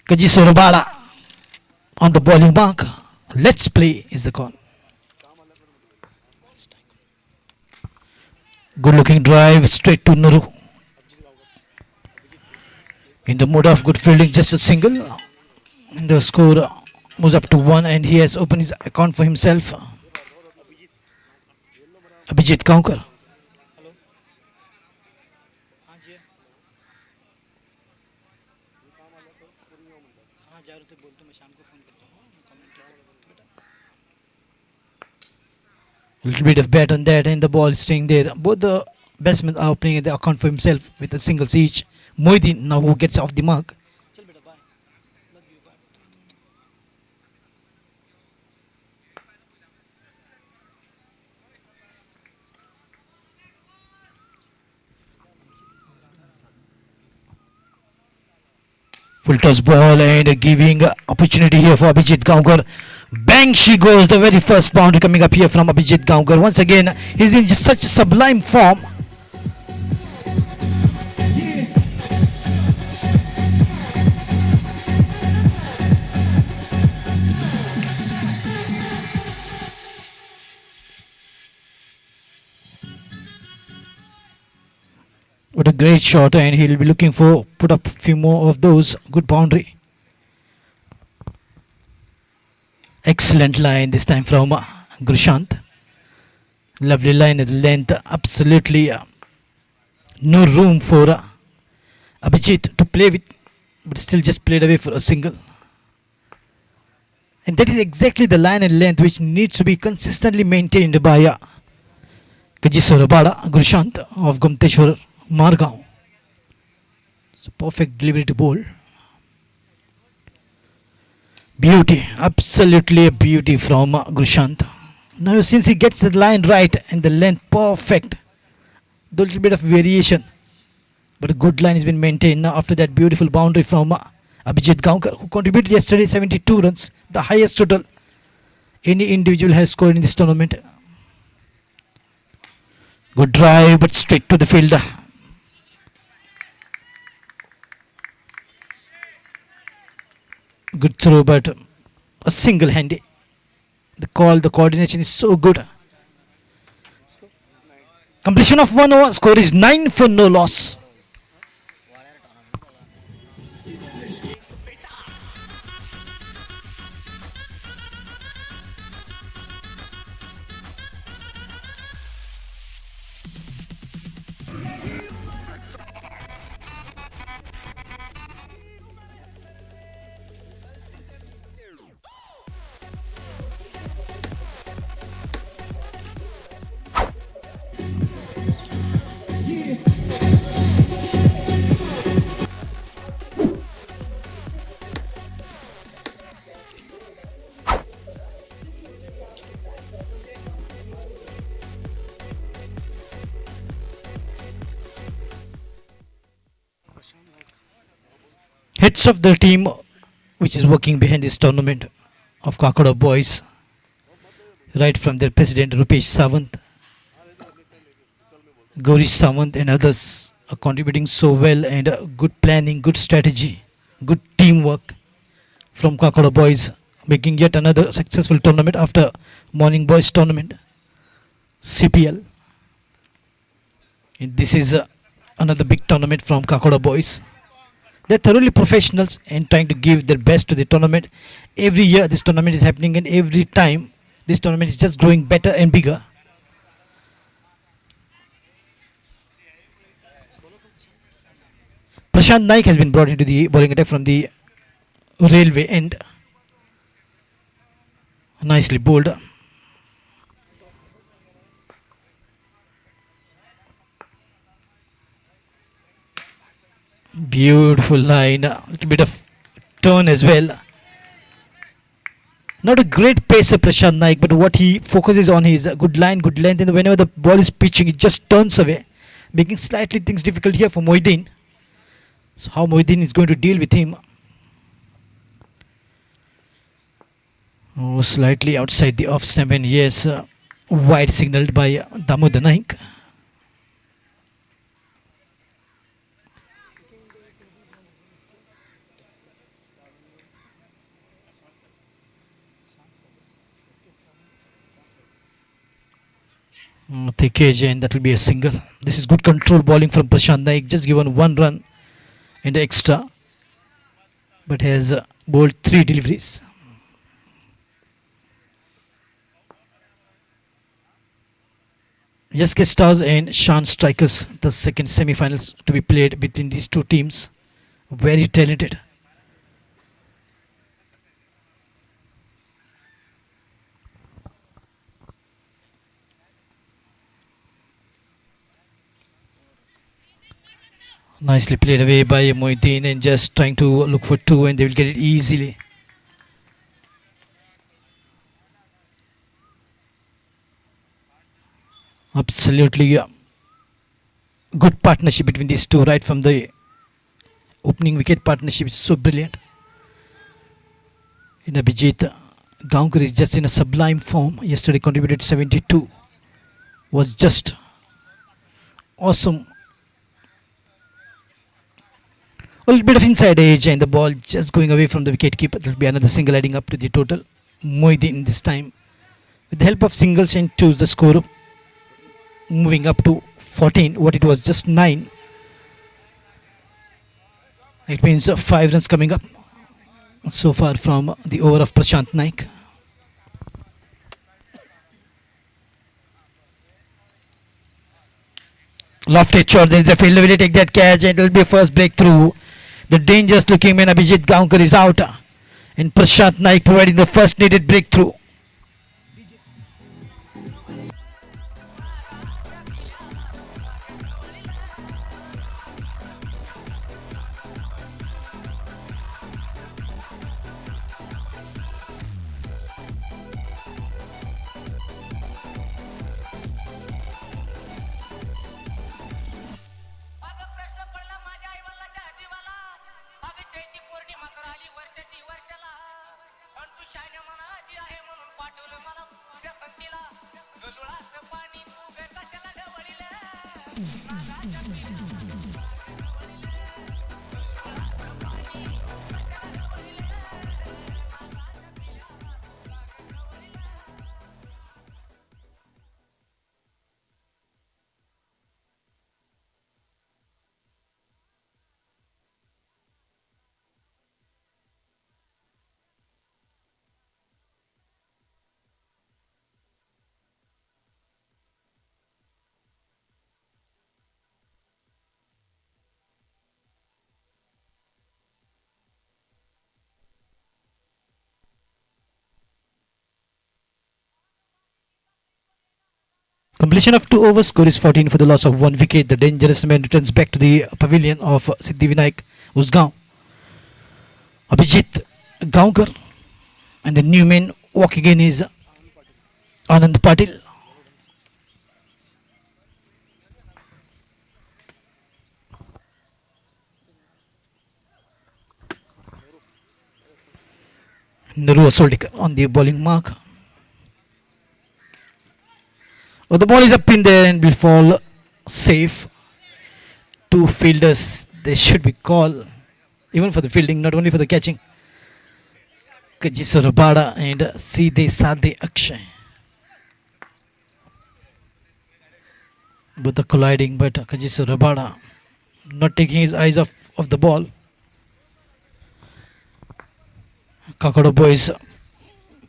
Kaji Sorobala on the bowling mark. Let's play is the call. Good looking drive straight to Nuru. In the mood of good fielding, just a single. The score moves up to 1 and he has opened his account for himself. Abhijit Kankar. A little bit of bat on that and the ball is staying there. Both the batsmen are playing the account for himself with a singles each. Moidin now who gets off the mark. Full toss ball and giving opportunity here for Abhijit Gaonkar. Bang, she goes. The very first boundary coming up here from Abhijit Gaonkar. Once again, he's in just such sublime form. What a great shot, and he'll be looking for put up a few more of those. Good boundary. Excellent line this time from Grushant. Lovely line at length. Absolutely no room for Abhijit to play with, but still just played away for a single. And that is exactly the line and length which needs to be consistently maintained by Kajiswara Bada Grushant of Gomteshwar Margaon. It's a perfect delivery to bowl. Beauty, absolutely a beauty from Grushant. Now since he gets the line right and the length perfect, a little bit of variation, but a good line has been maintained now after that beautiful boundary from Abhijit Gaonkar, who contributed yesterday 72 runs, the highest total any individual has scored in this tournament. Good drive, but straight to the fielder. Good throw, but a single handy. The call, the coordination is so good. Completion of 1 over, score is 9 for no loss. Heads of the team which is working behind this tournament of Kakoda Boys, right from their president Rupesh Sawant, Gaurish Sawant and others are contributing so well, and good planning, good strategy, good teamwork from Kakoda Boys, making yet another successful tournament after Morning Boys tournament, CPL. And this is another big tournament from Kakoda Boys. They're thoroughly professionals and trying to give their best to the tournament. Every year this tournament is happening, and every time this tournament is just growing better and bigger. Prashant Naik has been brought into the bowling attack from the railway end. Nicely bowled. Beautiful line, a little bit of turn as well. Not a great pacer Prashant Naik, but what he focuses on is a good line, good length, and whenever the ball is pitching, it just turns away, making slightly things difficult here for Moideen. So how Moideen is going to deal with him? Oh, slightly outside the off stump, and yes, wide signaled by Damodar Naik. Thick edge, and that will be a single. This is good control bowling from Prashant Naik. Just given one run in the extra, but has bowled three deliveries. SK Stars and Shan Strikers, the second semi-finals to be played between these two teams. Very talented. Nicely played away by Moiteen, and just trying to look for two, and they will get it easily. Absolutely good partnership between these two right from the opening wicket. Partnership is so brilliant. In Abhijit Gaonkar is just in a sublime form. Yesterday contributed 72. Was just awesome. A little bit of inside edge, and the ball just going away from the wicket keeper. There will be another single adding up to the total. Moidin this time, with the help of singles and twos, the score moving up to 14. What it was just 9. It means 5 runs coming up so far from the over of Prashant Naik. Lofted shot. There is a fielder. Will he take that catch? And it will be a first breakthrough. The dangerous looking man Abhijit Gaonkar is out, and Prashant Naik providing the first needed breakthrough. Completion of 2 overs, score is 14 for the loss of 1 wicket. The dangerous man returns back to the pavilion of Siddhivinayak Usgaon. Abhijit Gaonkar, and the new man walking in is Anand Patil. Naru Asoldikar on the bowling mark. Oh, the ball is up in there and will fall safe. Two fielders, they should be called, even for the fielding, not only for the catching. Kajiso Rabada and Side Sade Akshay. Both the colliding, but Kajiso Rabada not taking his eyes off the ball. Kakoda Boys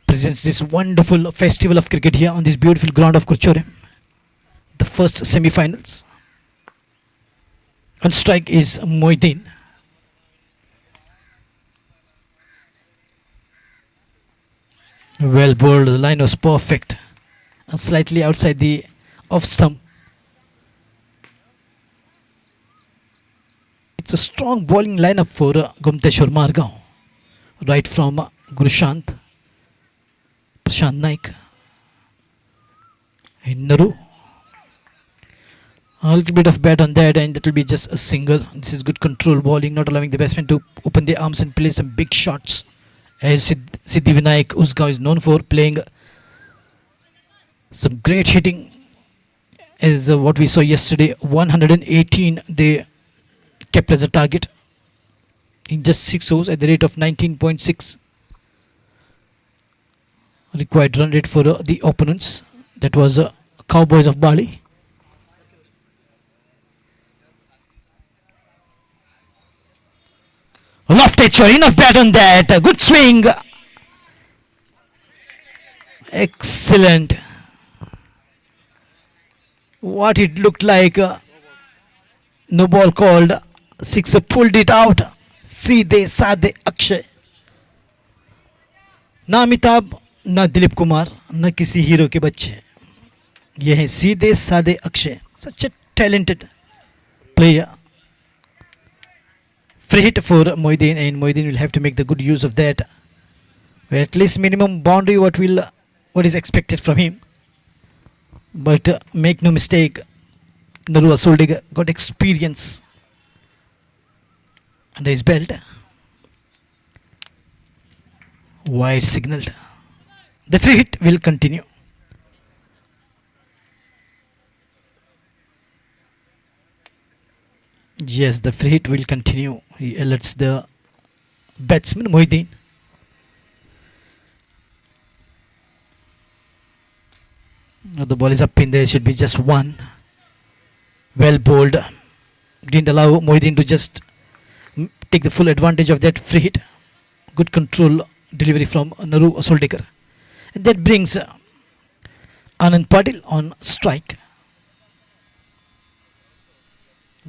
presents this wonderful festival of cricket here on this beautiful ground of Kurchore. The first semi-finals. On strike is Moideen. Well bowled, the line was perfect. And slightly outside the off stump. It's a strong bowling lineup for Gomteshwar Margaon. Right from Gurushant, Prashant Naik, and Naru. A little bit of bat on that, and that will be just a single. This is good control bowling, not allowing the batsman to open their arms and play some big shots. As Siddhivinayak Usgaon is known for playing some great hitting. As what we saw yesterday, 118 they kept as a target in just 6 overs at the rate of 19.6 required run rate for the opponents. That was Cowboys of Bali. Lofted shot, enough bat on that. A good swing. Excellent. What it looked like. No ball called. Sixer pulled it out. सीधे साधे अक्षय. ना अमिताभ, ना दिलीप कुमार, न किसी hero के बच्चे. ये हैं सीधे साधे Akshay. Such a talented player. Free hit for Moideen, and Moideen will have to make the good use of that. At least minimum boundary what is expected from him. But make no mistake, Narua Soldiga got experience under his belt. Wide signaled. The free hit will continue. Yes, the free hit will continue. He alerts the batsman Moideen. The ball is up in there. Should be just one. Well bowled. Didn't allow Moideen to just take the full advantage of that free hit. Good control delivery from Naru Soldekar. And that brings Anand Patil on strike.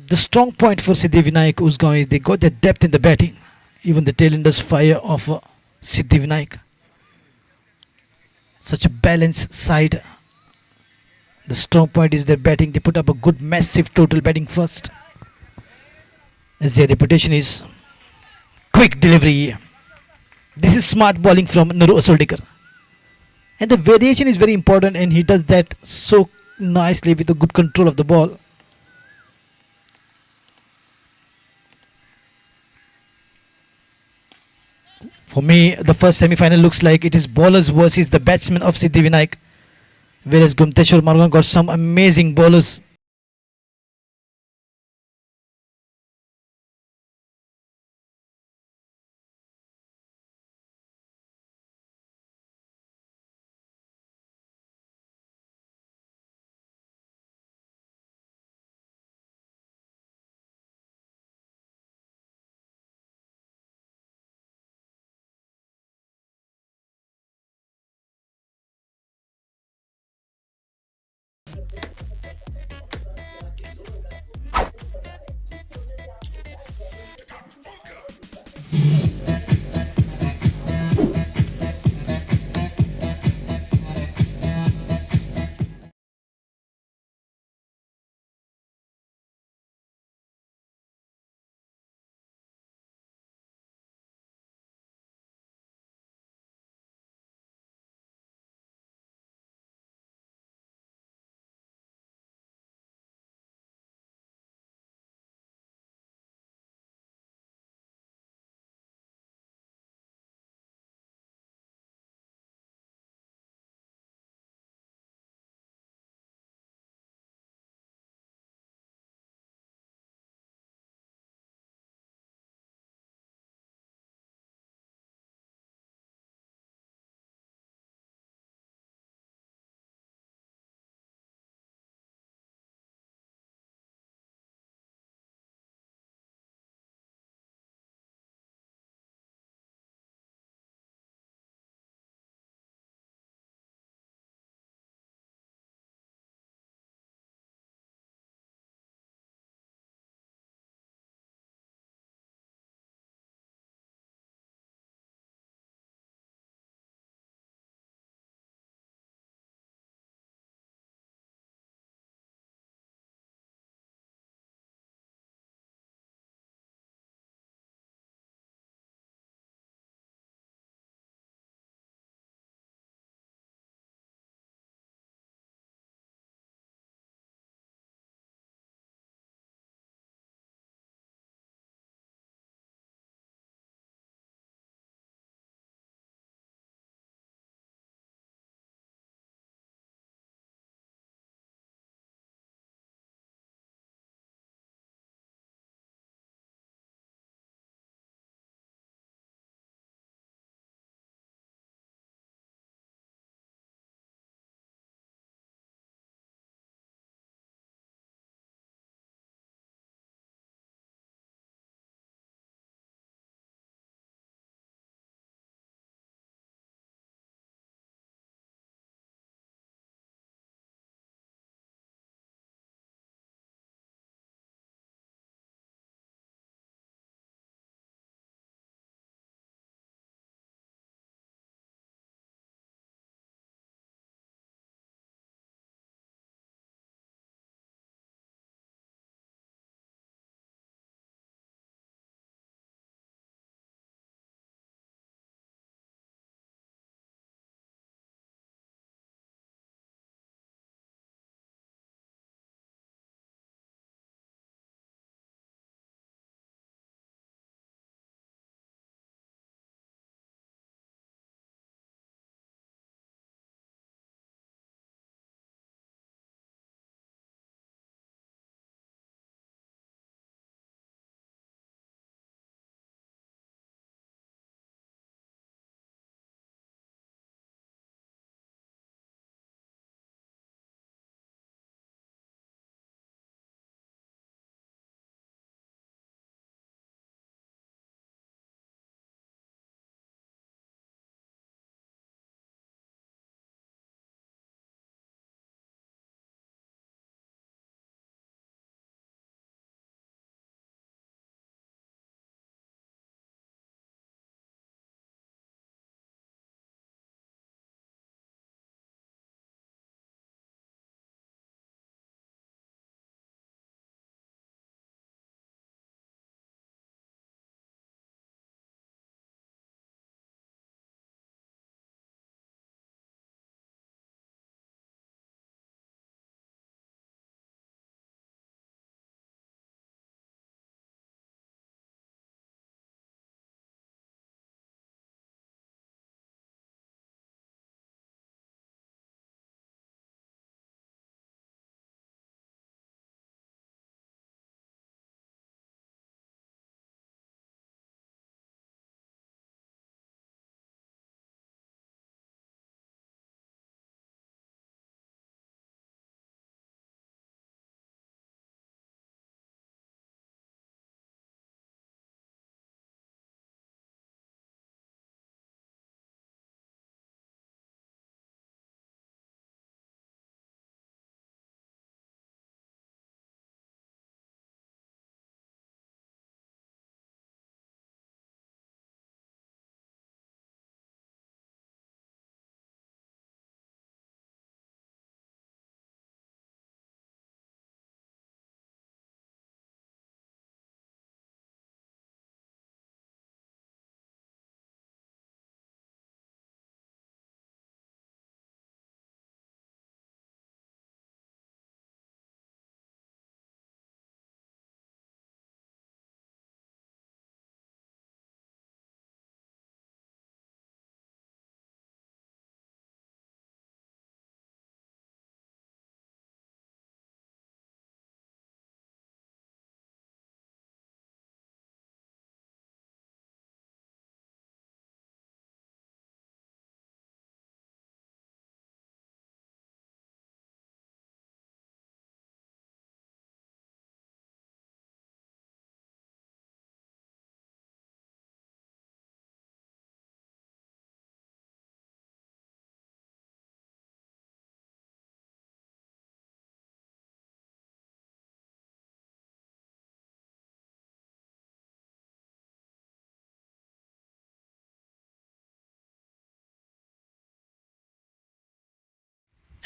The strong point for Siddhi Vinayak Uzgaon is they got the depth in the batting. Even the tailenders fire of Siddhi Vinayak. Such a balanced side. The strong point is their batting. They put up a good massive total batting first, as their reputation is quick delivery. This is smart bowling from Naru Asoldekar. And the variation is very important, and he does that so nicely with a good control of the ball. For me, the first semi-final looks like it is bowlers versus the batsmen of Siddhi Vinayak. Whereas Gumteshwar Marwan got some amazing bowlers.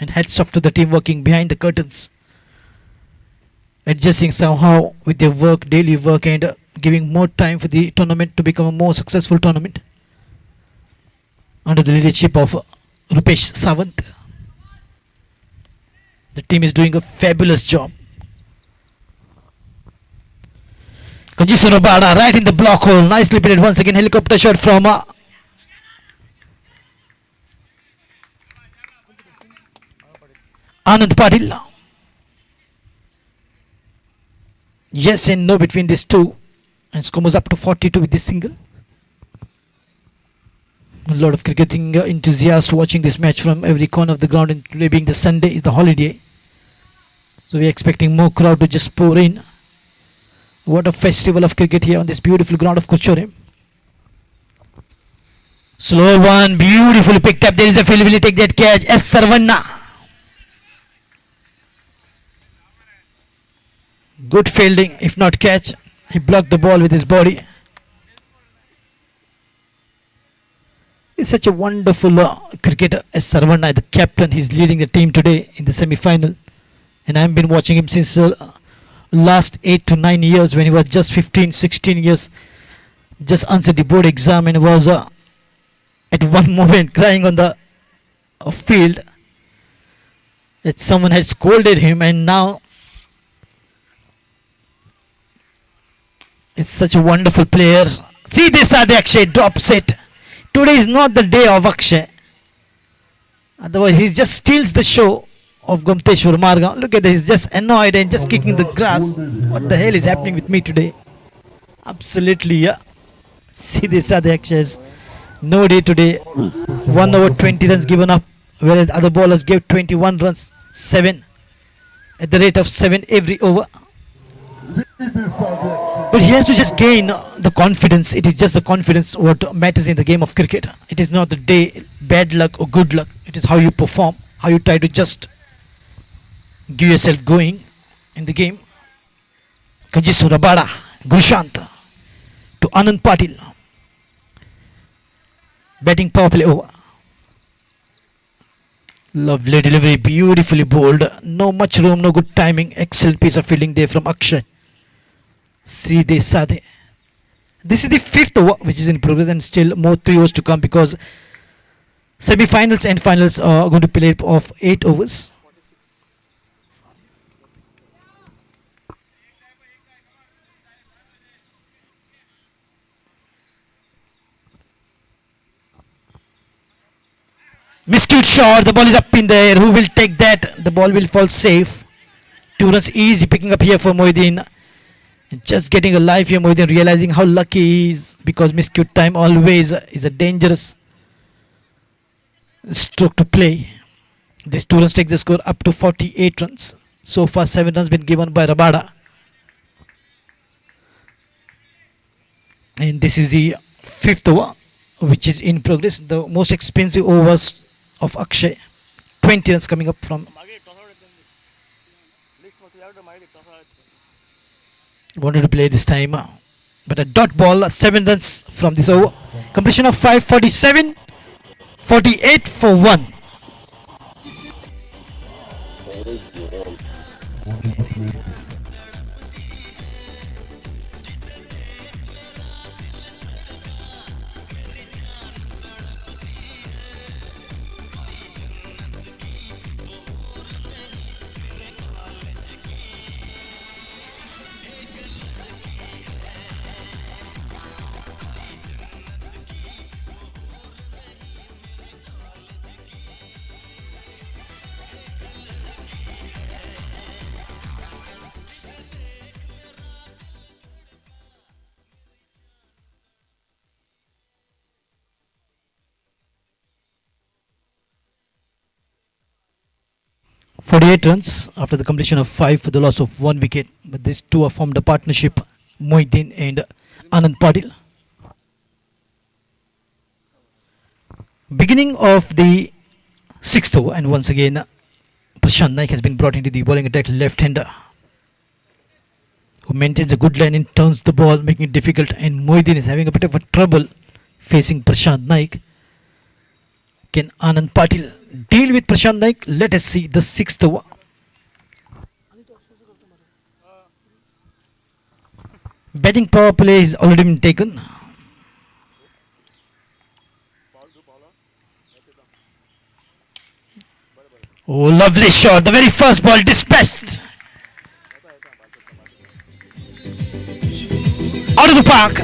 And hats off to the team working behind the curtains, adjusting somehow with their work, daily work, and giving more time for the tournament to become a more successful tournament under the leadership of Rupesh Sawant. The team is doing a fabulous job. Kajiso Rabada right in the block hole. Nicely played once again. Helicopter shot from Anand Patil. Yes and no between these two. And score was up to 42 with this single. A lot of cricketing enthusiasts watching this match from every corner of the ground, and today being the Sunday is the holiday. So we're expecting more crowd to just pour in. What a festival of cricket here on this beautiful ground of Kochore. Slow one, beautifully picked up. There is a field. Will he take that catch? S. Sarvanna. Good fielding, if not catch. He blocked the ball with his body. He's such a wonderful cricketer, S. Sarvanna, the captain. He's leading the team today in the semi-final. And I've been watching him since last 8 to 9 years, when he was just 15, 16 years. Just answered the board exam and was at one moment crying on the field that someone had scolded him, and now is such a wonderful player. See this, Akshay drops it. Today is not the day of Akshay. Otherwise, he just steals the show of Gomteshwar Marga. Look at this, he's just annoyed and just kicking the grass. What the hell is happening with me today? Absolutely, yeah. See this, Akshay's no day today. 1 over 20 runs given up, whereas other bowlers gave 21 runs, 7 at the rate of 7 every over. But he has to just gain the confidence. It is just the confidence what matters in the game of cricket. It is not the day, bad luck or good luck. It is how you perform, how you try to just give yourself going in the game. Kajisu Rabada, Gushant to Anand Patil. Batting power play over. Lovely delivery, beautifully bowled. No much room, no good timing. Excellent piece of fielding there from Akshay. Seedhe Sadhe. This is the 5th over which is in progress, and still more 3 overs to come, because semi-finals and finals are going to play of 8 overs. Miscute shot, the ball is up in the air. Who will take that? The ball will fall safe. 2 runs easy picking up here for Mohiddin. Just getting a life here, Mohiddin, realizing how lucky he is, because miscute time always is a dangerous stroke to play. This 2 runs takes the score up to 48 runs. So far 7 runs been given by Rabada. And this is the 5th over which is in progress. The most expensive overs of Akshay. 20 runs coming up from. Wanted to play this time, but a dot ball, 7 runs from this over. Completion of 547, 48 for 1. Runs after the completion of 5 for the loss of 1 wicket. But these two have formed a partnership, Mohiddin and Anand Patil. Beginning of the 6th over, and once again Prashant Naik has been brought into the bowling attack, left-hander, who maintains a good line and turns the ball, making it difficult. And Mohiddin is having a bit of a trouble facing Prashant Naik. Can Anand Patil deal with Prashant Naik? Let us see the sixth over. Batting power play is already been taken. Oh, lovely shot. The very first ball dispatched out of the park.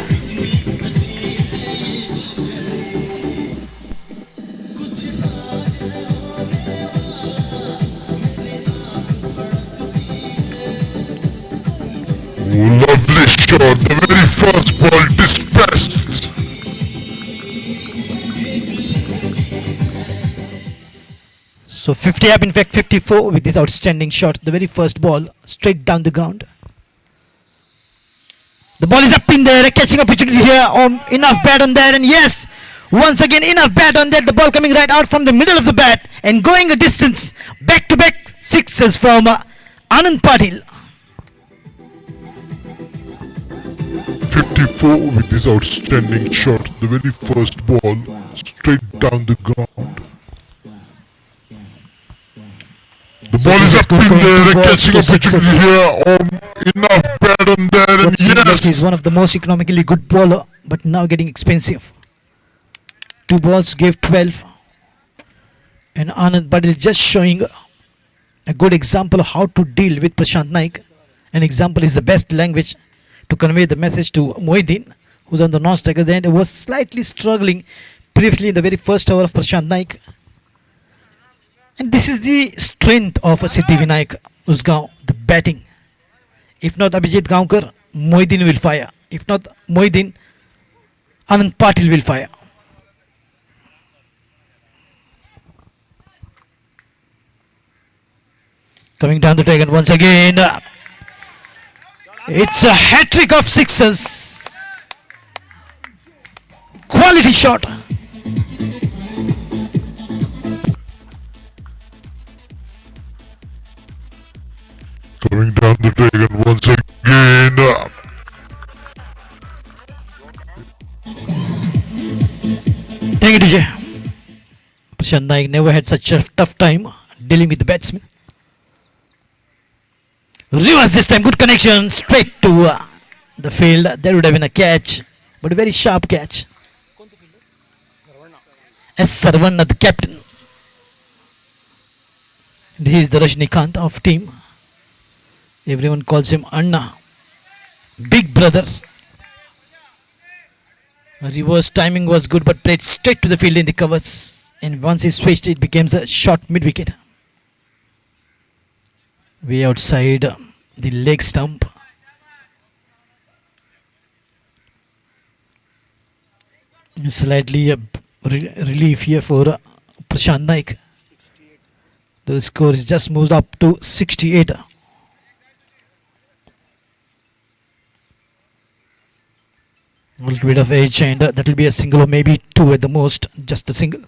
Lovely shot, the very first ball dispatched. So 50 up, in fact 54 with this outstanding shot. The very first ball straight down the ground. The ball is up in there, a catching opportunity here. Enough bat on there, and yes, once again enough bat on that. The ball coming right out from the middle of the bat and going a distance. Back to back sixes from Anand Patil. 54 with this outstanding shot, the very first ball straight down the ground. The ball is up in there, a catching opportunity here. Enough bat on there, and yes. He's one of the most economically good bowler, but now getting expensive. Two balls gave 12, and Anand Patil is just showing a good example of how to deal with Prashant Naik. An example is the best language to convey the message to Mohiddin, who's on the non-strikers end. He was slightly struggling previously in the very first over of Prashant Naik. And this is the strength of Siddhi Vinayak Usgaon, the batting. If not Abhijit Gaonkar, Mohiddin will fire. If not Mohiddin, Anand Patil will fire. Coming down the track, and once again, it's a hat-trick of sixes. Quality shot. Coming down the track, and once again. Thank you, DJ. Prashant Naik never had such a tough time dealing with the batsman. Reverse this time, good connection, straight to the field. There would have been a catch, but a very sharp catch. S. Sarvanna, the captain. And he is the Rajnikant of team. Everyone calls him Anna, big brother. Reverse timing was good, but played straight to the field in the covers. And once he switched, it becomes a short mid-wicket. Way outside the leg stump. Slightly relief here for Prashant Naik. The score is just moved up to 68. A little bit of edge, and that will be a single or maybe two at the most, just a single.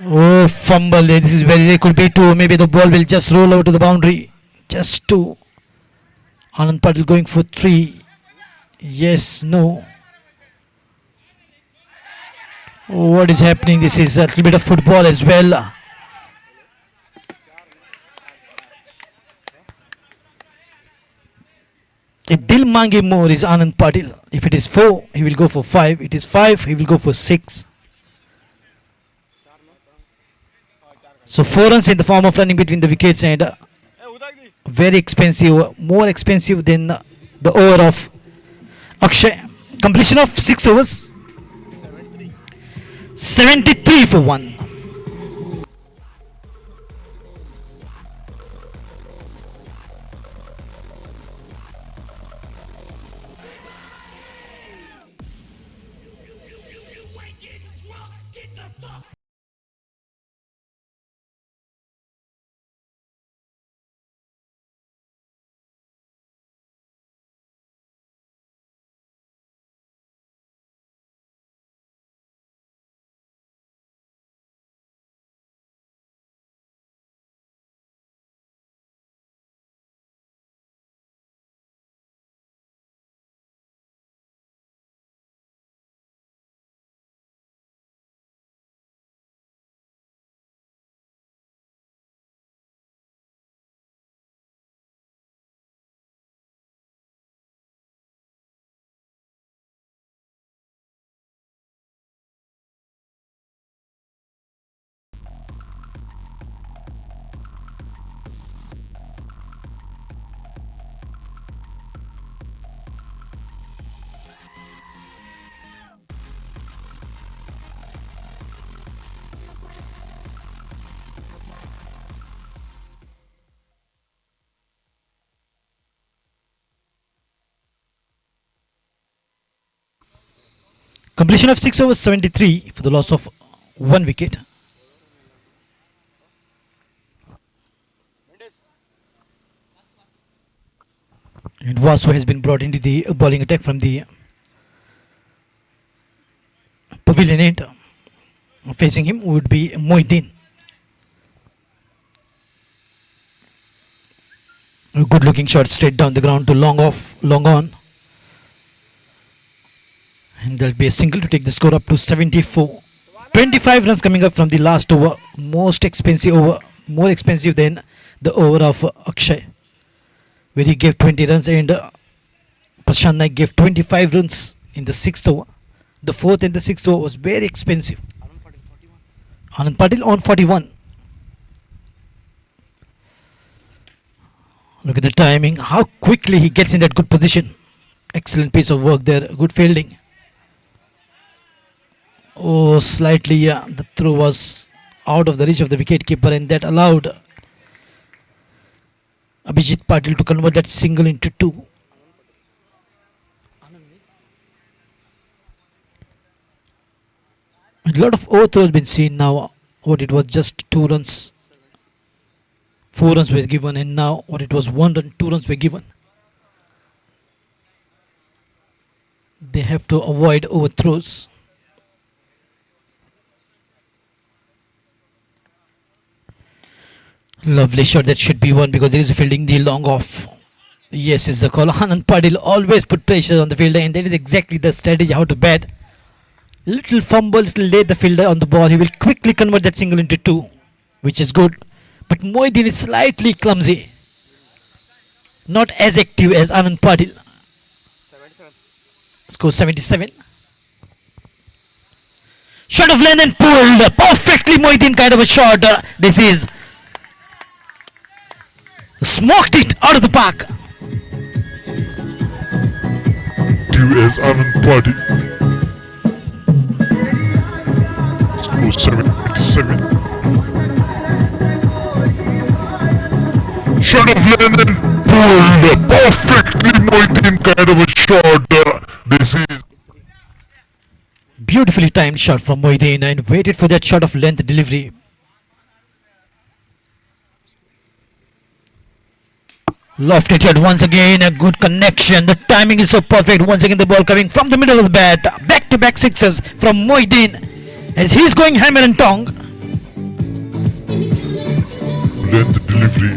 Oh, fumble there. This is very, there could be two. Maybe the ball will just roll over to the boundary. Just two. Anand Patil going for three. Yes, no. Oh, what is happening? This is a little bit of football as well. A Dil Mange more is Anand Patil. If it is 4, he will go for 5. It is 5, he will go for 6. So 4 runs in the form of running between the wickets, and very expensive, more expensive than the over of Akshay. Completion of 6 overs. 73 for 1. Completion of 6 overs 73 for the loss of 1 wicket. And Vasu has been brought into the bowling attack from the pavilion end. Facing him would be Moideen. A good looking shot straight down the ground to long off, long on. And there'll be a single to take the score up to 74. 25 runs coming up from the last over. Most expensive over, more expensive than the over of Akshay, where he gave 20 runs, and Prashant Naik gave 25 runs in the 6th over. The 4th and the 6th over was very expensive. Anand Patil on 41. Look at the timing, how quickly he gets in that good position. Excellent piece of work there, good fielding. Oh, slightly, yeah, the throw was out of the reach of the wicketkeeper, and that allowed Abhijit Patil to convert that single into 2. A lot of overthrows been seen now. What it was just 2 runs, 4 runs were given, and now what it was 1 run, 2 runs were given. They have to avoid overthrows. Lovely shot, that should be one because there is a fielding the long off. Yes, is the call. Anand Patil always put pressure on the fielder, and that is exactly the strategy how to bat. Little fumble, little late the fielder on the ball. He will quickly convert that single into 2, which is good. But Moideen is slightly clumsy. Not as active as Anand Patil. 77. Score 77. Shot of length and pulled. Perfectly Moideen kind of a shot. This is smoked it out of the park. as Anand Patil. Score 77. Shot of Lennon pulled perfectly Moitin kind of a shot. This is Beautifully timed shot from Moideen and waited for that shot of length delivery. Lofted shot once again, a good connection. The timing is so perfect. Once again the ball coming from the middle of the bat. Back to back sixes from Moideen as he's going hammer and tong. length delivery.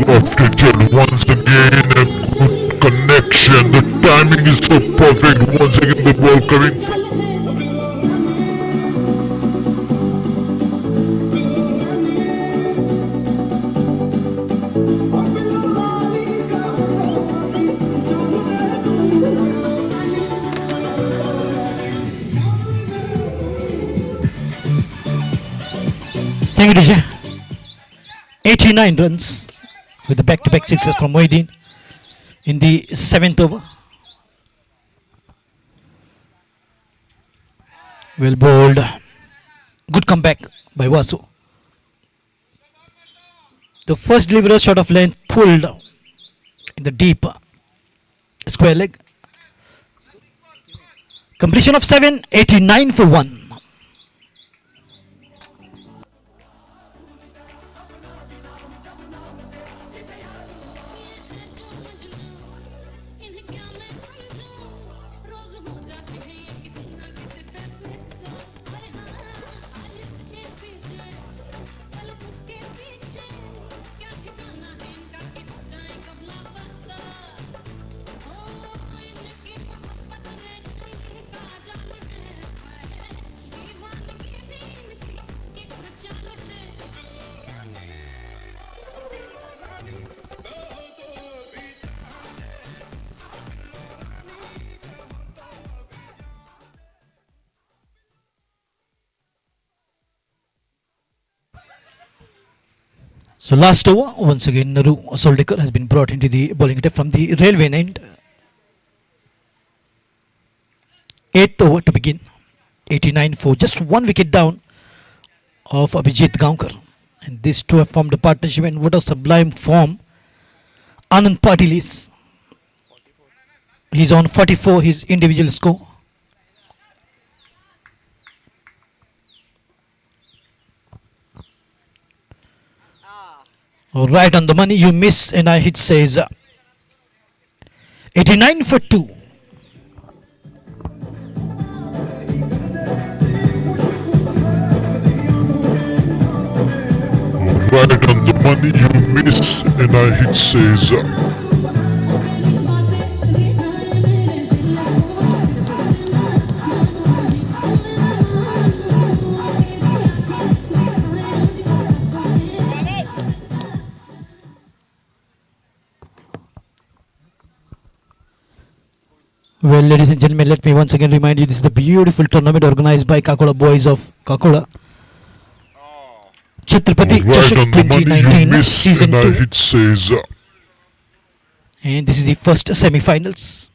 Lofted shot once again, a good connection. The timing is so perfect. Once again the ball coming. Thank you, DJ. 89 runs with the back-to-back sixes from Moideen in the 7th over. Well bowled. Good comeback by Vasu. The first delivery shot of length pulled in the deep square leg. Completion of 7, 89 for 1. So last over, once again Naru Soldekar has been brought into the bowling attack from the railway end. 8th over to begin. 89 for just 1 wicket down of Abhijit Gaonkar. And these two have formed a partnership, and what a sublime form Anand Patil is. He's on 44, his individual score. Right on the money, you miss, and I hit says 89 for 2. Right on the money, you miss, and I hit says. Well, ladies and gentlemen, let me once again remind you this is the beautiful tournament organized by Kakoda Boys of Kakoda. Chatrapati Right Chashak on the money, you 2019 miss, season and I 2. hit says. And this is the first semi-finals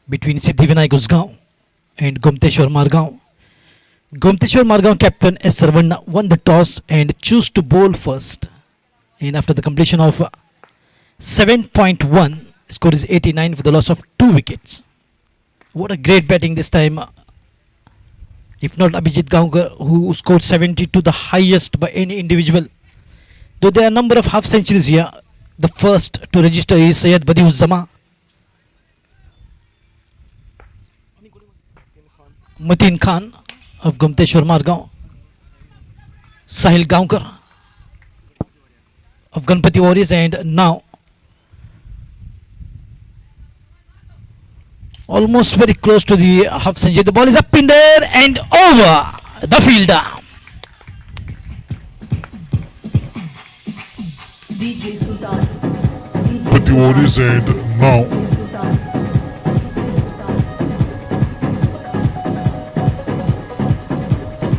between Siddhivinayak Usgaon and Gomteshwar Margaon. Gomteshwar Margaon captain S. Sarvanna won the toss and chose to bowl first. And after the completion of 7.1, score is 89 for the loss of 2 wickets. What a great batting this time. If not Abhijit Gaonkar, who scored 72, the highest by any individual. Though there are a number of half centuries here, the first to register is Syed Badiuzzama, Mateen Khan of Gomteshwar Margaon, Sahil Gaonkar of Ganpati Warriors, and now almost very close to the half century. The ball is up in there and over the fielder. DJ Sultan. But the Warriors, and now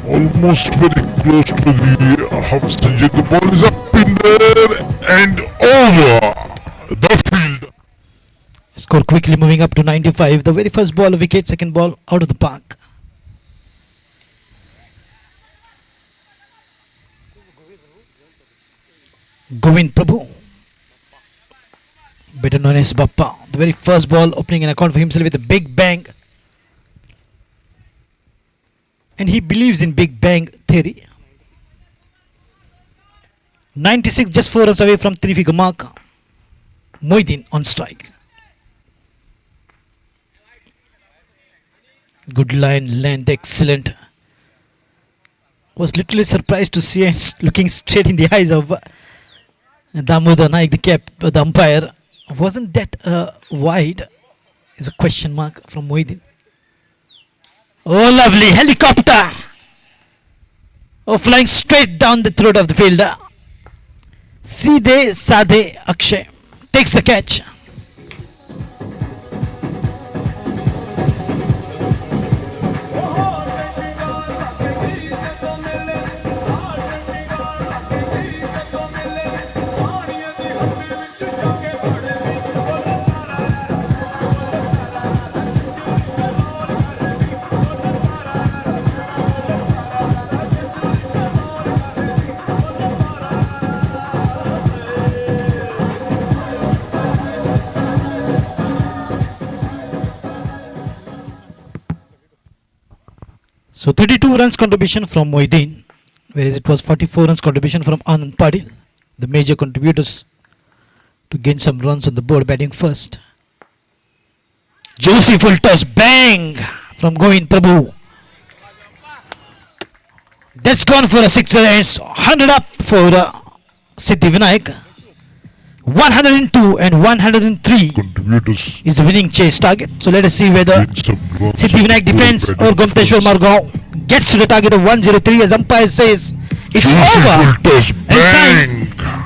almost very close to the half century. The ball is up in there and over the field. Score quickly moving up to 95. The very first ball, a wicket, second ball out of the park. Govind Prabhu, better known as Bappa. The very first ball opening an account for himself with a big bang. And he believes in big bang theory. 96, just 4 runs away from 3-figure mark. Moidin on strike. Good line, length, excellent. Was literally surprised to see it looking straight in the eyes of Damodar Naik, the umpire. Wasn't that wide? Is a question mark from Moidin. Oh, lovely helicopter! Oh, flying straight down the throat of the fielder. Seedhe Sadhe Akshay takes the catch. So 32 runs contribution from Moideen, whereas it was 44 runs contribution from Anand Padil, the major contributors to gain some runs on the board, batting first. Josie full toss, bang from Govind Prabhu. That's gone for a sixer, and 100 up for Siddhivinayak. 102 and 103 Contributors is the winning chase target. So let us see whether gain some runs. Siddhivinayak defense or Gomteshwar Margaon gets to the target of 103, as umpire says it's over. Full toss, And time bang.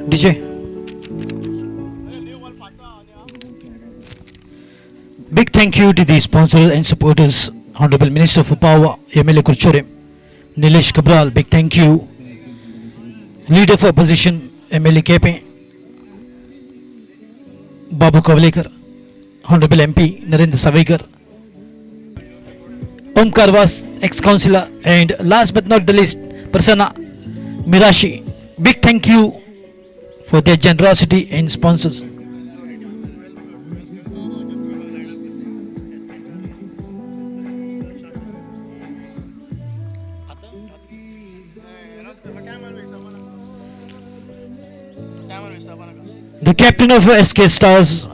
DJ. Big thank you to the sponsors and supporters, Honorable Minister for Power, MLA Kurchore, Nilesh Cabral, big thank you. Leader for Opposition, MLA KP, Babu Kavlekar, Honorable MP, Narendra Savekar, Omkar Was, ex-councillor, and last but not the least, Prasanna Mirashi. Big thank you for their generosity and sponsors. The captain of SK Stars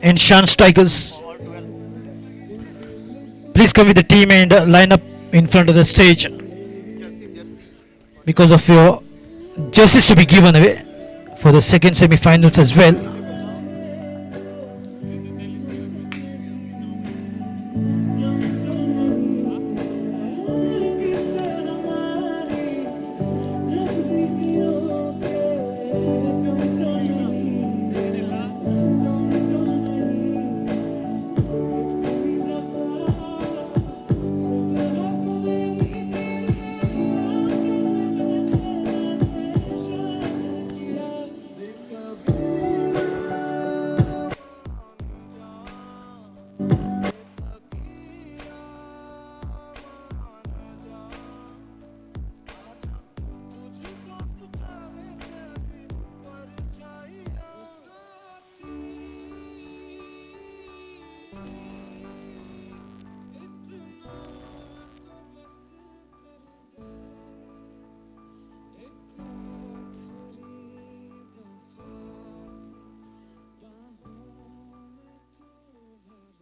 and Shan Strikers, please come with the team and line up in front of the stage because of your jerseys to be given away for the second semi-finals as well.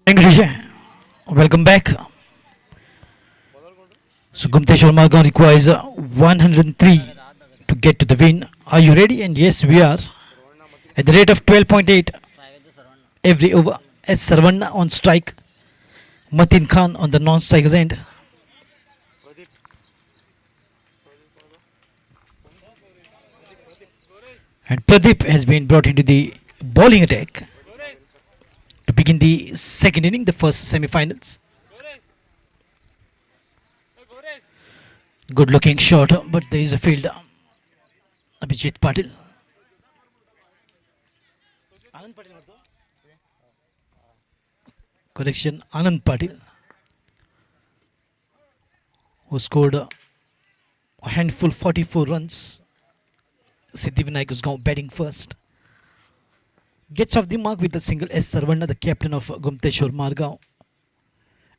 Thank you, DJ. Welcome back. So Gumteshwar Margan requires 103 to get to the win. Are you ready? And yes, we are. At the rate of 12.8 every over. S. Sarvanna on strike. Matin Khan on the non-strikers end. And Pradeep has been brought into the bowling attack to begin the second inning, the first semi-finals. Good looking shot, but there is a fielder. Abhijit Patil. Correction, Anand Patil, who scored a handful 44 runs. Siddhivinayak is now batting first. Gets off the mark with a single. S. Sarvanna, the captain of Gumteshwar Margaon.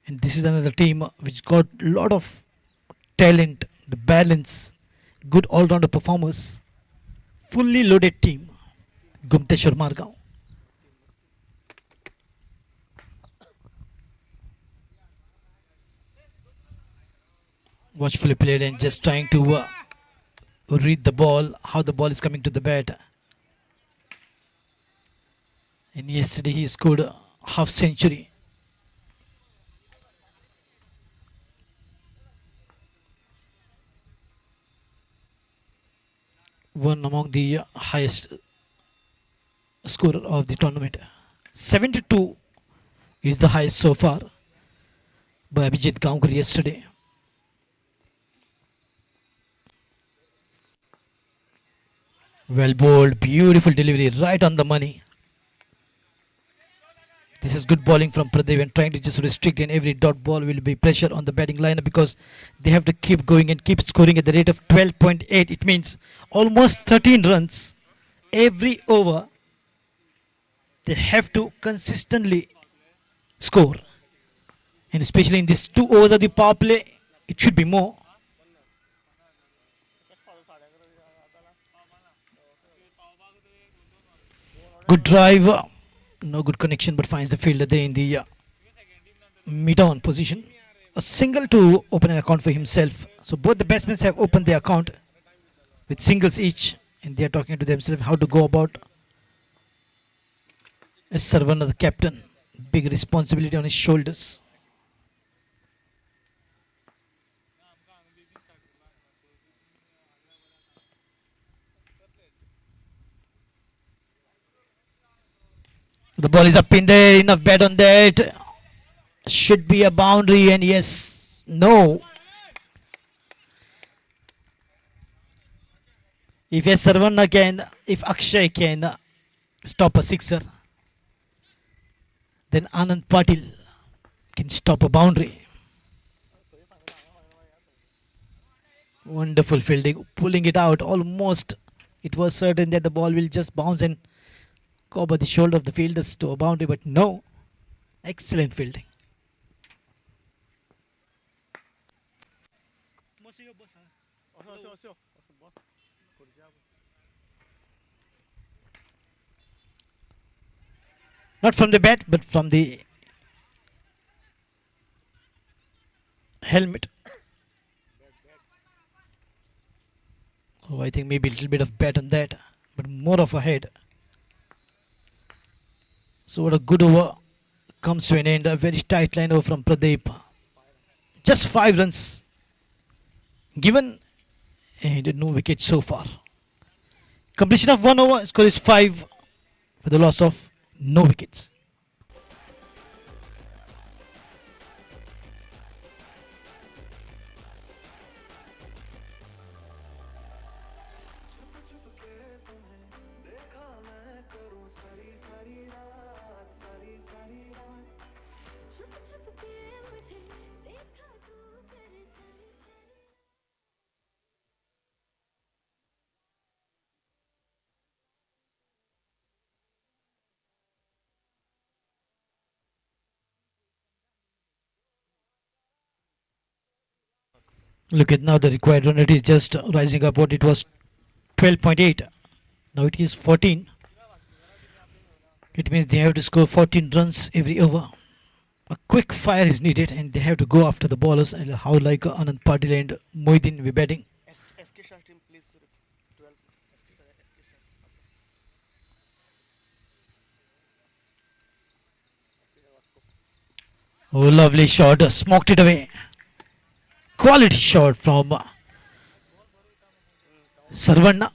And this is another team which got a lot of talent, the balance, good all-rounder performers. Fully loaded team, Gumteshwar Margaon. Watchfully played and just trying to read the ball, how the ball is coming to the bat. And yesterday he scored a half century. One among the highest scorer of the tournament. 72 is the highest so far by Abhijit Gaonkar yesterday. Well bowled, beautiful delivery, right on the money. This is good bowling from Pradeep and trying to just restrict, and every dot ball will be pressure on the batting lineup because they have to keep going and keep scoring at the rate of 12.8. It means almost 13 runs every over. They have to consistently score. And especially in these 2 overs of the power play, it should be more. Good drive. No good connection, but finds the fielder there in the mid-on position. A single to open an account for himself. So both the batsmen have opened their account with singles each, and they are talking to themselves how to go about. S. Sarvanna, the captain, big responsibility on his shoulders. The ball is up in there. Enough bet on that. Should be a boundary, and yes, no. If yes, Sarvana can, if Akshay can stop a sixer, then Anand Patil can stop a boundary. Wonderful fielding, pulling it out almost. It was certain that the ball will just bounce and cover the shoulder of the fielders to a boundary, but no. Excellent fielding. Not from the bat, but from the helmet. Oh, I think maybe a little bit of bat on that, but more of a head. So what a good over comes to an end. A very tight line over from Pradeep. Just 5 runs given and no wicket so far. Completion of 1 over, score is 5 for the loss of no wickets. Look at now the required run rate is just rising up. What it was 12.8. Now it is 14. It means they have to score 14 runs every over. A quick fire is needed and they have to go after the bowlers, and how like Anand Patil and Moidin will be batting. Oh, lovely shot. Smoked it away. Quality shot from Sarvana.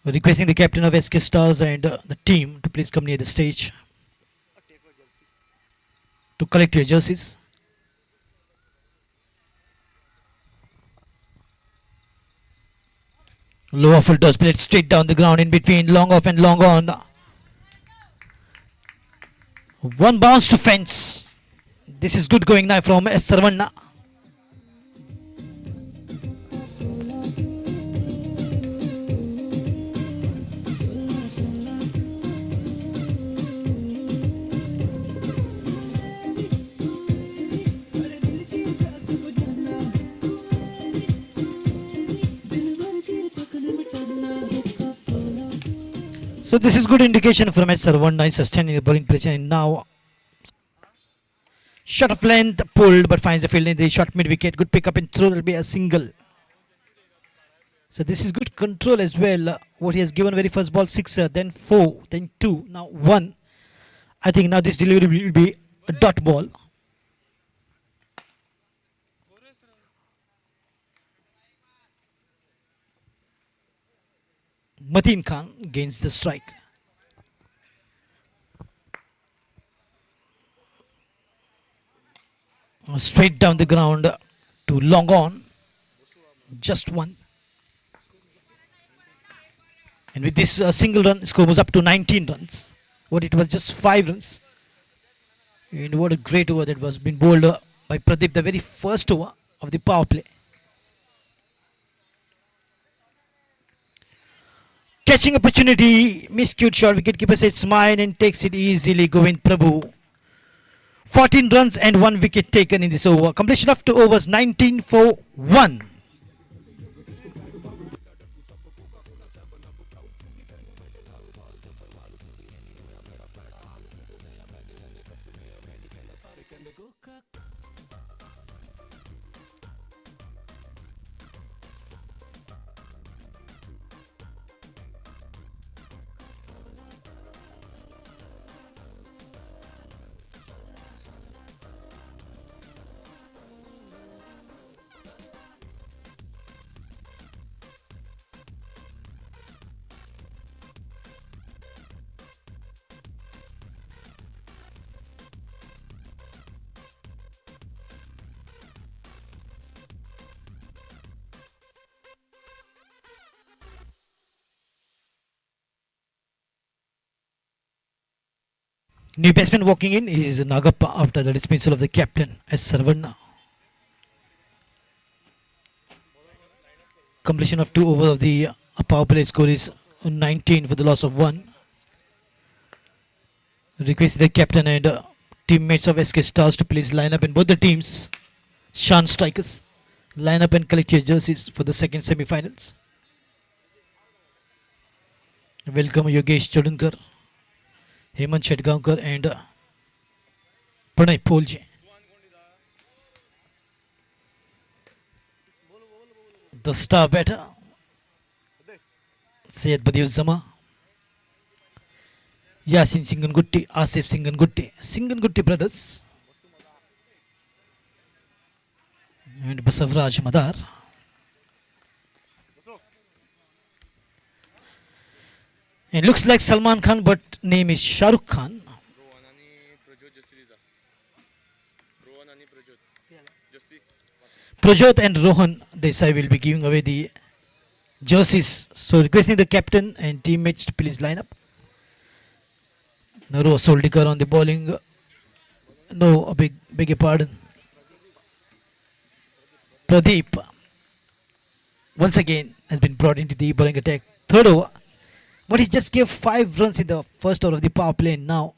Requesting the captain of SK Stars and the team to please come near the stage to collect your jerseys. Low full toss played straight down the ground in between long off and long on. One bounce to fence. This is good going now from S. Sarvana. So this is good indication from S. Sarvana is sustaining the bowling pressure, and now shot of length pulled but finds the field in the short mid wicket. Good pick up and throw, will be a single. So this is good control as well. What he has given very first ball sixer, then 4, then 2, now 1. I think now this delivery will be a dot ball. Mateen Khan gains the strike. Straight down the ground to long on. Just 1. And with this single run, score was up to 19 runs. What it was just 5 runs. And what a great over that was been bowled by Pradeep, the very first over of the power play. Catching opportunity, miscued shot, wicketkeeper says smile and takes it easily. Govind Prabhu. 14 runs and 1 wicket taken in this over. Completion of 2 overs, 19 for 1. New batsman walking in is Nagappa after the dismissal of the captain as Sarvanna. Completion of 2 overs of the power play score is 19 for the loss of 1. Request the captain and teammates of SK Stars to please line up in both the teams. Shan strikers, line up and collect your jerseys for the second semi-finals. Welcome Yogesh Chodunkar, Hemant Shetgaonkar and Pranay Polje. The star batter, Syed Badiuzzama, Yasin Singangutti, Asif Singangutti brothers, and Basavraj Madar. It looks like Salman Khan, but name is Shah Rukh Khan. Prajot and Rohan Desai will be giving away the jerseys. So requesting the captain and teammates to please line up. Naru Soldikar on the bowling. No, beg your pardon. Pradeep once again has been brought into the bowling attack. Third over. But he just gave 5 runs in the first over of the power play. Now,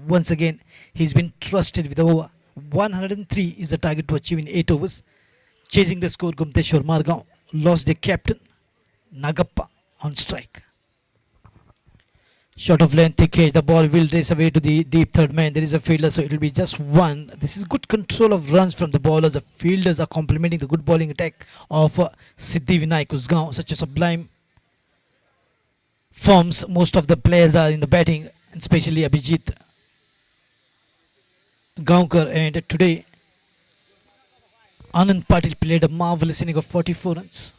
once again, he's been trusted with the over. 103 is the target to achieve in 8 overs. Chasing the score, Gumteshwar Margaon lost the captain, Nagappa, on strike. Short of length, thick edge, the ball will race away to the deep third man. There is a fielder, so it will be just 1. This is good control of runs from the bowlers. The fielders are complementing the good bowling attack of Siddhi Vinayak Usgaon. Such a sublime forms. Most of the players are in the batting, especially Abhijit Gaonkar, and today Anand Patil played a marvelous inning of 44 runs.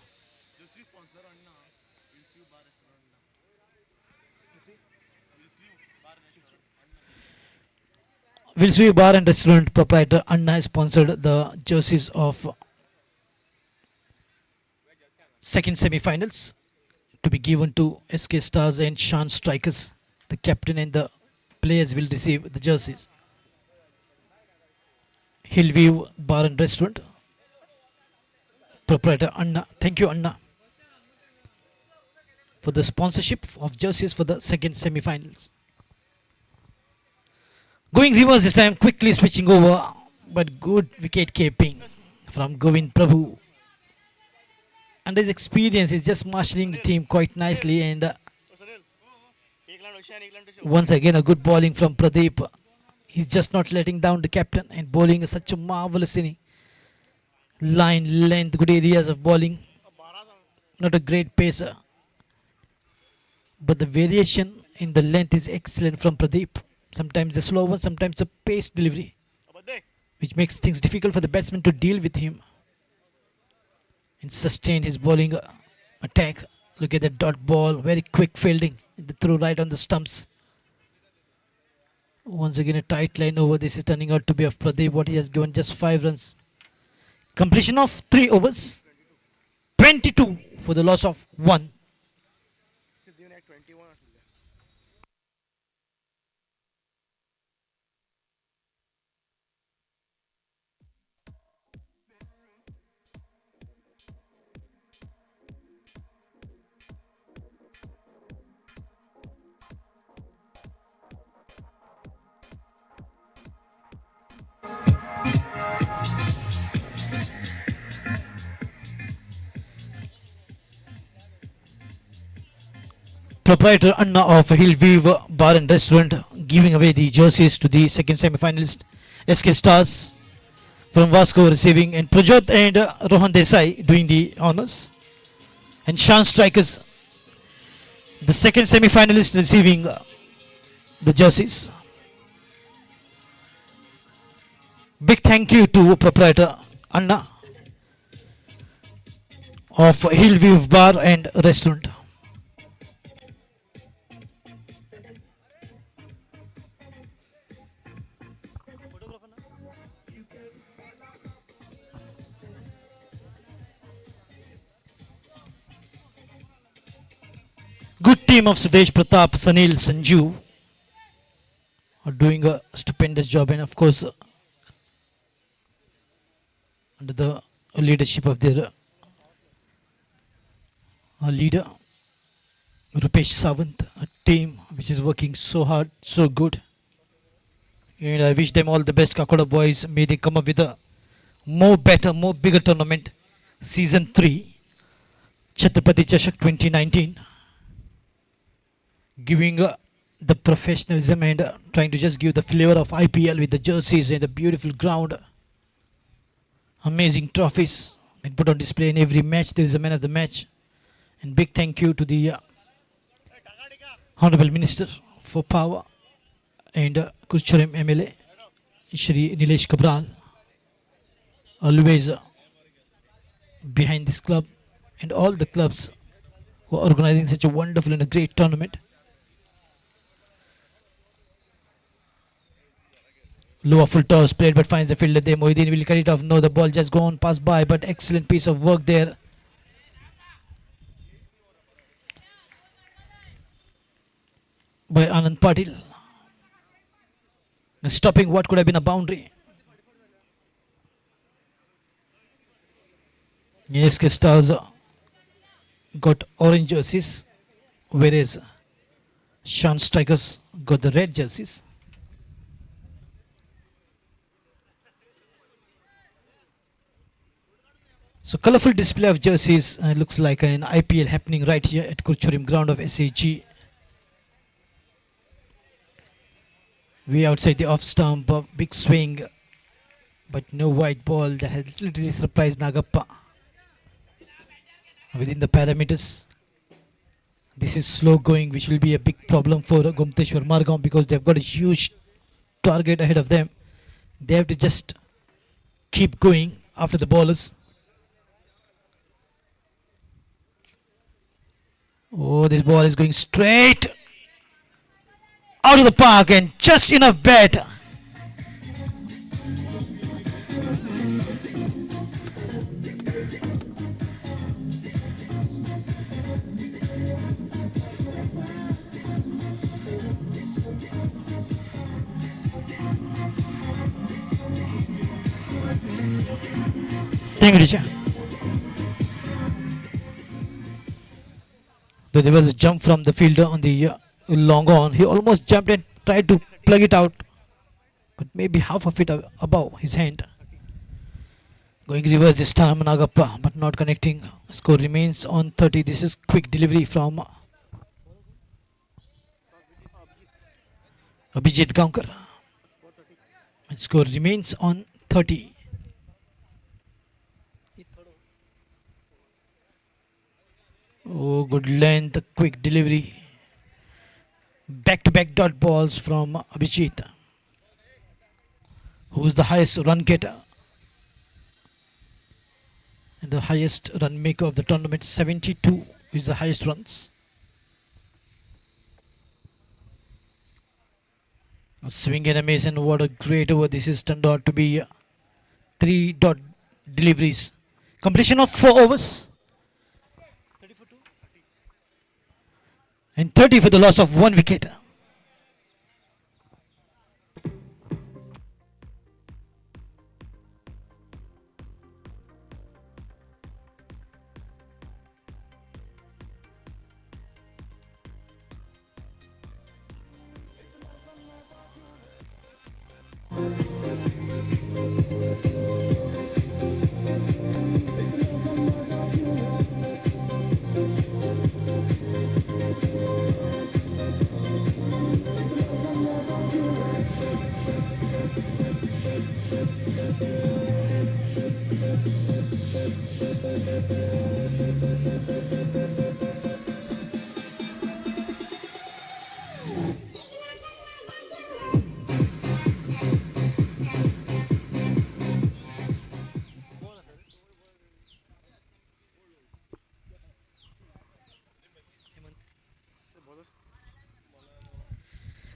Wilsview Bar and Restaurant proprietor Anna has sponsored the jerseys of second semi-finals to be given to SK Stars and Shan Strikers. The captain and the players will receive the jerseys. Hillview Bar and Restaurant proprietor Anna. Thank you, Anna, for the sponsorship of jerseys for the second semi-finals. Going reverse this time, quickly switching over, but good wicket keeping from Govind Prabhu. And his experience is just marshalling the team quite nicely, and once again a good bowling from Pradeep. He's just not letting down the captain and bowling such a marvelous inning. Line, length, good areas of bowling. Not a great pacer, but the variation in the length is excellent from Pradeep. Sometimes the slow one, sometimes the pace delivery, which makes things difficult for the batsman to deal with him and sustain his bowling attack. Look at that dot ball, very quick fielding. The throw right on the stumps. Once again a tight line over. This is turning out to be of Pradeep. What he has given just 5 runs. Completion of 3 overs. 22 for the loss of 1. Proprietor Anna of Hillview Bar and Restaurant giving away the jerseys to the second semi-finalist SK Stars from Vasco receiving, and Prajot and Rohan Desai doing the honors, and Shan Strikers, the second semi-finalist, receiving the jerseys. Big thank you to proprietor Anna of Hillview Bar and Restaurant. Good team of Sudesh Pratap, Sanil, Sanju. are doing a stupendous job, and of course, under the leadership of their leader Rupesh Sawant, a team which is working so hard, so good. And I wish them all the best, Kakoda Boys. May they come up with a more better, more bigger tournament. Season 3, Chatrapati Chashak 2019. Giving the professionalism and trying to just give the flavor of IPL with the jerseys and the beautiful ground. Amazing trophies and put on display in every match. There is a man of the match. And big thank you to the Honorable Minister for Power and Kurchurim MLA, Shri Nilesh Kabral, always behind this club and all the clubs who are organizing such a wonderful and a great tournament. Lower full toss played but finds the fielder there. Mohiddin will cut it off. No, the ball just gone past by, but excellent piece of work there. By Anand Patil. Stopping what could have been a boundary. SK Stars got orange jerseys, whereas Shan Strikers got the red jerseys. So colorful display of jerseys. Looks like an IPL happening right here at Kurchurim ground of SAG. Way outside the off stump, big swing, but no white ball. That has literally surprised Nagappa. Within the parameters, this is slow going, which will be a big problem for Gomteshwar Margam because they've got a huge target ahead of them. They have to just keep going after the ballers. Oh, this ball is going straight out of the park and just enough bat. Thank you, teacher. Though there was a jump from the fielder on the long on, he almost jumped and tried to plug it out, but maybe half of it above his hand. Going reverse this time, Nagappa, but not connecting. Score remains on 30. This is quick delivery from Abhijit Gaonkar. And score remains on 30. Oh, good length, quick delivery. Back-to-back dot balls from Abhijit, who's the highest run getter and the highest run maker of the tournament. 72 is the highest runs. A swing and a miss, and what a great over this is turned out to be. 3 dot deliveries. Completion of 4 overs. And 30 for the loss of 1 wicket.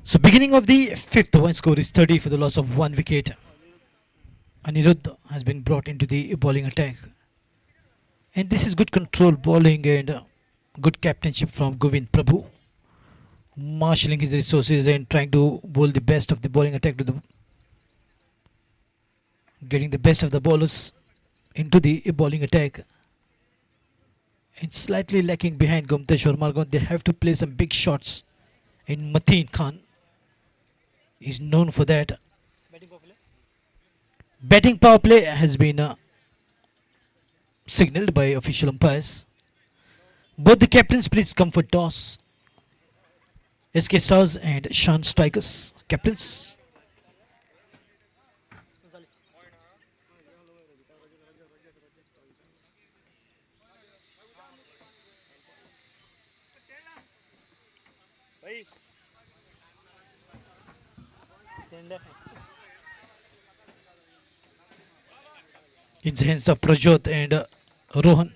So beginning of the 5th over, score is 30 for the loss of 1 wicket. Anirudh has been brought into the bowling attack. And this is good control bowling and good captainship from Govind Prabhu. marshalling his resources and trying to bowl the best of the bowling attack to the getting the best of the bowlers into the bowling attack. It's slightly lacking behind Gomteshwar Margon. They have to play some big shots. And Mateen Khan is known for that. Batting power play has been signaled by official umpires. Both the captains please come for toss. SK Stars and Shan Strikers captains. In the hands of Prajot and Rohan.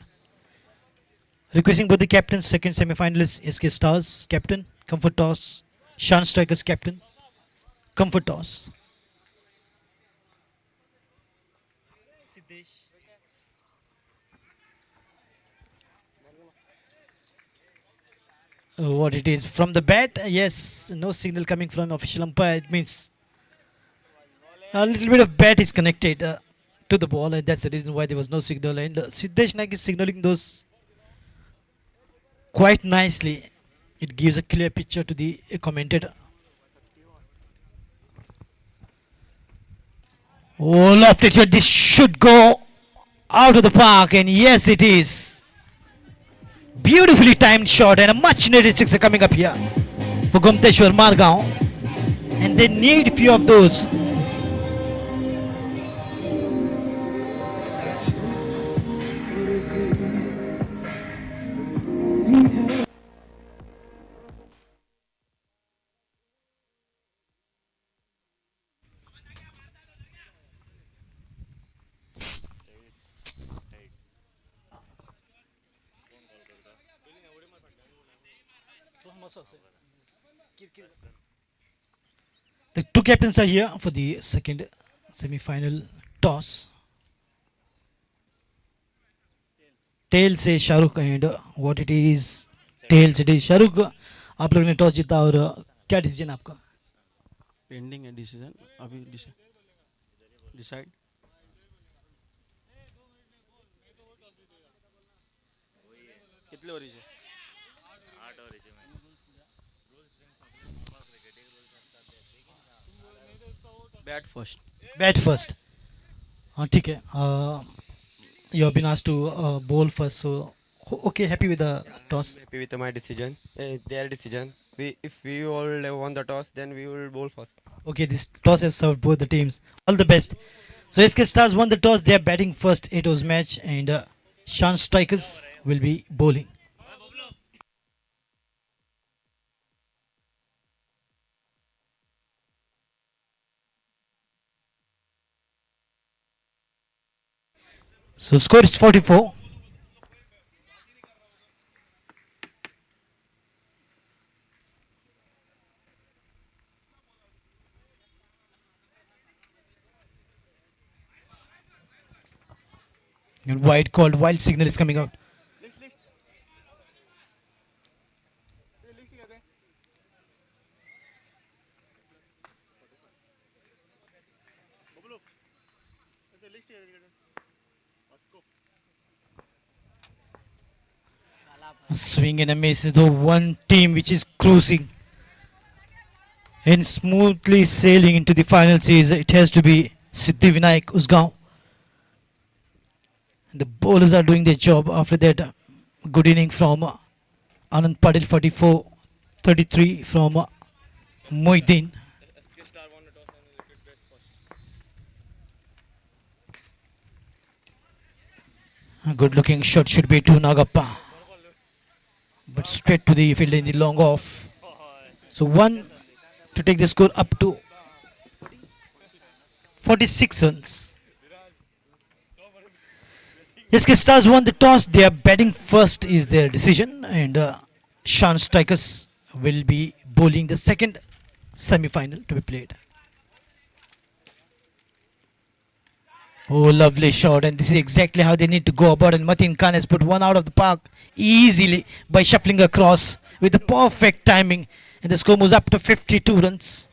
Requesting both the captains, second semi-finalist SK Stars captain, come for toss. Shan Strikers captain, come for toss. What it is from the bat? Yes, no signal coming from official umpire. It means a little bit of bat is connected to the ball, and that's the reason why there was no signal. And Siddesh Naik is signaling those quite nicely. It gives a clear picture to the commentator. Oh, lofted shot. This should go out of the park, and yes, it is. Beautifully timed shot, and a much needed sixer coming up here for Gomteshwar Margaon, and they need few of those. The two captains are here for the second semi-final toss. Tail से Shahrukh and what it is tail से it is Shahrukh. आप लोगों ने toss जीता और क्या decision आपका? Pending है डिसीजन अभी डिसाइड कितने ओवर है 8 ओवर है बैट फर्स्ट बैट फर्स्ट. हाँ ठीक है. You have been asked to bowl first, so okay, happy with the toss. Happy with my decision, their decision. If we all won the toss, then we will bowl first. Okay, this toss has served both the teams. All the best. So SK Stars won the toss. They are batting first. 8 overs match, and Shan Strikers will be bowling. So score is 44. And wide called, wild signal is coming out. A swing and a miss. The one team which is cruising and smoothly sailing into the finals is it has to be Siddhivinayak Usgaon. The bowlers are doing their job. After that, good inning from Anand Patil, 44-33 from Moideen. A good looking shot should be to Nagappa, but straight to the field in the long off. So one to take the score up to 46 runs. SK Stars won the toss. They are batting first is their decision, and Shan Strikers will be bowling the second semi-final to be played. Oh, lovely shot, and this is exactly how they need to go about, and Mateen Khan has put one out of the park easily by shuffling across with the perfect timing, And the score moves up to 52 runs.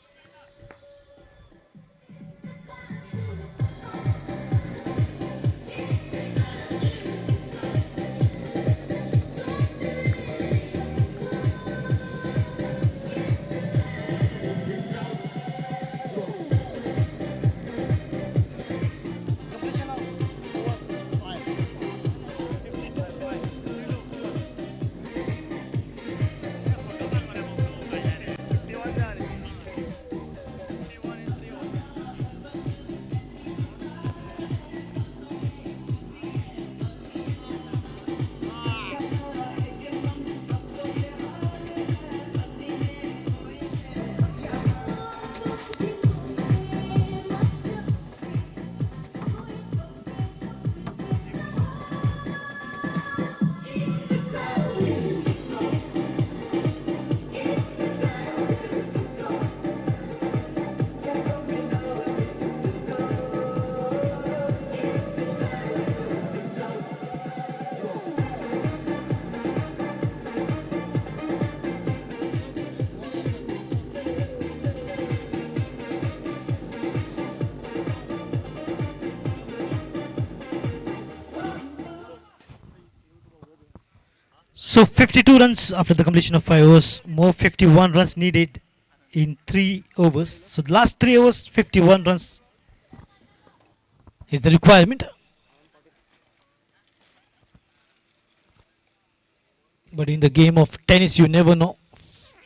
So 52 runs after the completion of 5 overs, more 51 runs needed in 3 overs. So the last 3 overs, 51 runs is the requirement. But in the game of tennis, you never know.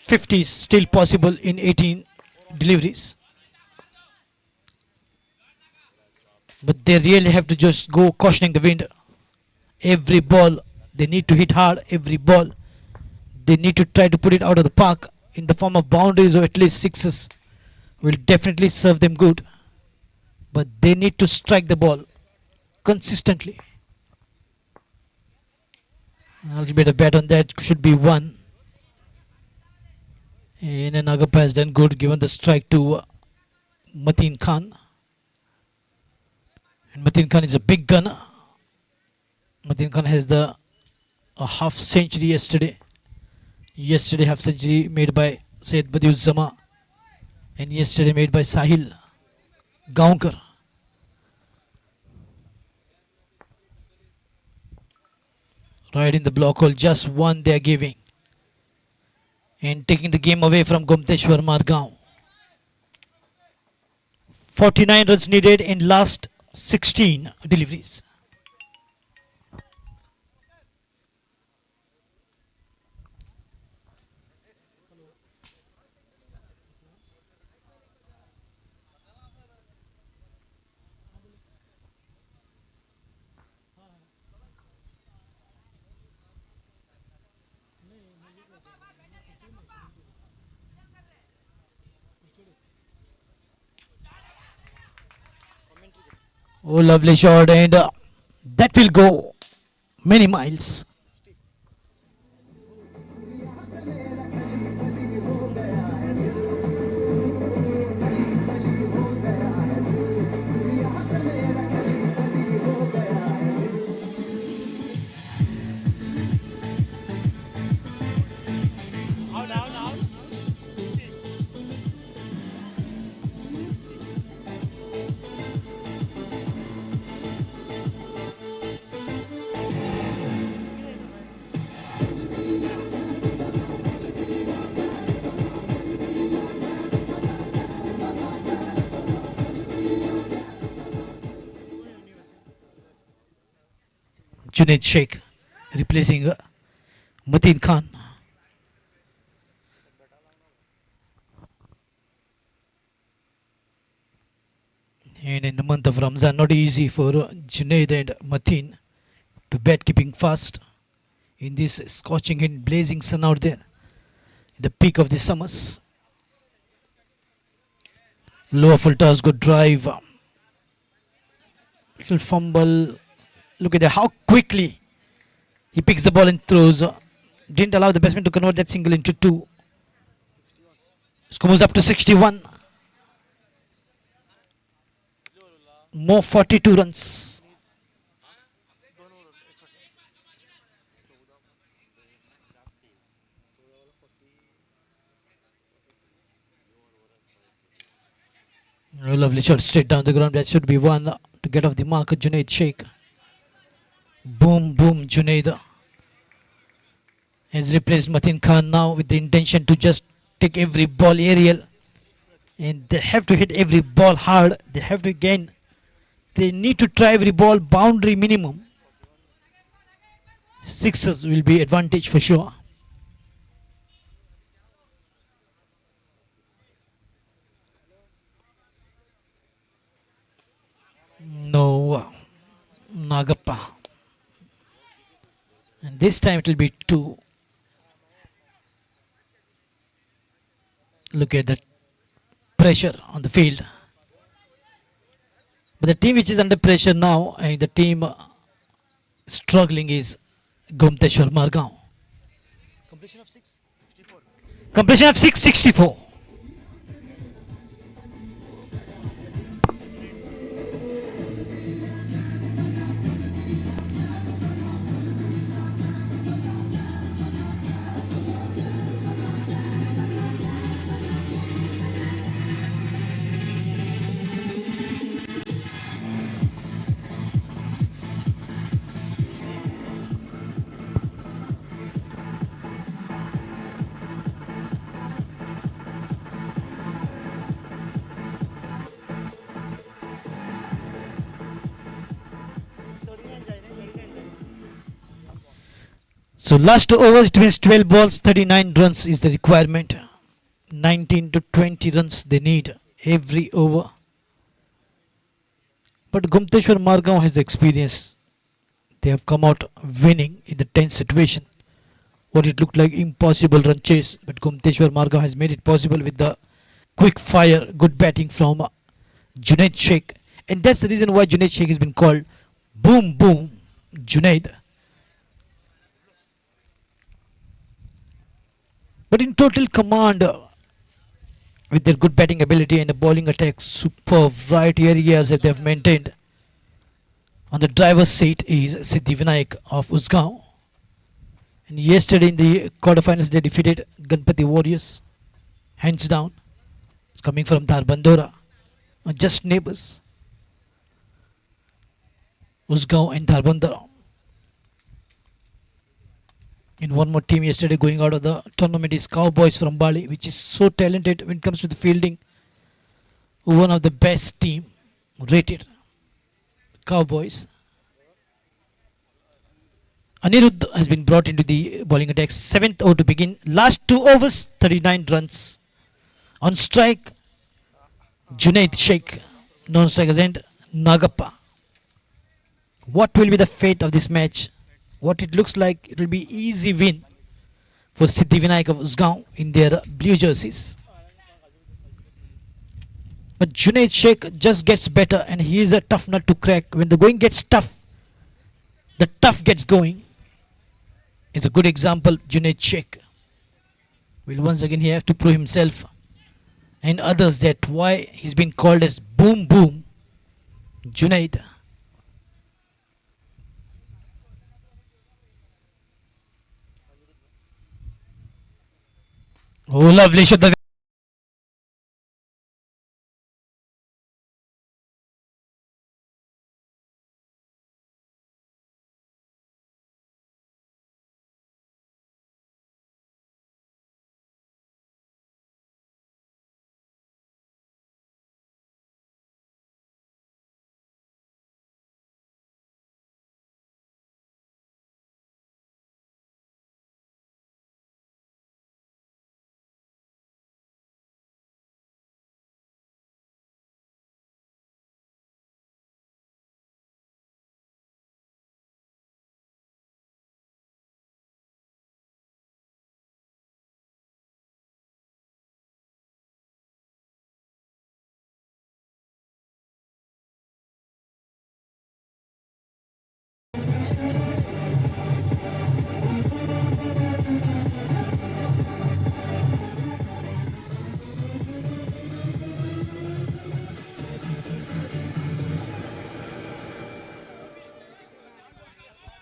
50 is still possible in 18 deliveries. But they really have to just go cautioning the wind. Every ball, they need to hit hard. Every ball, they need to try to put it out of the park in the form of boundaries or at least sixes. Will definitely serve them good. But they need to strike the ball consistently. A little bit of bet on that should be one. And an Agapa has done good given the strike to Mateen Khan. And Mateen Khan is a big gunner. Mateen Khan has the a half century yesterday. Yesterday half century made by Syed Badiuzzama. And yesterday made by Sahil Gaonkar. Right in the block hole, just one they are giving. And taking the game away from Gomteshwar Margaon. 49 runs needed in last 16 deliveries. Oh, lovely shot, and that will go many miles. Junaid Sheikh replacing Mateen Khan. And in the month of Ramzan, not easy for Junaid and Mateen to bat keeping fast in this scorching and blazing sun out there. The peak of the summers. Lower full toss, good drive. Little fumble. Look at that, how quickly he picks the ball and throws. Didn't allow the batsman to convert that single into two. Score moves up to 61. More 42 runs. Oh, lovely shot straight down the ground. That should be one to get off the mark. Junaid Sheikh. Boom, boom. Junaid has replaced Matin Khan now with the intention to just take every ball aerial. And they have to hit every ball hard. They have to gain. They need to try every ball boundary minimum. Sixes will be advantage for sure. No, Nagappa. And this time it will be two. Look at the pressure on the field. But the team which is under pressure now and the team struggling is Gomteshwar Margaon. Completion of 664. Completion of 664. So last 2 overs it means 12 balls, 39 runs is the requirement. 19 to 20 runs they need every over. But Gomteshwar Margaon has the experience. They have come out winning in the tense situation. What it looked like impossible run chase, but Gomteshwar Margaon has made it possible with the quick fire, good batting from Junaid Sheikh. And that's the reason why Junaid Sheikh has been called Boom Boom Junaid. But in total command, with their good batting ability and the bowling attack, superb right areas that they have maintained. On the driver's seat is Siddhi Vinayak of Usgaon. And yesterday in the quarterfinals they defeated Ganpati Warriors, hands down. It's coming from Dharbandora, just neighbors. Usgaon and Dharbandora. In one more team yesterday going out of the tournament is Cowboys from Bali, which is so talented when it comes to the fielding. One of the best team rated. Cowboys. Anirudh has been brought into the bowling attack. 7th over to begin. Last 2 overs, 39 runs. On strike, Junaid Sheikh. Non-strikers and Nagappa. What will be the fate of this match? What it looks like, it will be easy win for Siddhi Vinayak of Usgaon in their blue jerseys. But Junaid Sheikh just gets better and he is a tough nut to crack. When the going gets tough, the tough gets going. It's a good example, Junaid Sheikh. Will once again he have to prove himself and others that why he's been called as Boom Boom Junaid. Oh, lovely shot.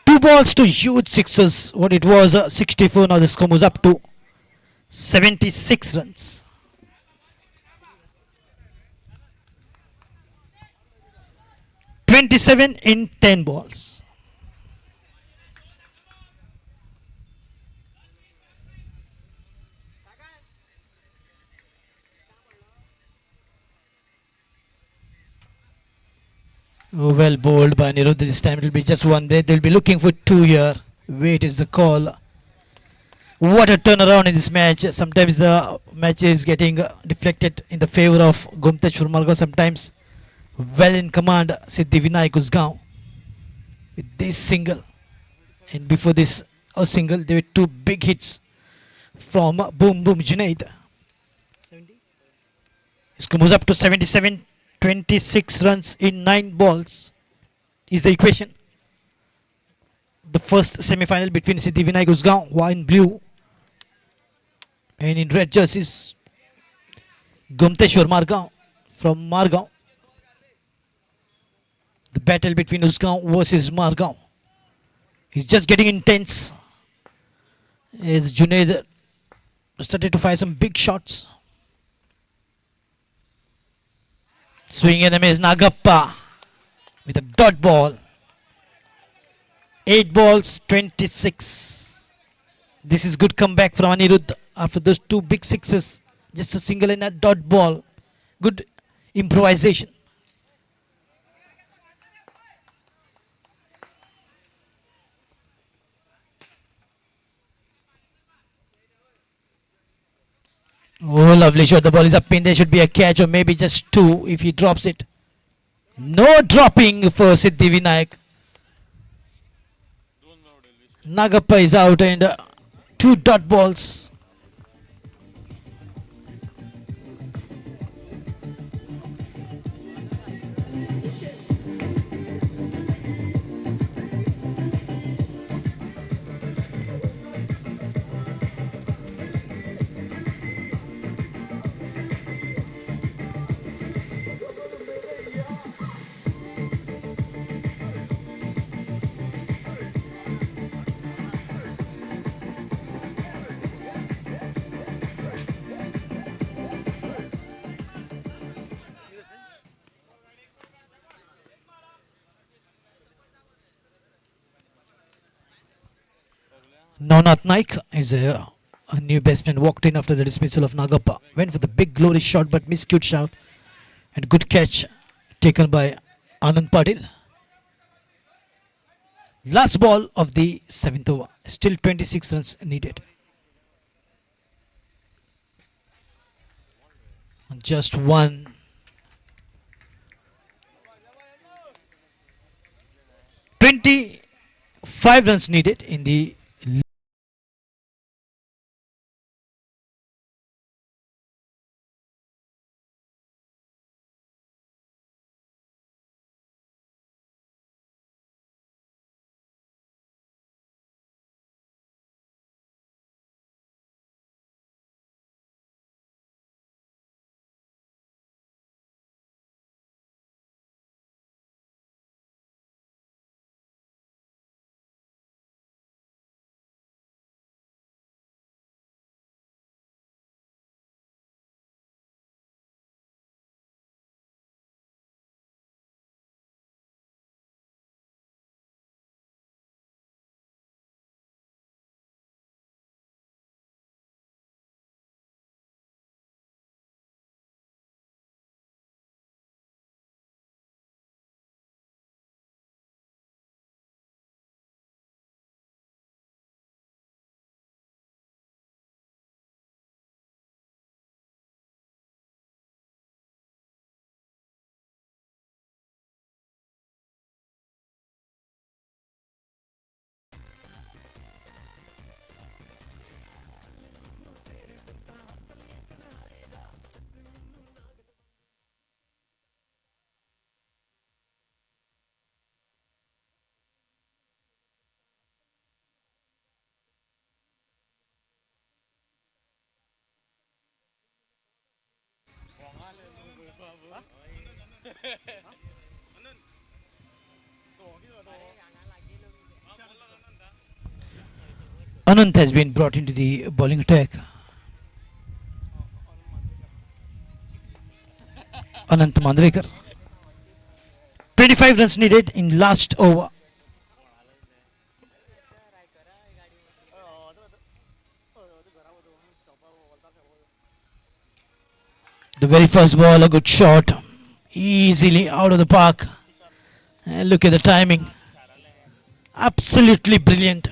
Two balls to huge sixes. What it was 64. Now the score moves up to 76 runs. 27 in 10 balls. Oh, well bowled by Niruddha. This time it will be just one. They'll be looking for two here. Wait is the call. What a turnaround in this match. Sometimes the match is getting deflected in the favor of Gomteshwar Margaon. Sometimes well in command Siddhi Vinayak Usgaon with this single. And before this a single, there were two big hits from Boom Boom Junaid. Score moves up to 77, 26 runs in 9 balls is the equation. The first semi-final between Siddhi Vinayak Usgaon, who are in blue, and in red jerseys, Gomteshwar Margaon from Margaon. The battle between Usgaon versus Margaon is just getting intense as Junaid started to fire some big shots. Swing and a miss, Nagappa with a dot ball. 8 balls, 26. This is good comeback from Anirudh after those two big sixes. Just a single and a dot ball. Good improvisation. Oh, lovely shot. The ball is up in. There should be a catch or maybe just two if he drops it. No dropping for Siddhi Vinayak. Nagappa is out and two dot balls. Navnath Naik is a new batsman, walked in after the dismissal of Nagappa. Went for the big glory shot but missed cute shout. And good catch taken by Anand Patil. Last ball of the 7th over. Still 26 runs needed. Just one. Five runs needed in the Anant has been brought into the bowling attack. Anant Mandrekar. 25 runs needed in last over. The very first ball, a good shot, easily out of the park. And look at the timing, absolutely brilliant.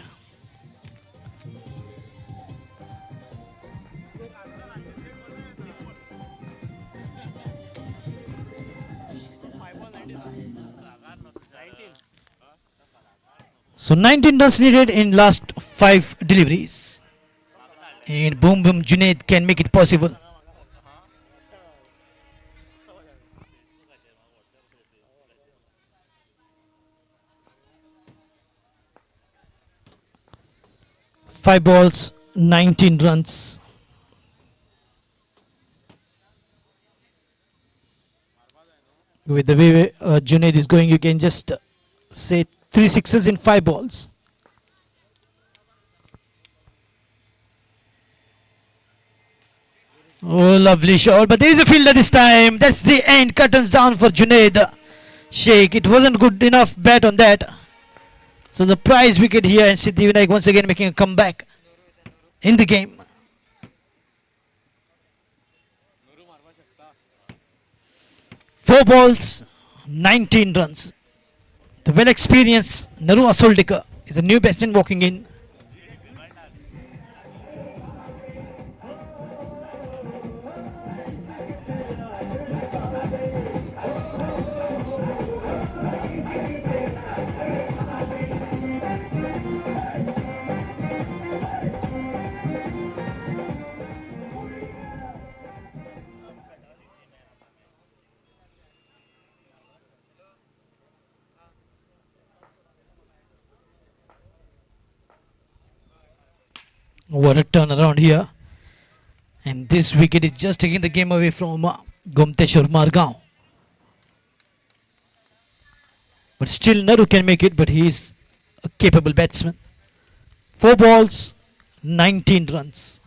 So 19 runs needed in last 5 deliveries. And boom boom Junaid can make it possible. Five balls, 19 runs. With the way Junaid is going, you can just say 3 sixes in 5 balls. Oh, lovely shot. But there is a fielder this time. That's the end. Curtains down for Junaid Sheikh. It wasn't good enough bet on that. So the prize wicket here, and Siddhi Vinayak once again making a comeback in the game. Four balls, 19 runs. The well-experienced Naru Asoldika is a new batsman walking in. What a turnaround here. And this wicket is just taking the game away from Gomteshwar Margaon. But still Naru can make it, but he is a capable batsman. 4 balls, 19 runs.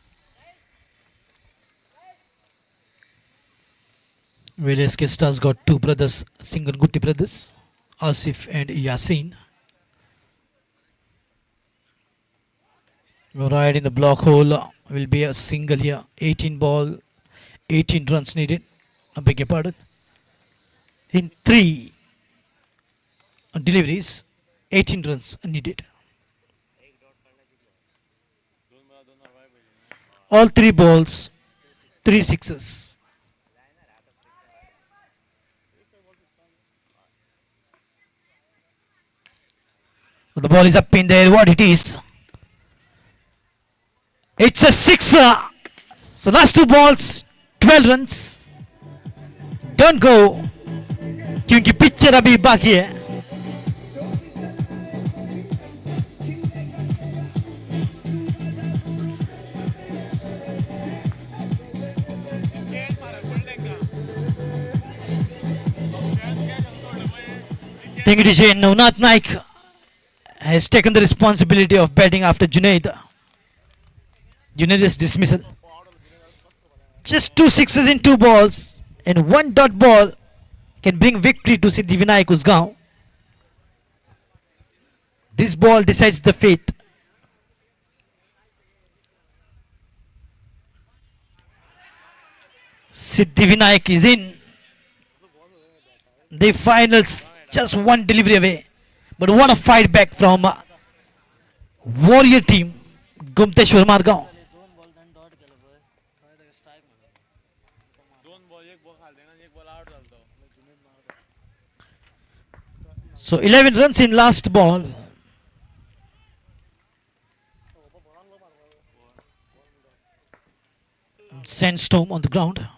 Well, SK Stars got 2 brothers, Singangutti brothers, Asif and Yasin. Right in the block hole will be a single here. 18 ball, 18 runs needed. I beg your pardon. In 3 deliveries, 18 runs needed. All 3 balls, 3 sixes. Well, the ball is up in there. What it is? It's a sixer. So last 2 balls, 12 runs. Don't go, क्योंकि picture अभी बाकी है. Thank you, DJ. Navnath Naik has taken the responsibility of batting after Junaid. Junaid's dismissal. Just 2 sixes in 2 balls and 1 dot ball can bring victory to Siddhi Vinayak Usgaon. This ball decides the fate. Siddhi Vinayak is in the finals, just 1 delivery away. But what a fight back from Warrior team, Gomteshwar Margaon. So 11 runs in last ball. Sandstorm on the ground.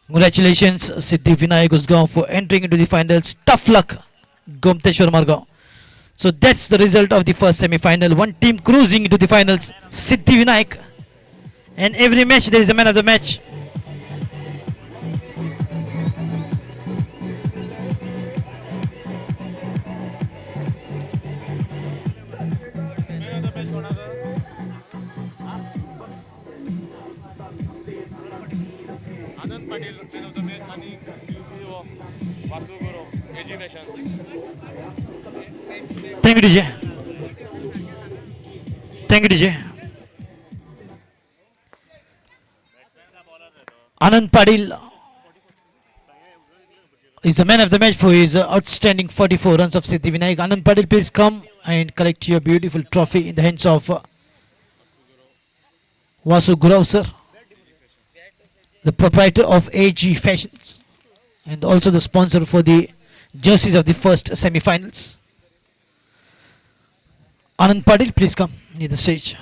Congratulations Siddhi Vinayak Usgaon for entering into the finals. Tough luck Gomteshwar Margaon. So that's the result of the first semi-final. One team cruising into the finals, Siddhi Vinayak. And every match there is a man of the match. Thank you, DJ. Thank you, DJ. Anand Padil is the man of the match for his outstanding 44 runs of Siddhivinayak. Anand Padil, please come and collect your beautiful trophy in the hands of Vasu Gurau, sir, the proprietor of AG Fashions and also the sponsor for the jerseys of the first semi-finals. Anand Padil, please come near the stage.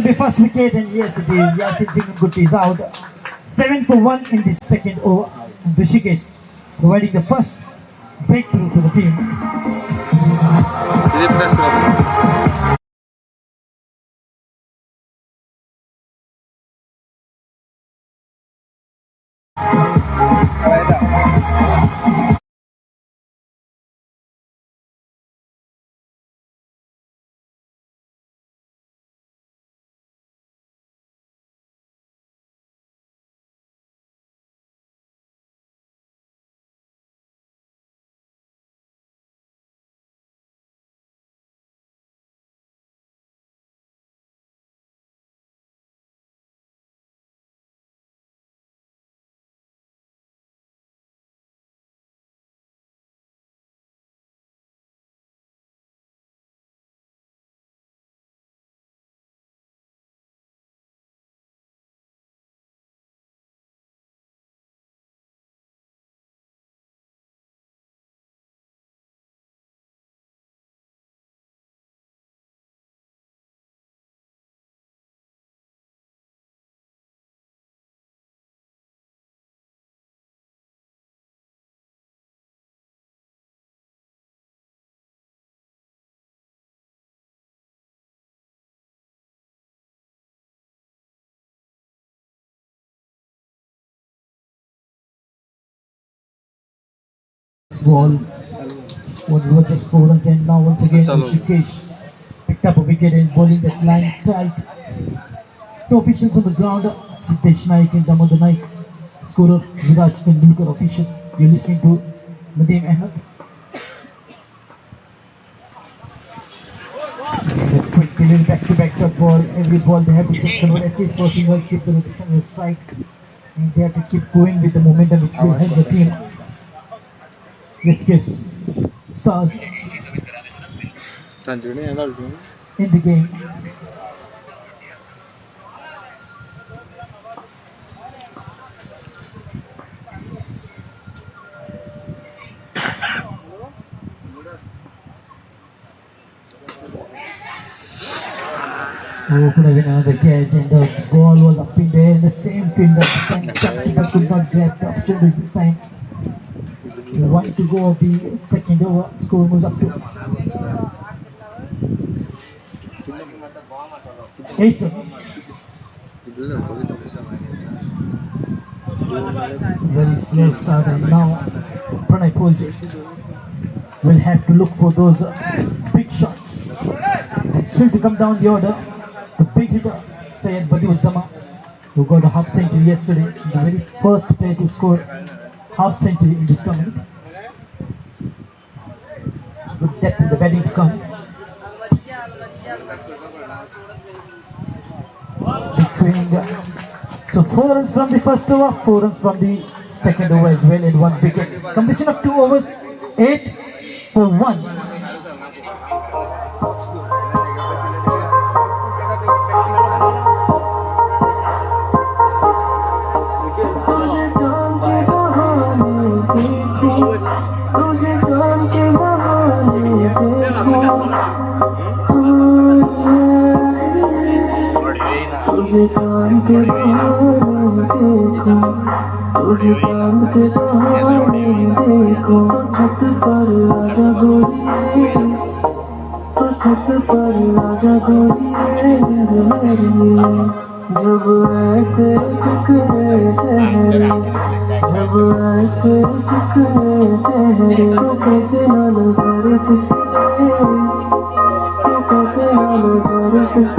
The first wicket, and yes, it is Yasin Singh is out. 7 for 1 in the second over. And Rishikesh providing the first breakthrough to the team. Refresh करो. Ball was just 4 runs, and now once again चलो. Rishikesh picked up a wicket and bowling that line tight. Two officials on the ground, Siddesh Naik and Damodar Naik. Scorer Viraj Tendulkar official. You're listening to Nadeem Ahmed. A quick delivery back-to-back shot for every ball. They have to just convert at least for single, keep the rotation will strike. And they have to keep going with the momentum which will help the team. Yes, stars संजीवनी है ना ultimate. in the game. Oh, could have been another catch, and the ball was up in there in the same field that time Chapman but could not grab the opportunity this time. 1 to go of the second over. Score moves up to 8 runs. Very slow start, and now Pranay Polji will have to look for those big shots. And still to come down the order, the big hitter Syed Badiul Zama, who got a half century yesterday, the very first player to score half century in this tournament. Good depth in the batting to come. Big swing. So 4 runs from the first over, 4 runs from the second over as well, and 1 wicket. Combination of 2 overs, 8 for 1. तुझे चांद के बहाने देखो, तुझे चांद के बहाने देखो, छत पर राजा गोरिये, तो छत पर राजा गोरिये जहरिये, जब ऐसे चिकने चेहरे, जब ऐसे चिकने चेहरे, तो कैसे न नजर किसी तो कैसे न नजर किसी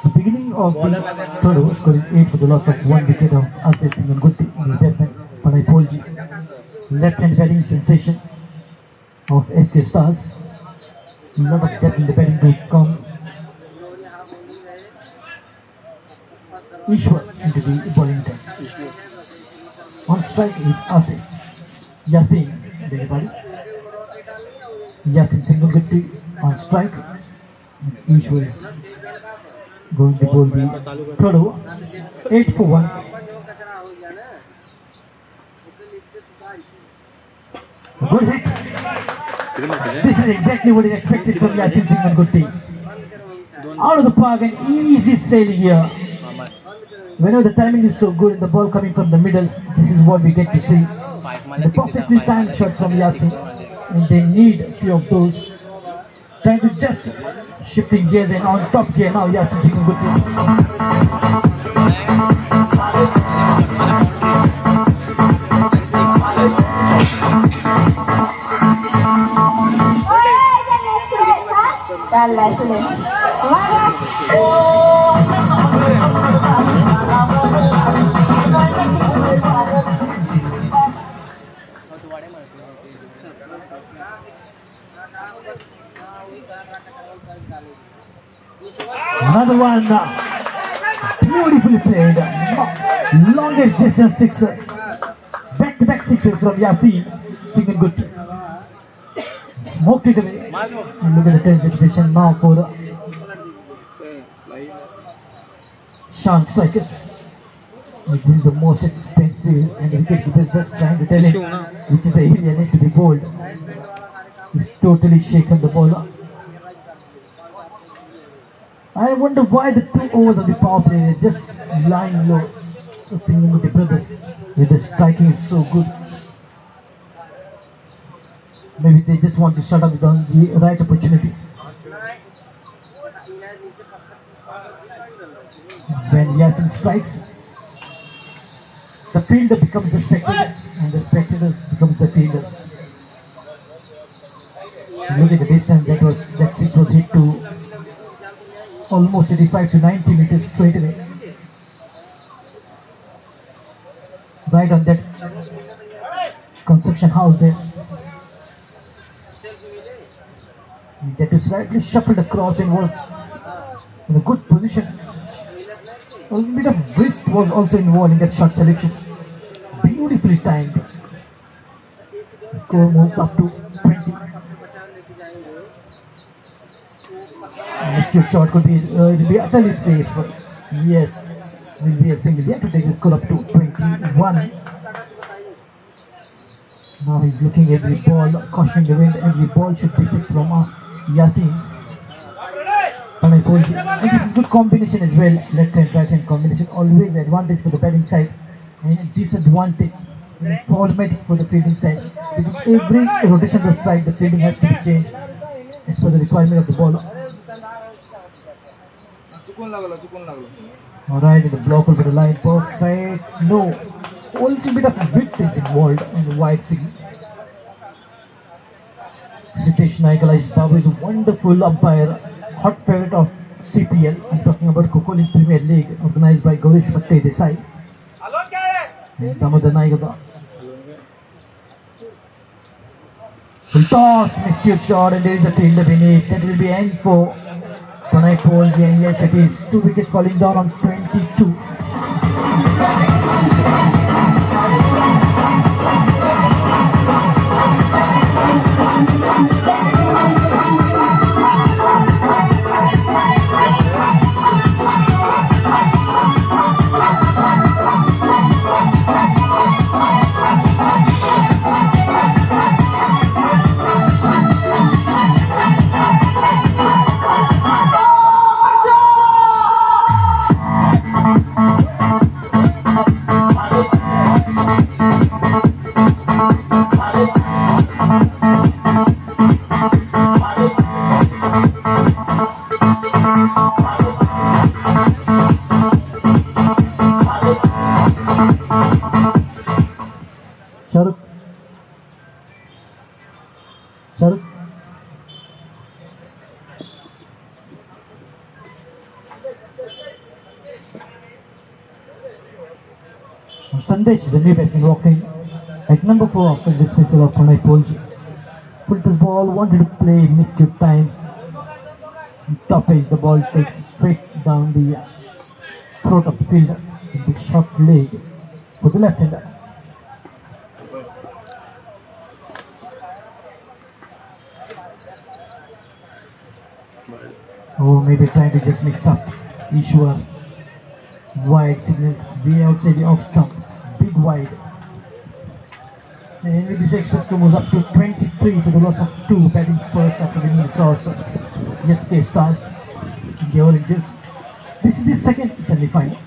The beginning of the third over, scoring 8 for the loss of 1 wicket of Asif Singh and Gutti in the batsman Pranay Polji. Left-hand batting sensation of SK Stars. A lot of depth in the batting to come. Ishwar into the bowling time. On strike is Asif. Yasin, everybody. Yasin Singh Gutti on strike. Usually going to ball the Prado 8 for 1. Good hit. This is exactly what is expected from Yasin Singh and good team. Out of the park and easy sailing here. Whenever the timing is so good and the ball coming from the middle, this is what we get to see. The perfectly timed shot from Yasin, and they need a few of those. Trying to just shifting gears and on top gear now. Yasin taking good team. Another one. Beautifully played. Longest distance sixer. Back to back sixes from Yasin. Single good. Smoked it away. And look at the tense situation now for the Shan strikers. Like this is the most expensive and wicket keepers just trying to tell him which is the area need to be bowled. He's totally shaken the ball. I wonder why the 2 overs of the power play are just lying low. Singing with the brothers with the striking is so good. Maybe they just want to shut up on the right opportunity. When Yasin strikes, the fielder becomes the spectators and the spectator becomes the fielders. Look at the distance that six was hit to almost 85 to 90 meters straight away. Right on that construction house there. That is slightly shuffled across and was in a good position. A little bit of wrist was also involved in that shot selection. Beautifully timed. The score moves up to 20. Missed shot could be it will be utterly safe. Yes, will be a single. He had to take the score up to 21. Now he's looking every ball, cautioning the wind. Every ball should be six from Yasin. And this is good combination as well. Left hand, right hand combination. Always advantage for the batting side and disadvantage problematic for the fielding side. Because every rotation of the strike, the fielding has to be changed as per the requirement of the bowler. Alright, the block over the line, perfect. No, a little bit of width is involved in the wide signal. Sitesh Naikalash Babu is a wonderful umpire, hot favorite of CPL. I'm talking about Kokolin Premier League, organized by Gaurish Fatte Desai. And Damodar Naikada. Full toss, miscute shot, and there is a fielder beneath. That will be end for Pranay Polji, and yes, it is 2 wickets falling down on 22. Sharuk. Sharuk. Sandesh is a new batsman walking at number 4 after dismissal of Pranay Polji. Put this ball, wanted to play, missed your time. Tough edge, the ball takes straight down the throat of the fielder in the short leg for the left-hander. maybe trying to just mix up issue a wide signal way outside the off stump. Big wide. And with this extra score moves up to 23 for the loss of 2, batting first after winning the toss. Yes, they stars in the oranges. This is the second semi-final.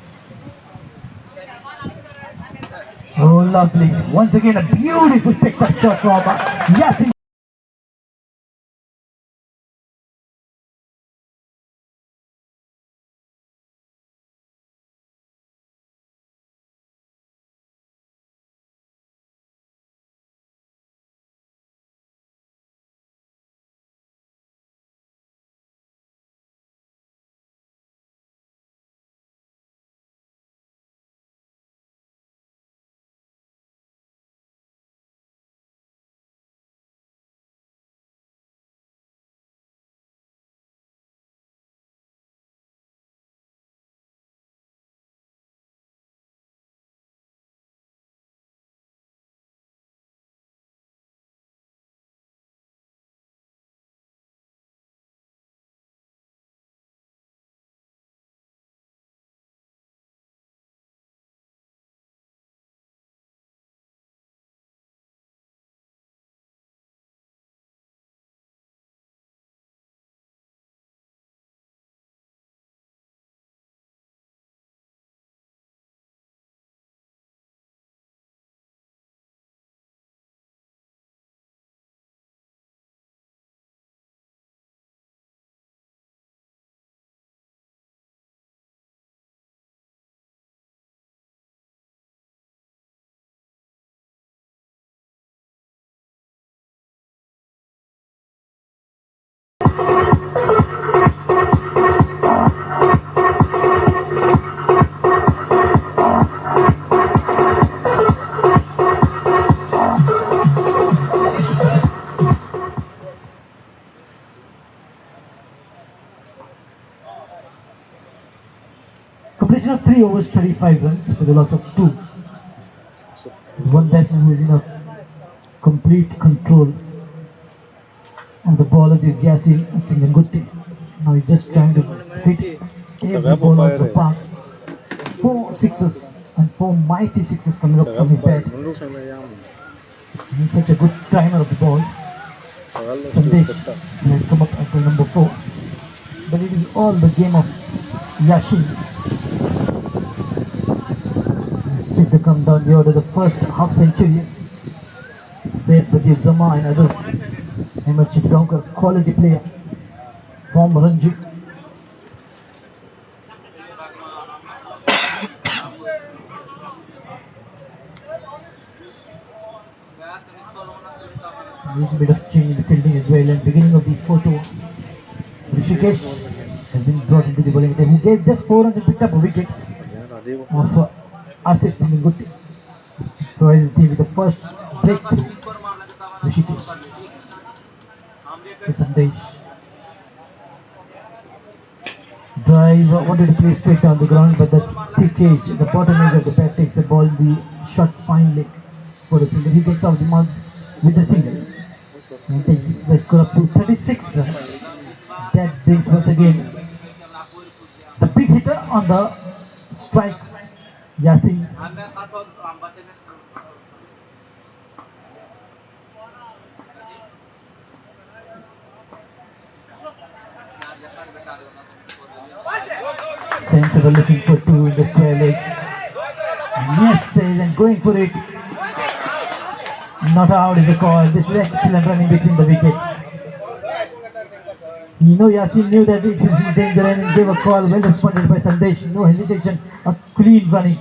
Oh, lovely. Once again, a beautiful picked up shot from Yasin. Completion of 3 overs, 35 runs for the loss of 2. One batsman who is in a complete control of the ballers is Yasin Singangutti. Now he's just trying to hit every ball out the park. 4 sixes and 4 mighty sixes coming up from his bat. He's such a good timer of the ball. Sandesh has come up at the number 4. But it is all the game of Yashin. Still to come down the order, the first half century. Saif Pradeep Zama and others. Ahmed Chitgaonkar, quality player from Ranji. Needs a bit of change in the fielding as well. And beginning of the photo, Rishikesh has been brought into the bowling attack, who gave just 4 runs and picked up a wicket of Asif Singangutti. Provided the team with the first breakthrough. Rishikesh to Sandesh. Drive wanted to play straight down the ground, but the thick edge, the bottom edge of the bat takes the ball in the short fine leg for a single. He gets off the mark with a single. And takes the score up to 36 runs. That brings once again the big hitter on the strike, Yasin. Centre looking for 2 in the square leg. Yes, says, and going for it. Not out is the call. This is excellent running between the wickets. Yasin knew that it was in danger and gave a call. Well responded by Sandesh. No hesitation. A clean running.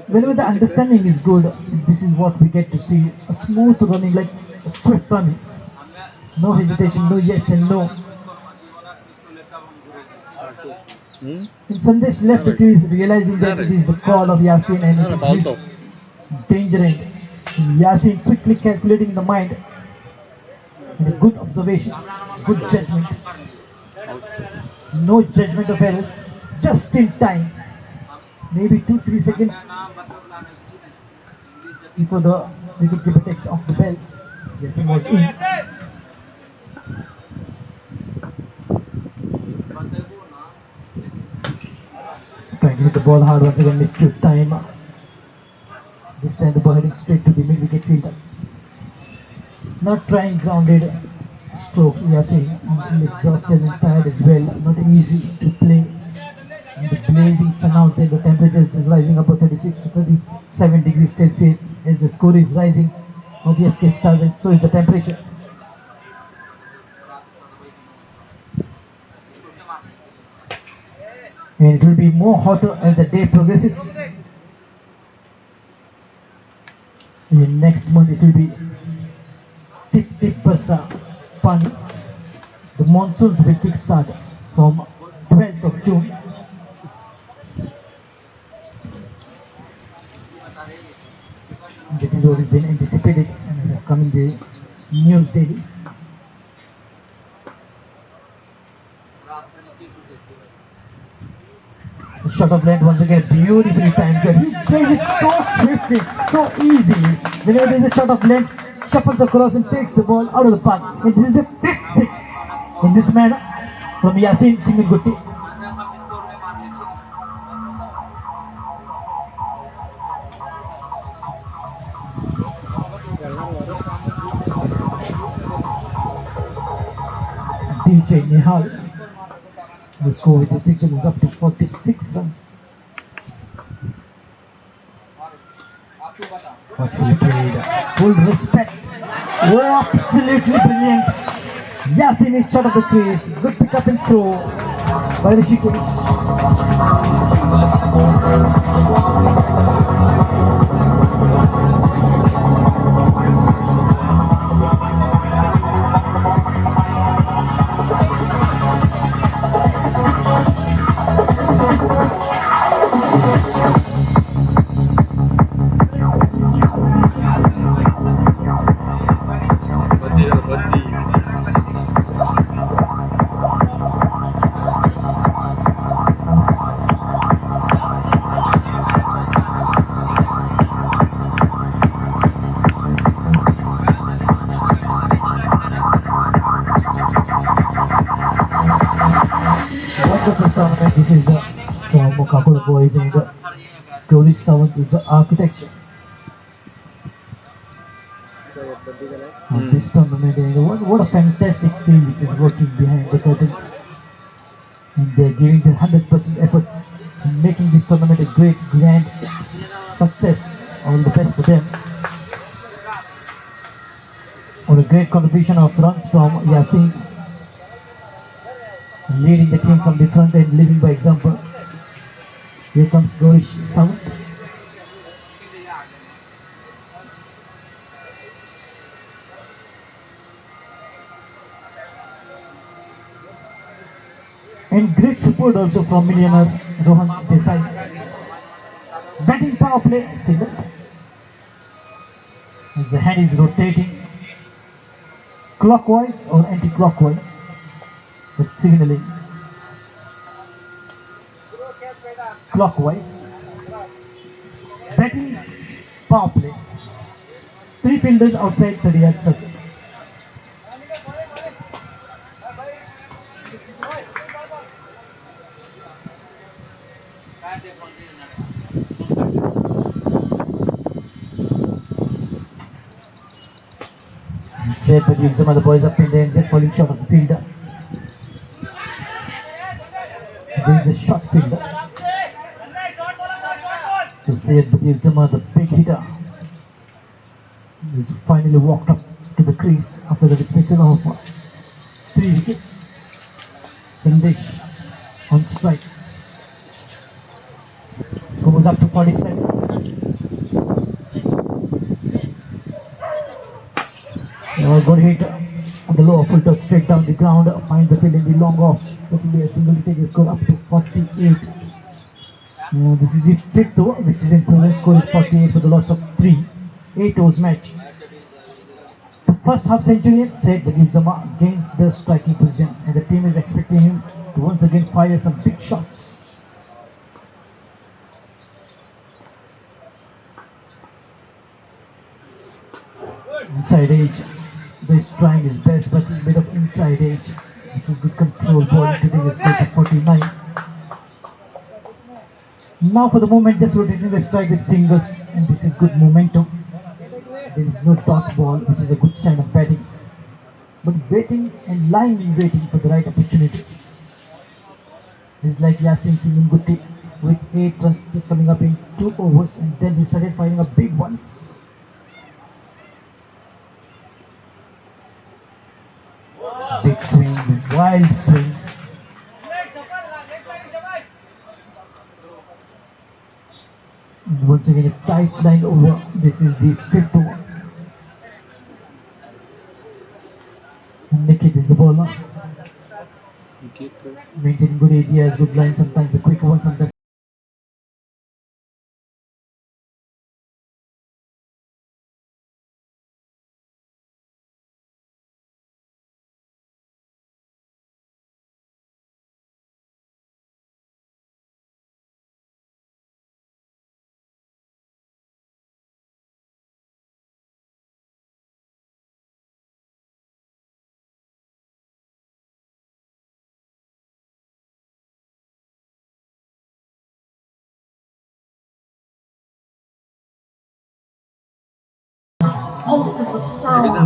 Whenever the understanding is good, this is what we get to see. A smooth running, like a swift running. No hesitation, no yes and no. In Sandesh left the crease, realizing that it is the call of Yasin and it is danger end. Yasin quickly calculating in the mind. And a good observation, good judgment. No judgment of errors, just in time. Maybe 2-3 seconds before the wicketkeeper takes off the bells. Yasin was in. Hit the ball hard once again, missed to time. This time the ball heading straight to the mid wicket fielder. Not trying grounded strokes, we are saying. Exhausted and tired as well. Not easy to play. And the blazing sun out there, the temperature is rising above 36 to 37 degrees Celsius as the score is rising. Obviously, started, so is the temperature. And it will be more hotter as the day progresses. In next month, it will be Tip Tip Barsa Pani. The monsoons will kickstart from 12th of June. That is what has been anticipated and it has come in the news dailies. A shot of length once again, beautifully timed. He plays it so swiftly, so easily. Whenever there is a shot of length, shuffles across and takes the ball out of the park. And this is the fifth six in this manner from Yasin Single Gutti. DJ Nihal. The score with the six is up to 46 runs. Watchfully played. Full respect. Oh, absolutely brilliant. Yasin is shot of the crease. Good pick up and throw by Rishikesh. Wonderful tournament. This is the from Kakoda Boys and Gauri Sawant is the architecture of this tournament. And what a fantastic team which is working behind the curtains. And they're giving their 100% efforts in making this tournament a great, grand success. All the best for them. What a great contribution of runs from Yasin, leading the team from the front and leading by example. Here comes Gorish Sound. And great support also from millionaire Rohan Desai. Batting power play, single. As the hand is rotating clockwise or anti-clockwise, but signaling clockwise. Batting power play. 3 fielders outside 30 yard circle. Said but some of the boys up in there and just falling short of the fielder. There is a short fielder. So Sayed Badiuzama, the big hitter, is finally walked up to the crease after the dismissal of 3 wickets. Sandesh on strike. Score was up to 47. Good hit on the lower full toss straight down the ground, finds the field in the long off. That will be a single to take the score up to 48. This is the 5th over, which is improvement. Score is 48 for the loss of 3. 8 overs match. The first half century said that Uzama gains the striking position and the team is expecting him to once again fire some big shots. Inside edge. He's trying his best, but a bit of inside edge. This is good control ball to take his score to 49. Now for the moment, just rotating the strike with singles, and this is good momentum. There is no dot ball, which is a good sign of batting. But waiting and lying in waiting for the right opportunity. It's like Yasin Singh in Gutti with 8 runs just coming up in 2 overs, and then he started firing up big ones. Big swing, wild swing. And once again a tight line over. This is the 5th over. And Nikit is the bowler. Maintaining good areas, good line, sometimes a quick one, sometimes. Pulses of sound,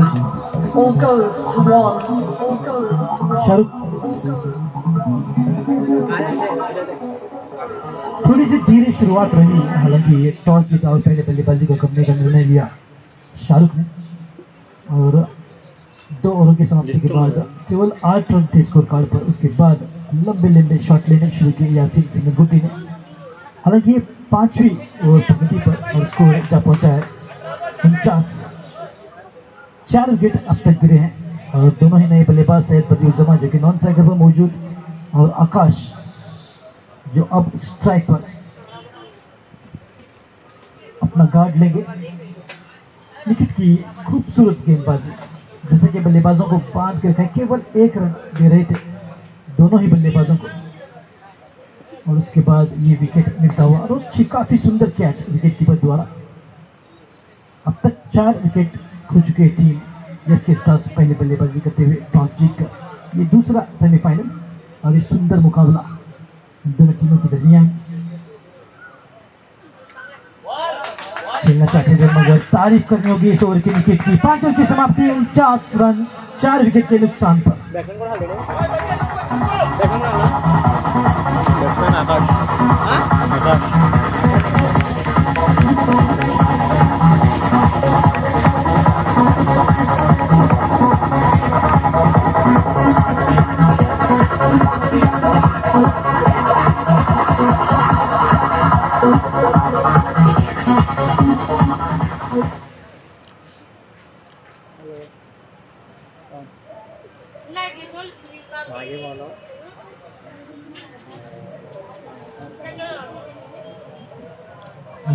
all goes to one, all goes to one. Shahrukh थोड़ी सी धीरे शुरुआत रही, हालांकि ये toss जीता और पहले बल्लेबाजी को करने का निर्णय लिया शाहरुख ने। और 2 ओवरों की समाप्ति के बाद केवल 8 रन थे स्कोर कार्ड पर। उसके बाद लंबे लंबे शॉट लेने शुरू किए यासीन सिंह गुट्टी ने। हालांकि ये 5वीं ओवर प्रगति पर और स्कोर जा पहुंचा है 49। 4 विकेट अब तक गिरे हैं और दोनों ही नए बल्लेबाज सैयद बदियुज्जमा जो कि नॉन स्ट्राइकर पर मौजूद, और आकाश जो अब स्ट्राइक पर अपना गार्ड लेंगे। निखित की खूबसूरत गेंदबाजी, जैसे कि बल्लेबाजों को बांध कर रखा, केवल 1 रन दे रहे थे दोनों ही बल्लेबाजों को। और उसके बाद ये विकेट मिलता हुआ और काफी सुंदर कैच विकेट कीपर द्वारा। अब तक 4 विकेट खो चुके हैं टीम एसके स्टार्स पहले बल्लेबाजी करते हुए टॉस जीतकर। ये दूसरा सेमीफाइनल्स और ये सुंदर मुकाबला दोनों टीमों के दरमियान। खेलना चाहते थे मगर तारीफ करनी होगी इस ओवर के विकेट की। 5 ओवर की समाप्ति, 49 रन 4 विकेट के नुकसान पर।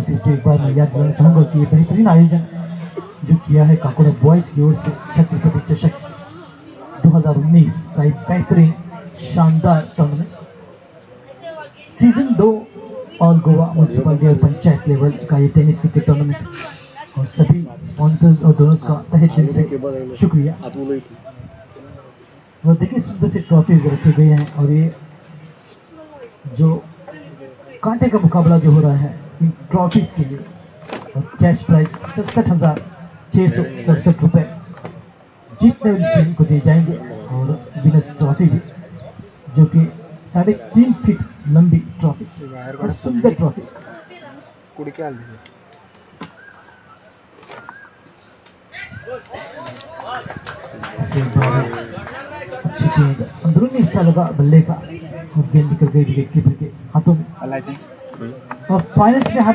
फिर से एक बार मैं याद दिलाना चाहूंगा कि ये बेहतरीन आयोजन जो किया है काकोड़ा बॉयज की ओर से छत्रपति चषक 2019 का एक बेहतरीन शानदार टूर्नामेंट। सीजन 2 और गोवा म्यूनसिपालिटी और पंचायत लेवल का ये टेनिस क्रिकेट टूर्नामेंट और सभी स्पॉन्सर्स और दोनों का तहे दिल से शुक्रिया। और देखिए सुंदर से ट्रॉफीज रखे गए हैं और ये जो कांटे का मुकाबला जो हो रहा है इन ट्रॉफीज के लिए, और कैश प्राइज 67,667 रुपए जीतने वाली टीम को दिए जाएंगे। और विनर्स ट्रॉफी भी, जो कि 3.5 फीट लंबी ट्रॉफी और सुंदर ट्रॉफी। अच्छी गेंद, अंदरूनी हिस्सा लगा बल्ले का और गेंद निकल गई विकेट कीपर के हाथों में। और फाइनल में हाथ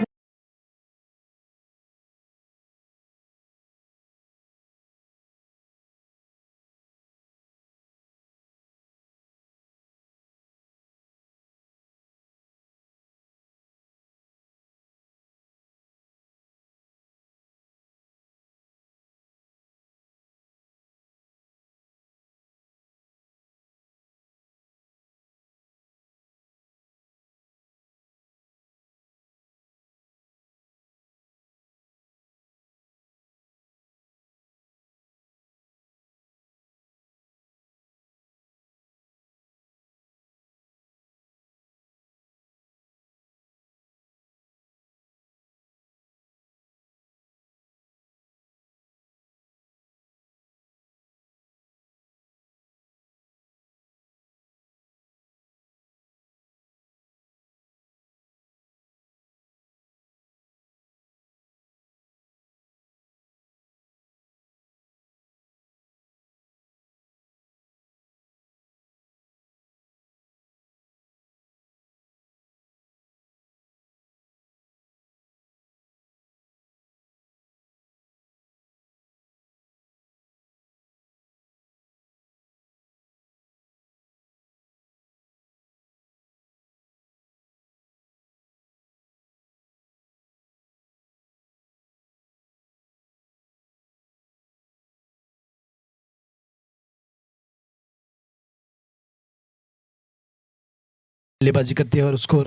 बल्लेबाजी करते हैं और स्कोर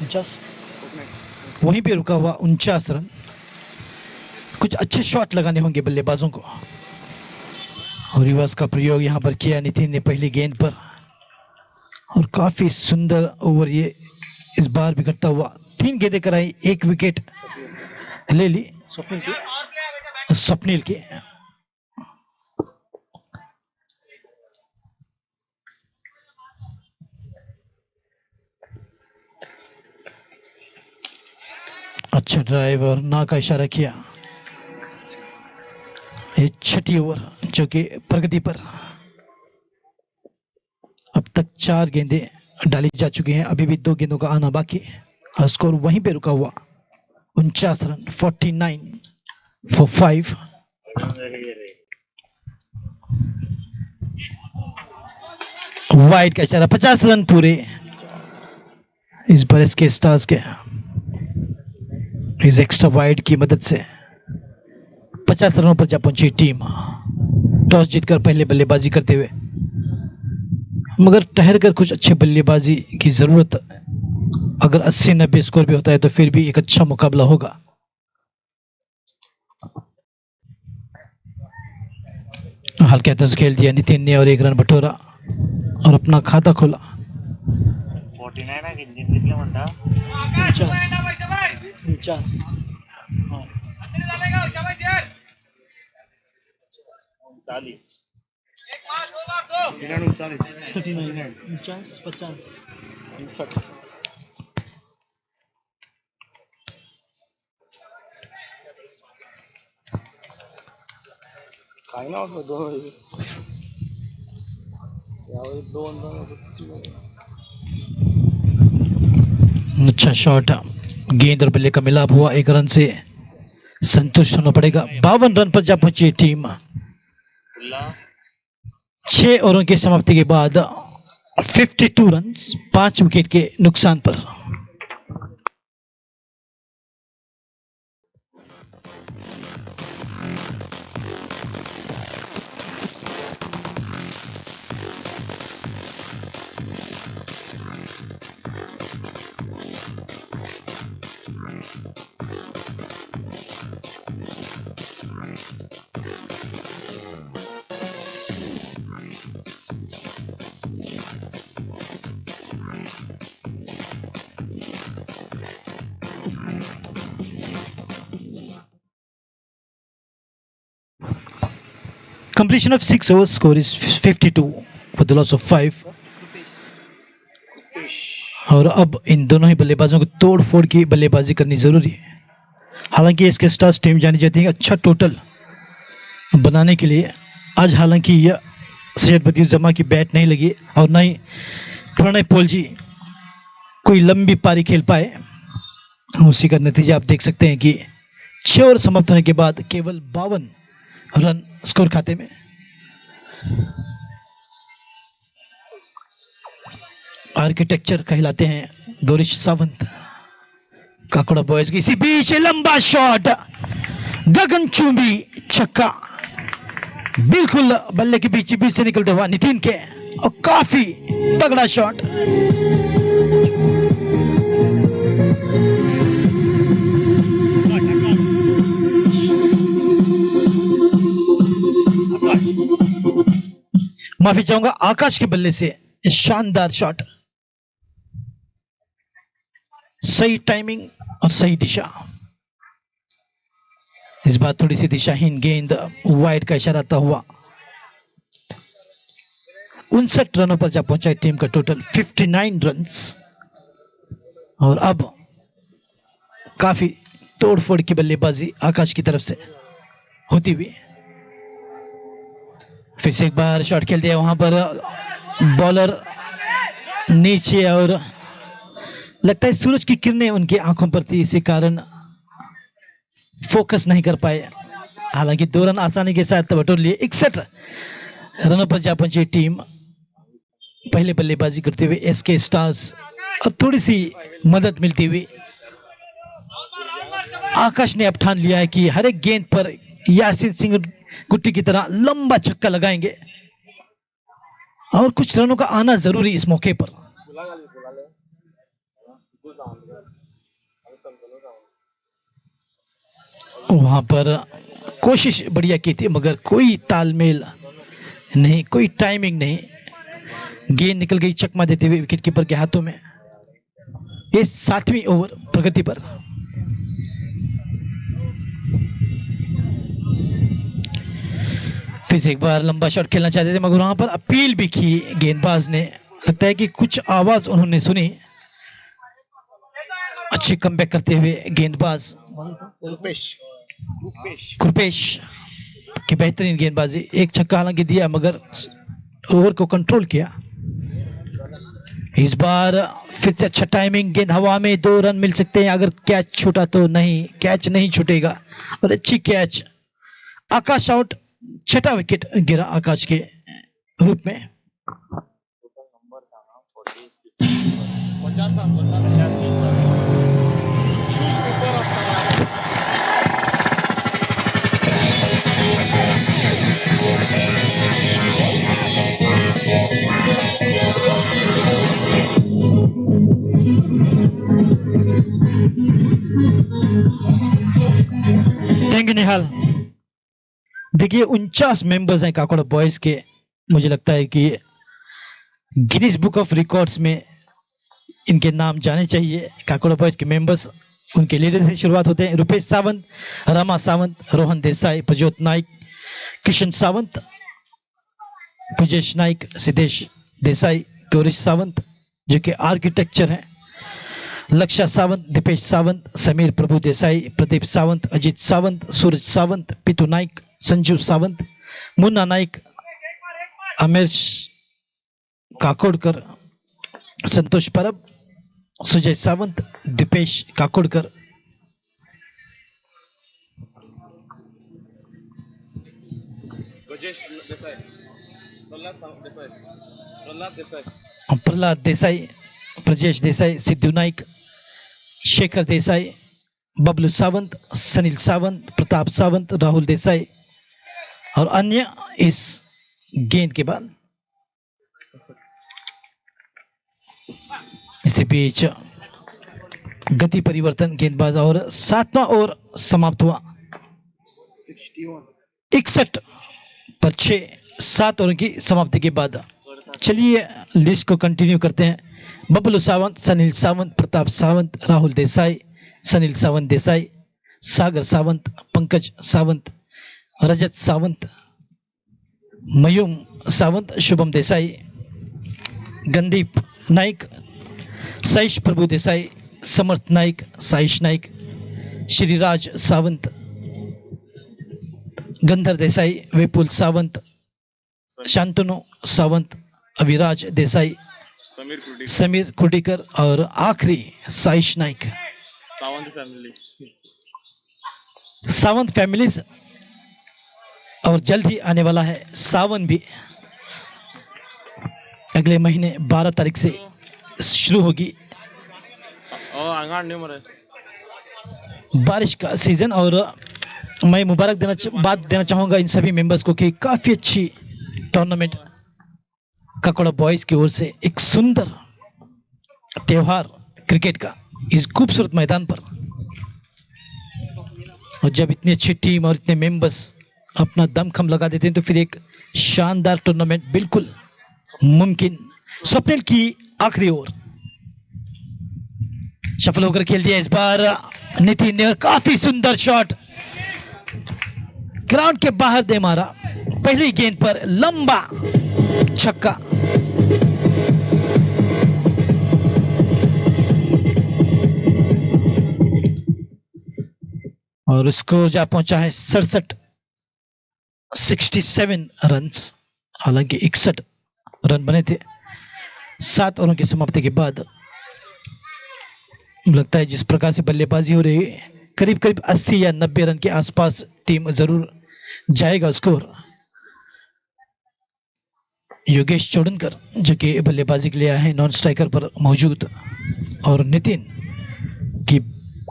49, वहीं पे रुका हुआ 49 रन। कुछ अच्छे शॉट लगाने होंगे बल्लेबाजों को और रिवर्स का प्रयोग यहां पर किया नितिन ने पहली गेंद पर और काफी सुंदर ओवर ये इस बार भी करता हुआ। 3 गेंदें कराई, 1 विकेट ले ली स्वप्निल की। अच्छा ड्राइव और ना का इशारा किया। ये 6ठी ओवर जो कि प्रगति पर। अब तक 4 गेंदें डाली जा चुकी हैं, अभी भी 2 गेंदों का आना बाकी। और स्कोर वहीं पे रुका हुआ 49 रन, 49 for 5। वाइड का इशारा, 50 रन पूरे इस बरस के स्टार्स के इस एक्स्ट्रा वाइड की मदद से 50 रनों पर जा पहुंची टीम टॉस जीतकर पहले बल्लेबाजी करते हुए। मगर ठहर कर कुछ अच्छे बल्लेबाजी की जरूरत, अगर 80-90 स्कोर भी होता है तो फिर भी एक अच्छा मुकाबला होगा। हल्के अंदाज खेल दिया नितिन ने और 1 रन बटोरा और अपना खाता खोला। 49 काय ना असं दोन अच्छा शॉट, गेंद और बल्ले का मिलाप हुआ, 1 रन से संतुष्ट होना पड़ेगा। 52 रन पर जा पहुंची टीम 6 ओवरों की समाप्ति के बाद 52 रन, 5 विकेट के नुकसान पर। Completion of 6 overs, score is 52 with the loss of 5। और अब इन दोनों ही बल्लेबाजों को तोड़ फोड़ की बल्लेबाजी करनी जरूरी है। हालांकि इसके स्टार्स टीम जानी जाती है अच्छा टोटल बनाने के लिए। आज हालांकि यह सैयद बदियुज्जमा की बैट नहीं लगी और न ही प्रणय पोल जी कोई लंबी पारी खेल पाए। उसी का नतीजा आप देख सकते हैं कि 6 ओवर समाप्त होने के बाद केवल 52 रन स्कोर खाते में। आर्किटेक्चर कहलाते हैं गौरीश सावंत काकोड़ा बॉयज की। इसी बीच लंबा शॉट, गगनचुंबी छक्का, बिल्कुल बल्ले के बीच से निकलते हुआ नितिन के, और काफी तगड़ा शॉट। माफी चाहूंगा, आकाश के बल्ले से शानदार शॉट, सही टाइमिंग और सही दिशा। इस बार थोड़ी सी दिशाहीन गेंद, वाइड का इशारा आता हुआ 59 रनों पर जा पहुंचा टीम का टोटल 59 रन्स। और अब काफी तोड़फोड़ की बल्लेबाजी आकाश की तरफ से होती हुई। फिर से एक बार शॉट खेल दिया, वहां पर बॉलर नीचे और लगता है सूरज की किरणें उनकी आंखों पर थी, इसी कारण फोकस नहीं कर पाए। हालांकि 2 रन आसानी के साथ बटोर लिए। 61 रनों पर जा पहुंची टीम पहले बल्लेबाजी करते हुए एसके स्टार्स, और थोड़ी सी मदद मिलती हुई आकाश ने अब ठान लिया है कि हर एक गेंद पर यासीन सिंह गुट्टी की तरह लंबा छक्का लगाएंगे और कुछ रनों का आना जरूरी इस मौके पर। वहां पर कोशिश बढ़िया की थी मगर कोई तालमेल नहीं, कोई टाइमिंग नहीं। गेंद निकल गई चकमा देते हुए विकेट कीपर के हाथों में। ये 7वीं ओवर प्रगति पर। फिर से एक बार लंबा शॉट खेलना चाहते थे मगर वहां पर अपील भी की गेंदबाज ने। लगता है कि कुछ आवाज उन्होंने सुनी। अच्छी कमबैक करते हुए गेंदबाज कृपेश की बेहतरीन गेंदबाजी। एक छक्का हालांकि दिया मगर ओवर को कंट्रोल किया। इस बार फिर से अच्छा टाइमिंग, गेंद हवा में, 2 रन मिल सकते हैं अगर कैच छूटा तो। नहीं, कैच नहीं छूटेगा और अच्छी कैच। आकाश आउट, 6ठा विकेट गिरा आकाश के रूप में। थैंक यू निहाल। देखिए 49 मेंबर्स हैं काकोड़ा बॉयज के। मुझे लगता है कि गिनीज बुक ऑफ रिकॉर्ड्स में इनके नाम जाने चाहिए। काकोड़ा बॉयज के मेंबर्स, उनके लीडर से शुरुआत होते हैं। रुपेश सावंत, रामा सावंत, रोहन देसाई, प्रज्योत नाइक, किशन सावंत, पुजेश नाइक, सिद्धेश देसाई, गौरीश सावंत जो कि आर्किटेक्चर हैं, लक्षा सावंत, दीपेश सावंत, समीर प्रभु देसाई, प्रदीप सावंत, अजीत सावंत, सूरज सावंत, पितू नाइक, संजू सावंत, मुन्ना नाइक, अमेश काकोड़कर, संतोष परब, सुजय सावंत, दीपेश काकोड़कर, प्रहलाद देसाई, ब्रजेश देसाई, सिद्धू नाइक, शेखर देसाई, बबलू सावंत, सनील सावंत, प्रताप सावंत, राहुल देसाई और अन्य इस गेंद के बाद। इसी बीच गति परिवर्तन गेंदबाज और 7वां ओवर समाप्त हुआ। 61 पर 6, 7 ओवर की समाप्ति के बाद। चलिए लिस्ट को कंटिन्यू करते हैं। बबलू सावंत, सनील सावंत, प्रताप सावंत, राहुल देसाई, सनील सावंत देसाई, सागर सावंत, पंकज सावंत, रजत सावंत, मयूम सावंत, शुभम देसाई, गंदीप नाइक, साइश प्रभु देसाई, समर्थ नाइक, साइश नाइक, श्रीराज सावंत, गंधर देसाई, विपुल सावंत, शांतनु सावंत, अविराज देसाई, समीर कुर्डीकर और आखिरी साइश नाइक। सावंत फैमिलीज और जल्द ही आने वाला है सावन भी। अगले महीने 12 तारीख से शुरू होगी बारिश का सीजन। और मैं मुबारक देना चाहूंगा इन सभी मेंबर्स को कि काफी अच्छी टूर्नामेंट काकोड़ा बॉयज की ओर से, एक सुंदर त्योहार क्रिकेट का इस खूबसूरत मैदान पर। और जब इतनी अच्छी टीम और इतने मेंबर्स अपना दमखम लगा देते हैं तो फिर एक शानदार टूर्नामेंट बिल्कुल मुमकिन। स्वप्निल की आखिरी ओवर सफल होकर खेल दिया इस बार नितिन ने, और काफी सुंदर शॉट ग्राउंड के बाहर दे मारा। पहली गेंद पर लंबा छक्का। और स्कोर जा पहुंचा है 67 रन। हालांकि 61 रन बने थे 7 ओवरों की समाप्ति के बाद। लगता है जिस प्रकार से बल्लेबाजी हो रही है करीब करीब 80 या 90 रन के आसपास टीम जरूर जाएगा स्कोर। योगेश चौड़नकर जो कि बल्लेबाजी के लिए आए हैं नॉन स्ट्राइकर पर मौजूद, और नितिन की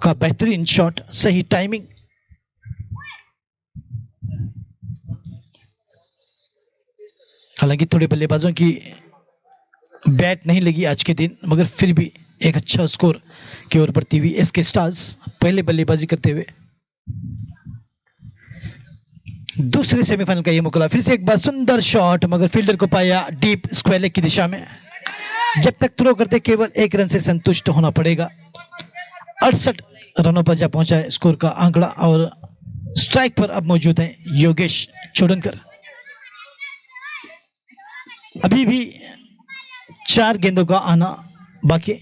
का बेहतरीन शॉट, सही टाइमिंग। हालांकि थोड़े बल्लेबाजों की बैट नहीं लगी आज के दिन, मगर फिर भी एक अच्छा स्कोर की ओर बढ़ती हुई एसके स्टार्स पहले बल्लेबाजी करते हुए। दूसरे सेमीफाइनल का ये मुकाबला, फिर से एक बार सुंदर शॉट, मगर फील्डर को पाया डीप स्क्वायर लेग की दिशा में। जब तक थ्रो करते केवल एक रन से संतुष्ट होना पड़ेगा। 68 रनों पर जा पहुंचा है स्कोर का आंकड़ा, और स्ट्राइक पर अब मौजूद हैं योगेश चोडनकर। अभी भी 4 गेंदों का आना बाकी,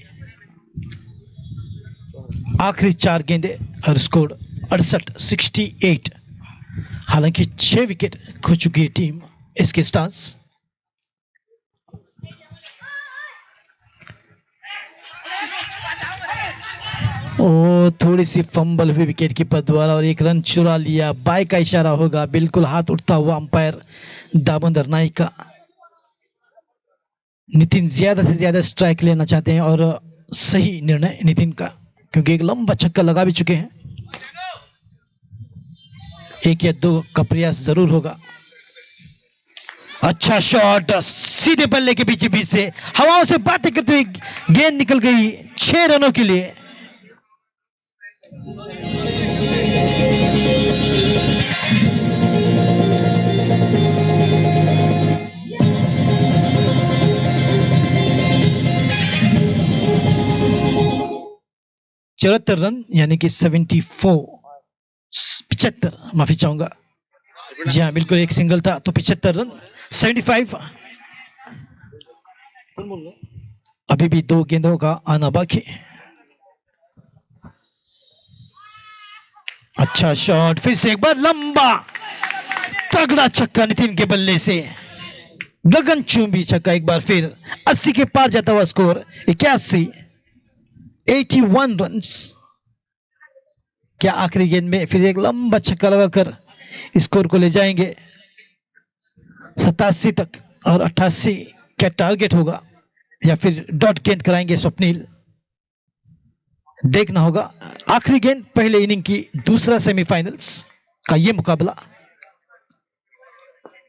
आखिरी 4 गेंदे और स्कोर 68। हालांकि 6 विकेट खो चुकी है टीम एसके स्टार्स। ओ थोड़ी सी फंबल हुई विकेट कीपर द्वारा और एक रन चुरा लिया। बाय का इशारा होगा, बिल्कुल हाथ उठता हुआ अंपायर दामोदर नाइक का। नितिन ज्यादा से ज्यादा स्ट्राइक लेना चाहते हैं, और सही निर्णय नितिन का, क्योंकि एक लंबा छक्का लगा भी चुके हैं। एक या दो का प्रयास जरूर होगा। अच्छा शॉट, सीधे बल्ले के बीच बीच से हवाओं से बातें करते हुए गेंद निकल गई 6 रनों के लिए। चौहत्तर रन, यानी कि 74, 75, माफी चाहूंगा। जी हाँ, बिल्कुल एक सिंगल था, तो 75 रन, 75। अभी भी 2 गेंदों का आना बाकी। अच्छा शॉट, फिर से एक बार लंबा तगड़ा छक्का नितिन के बल्ले से, गगनचुंबी छक्का एक बार फिर। 80 के पार जाता हुआ स्कोर 81, 81 रन। क्या आखिरी गेंद में फिर एक लंबा छक्का लगाकर स्कोर को ले जाएंगे 87 तक, और 88 क्या टारगेट होगा, या फिर डॉट गेंद कराएंगे स्वप्निल, देखना होगा। आखिरी गेंद पहले इनिंग की दूसरा सेमीफाइनल्स का यह मुकाबला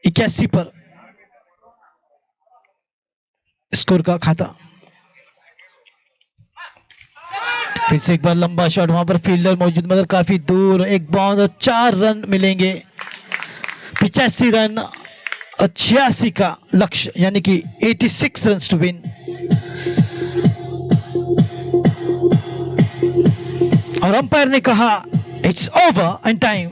81 पर स्कोर का खाता। फिर से एक बार लंबा शॉट, वहां पर फील्डर मौजूद मगर काफी दूर, एक बाउंड और 4 रन मिलेंगे। 85 रन और 86 का लक्ष्य, यानी कि 86 रन टू विन। और अंपायर ने कहा it's over and time.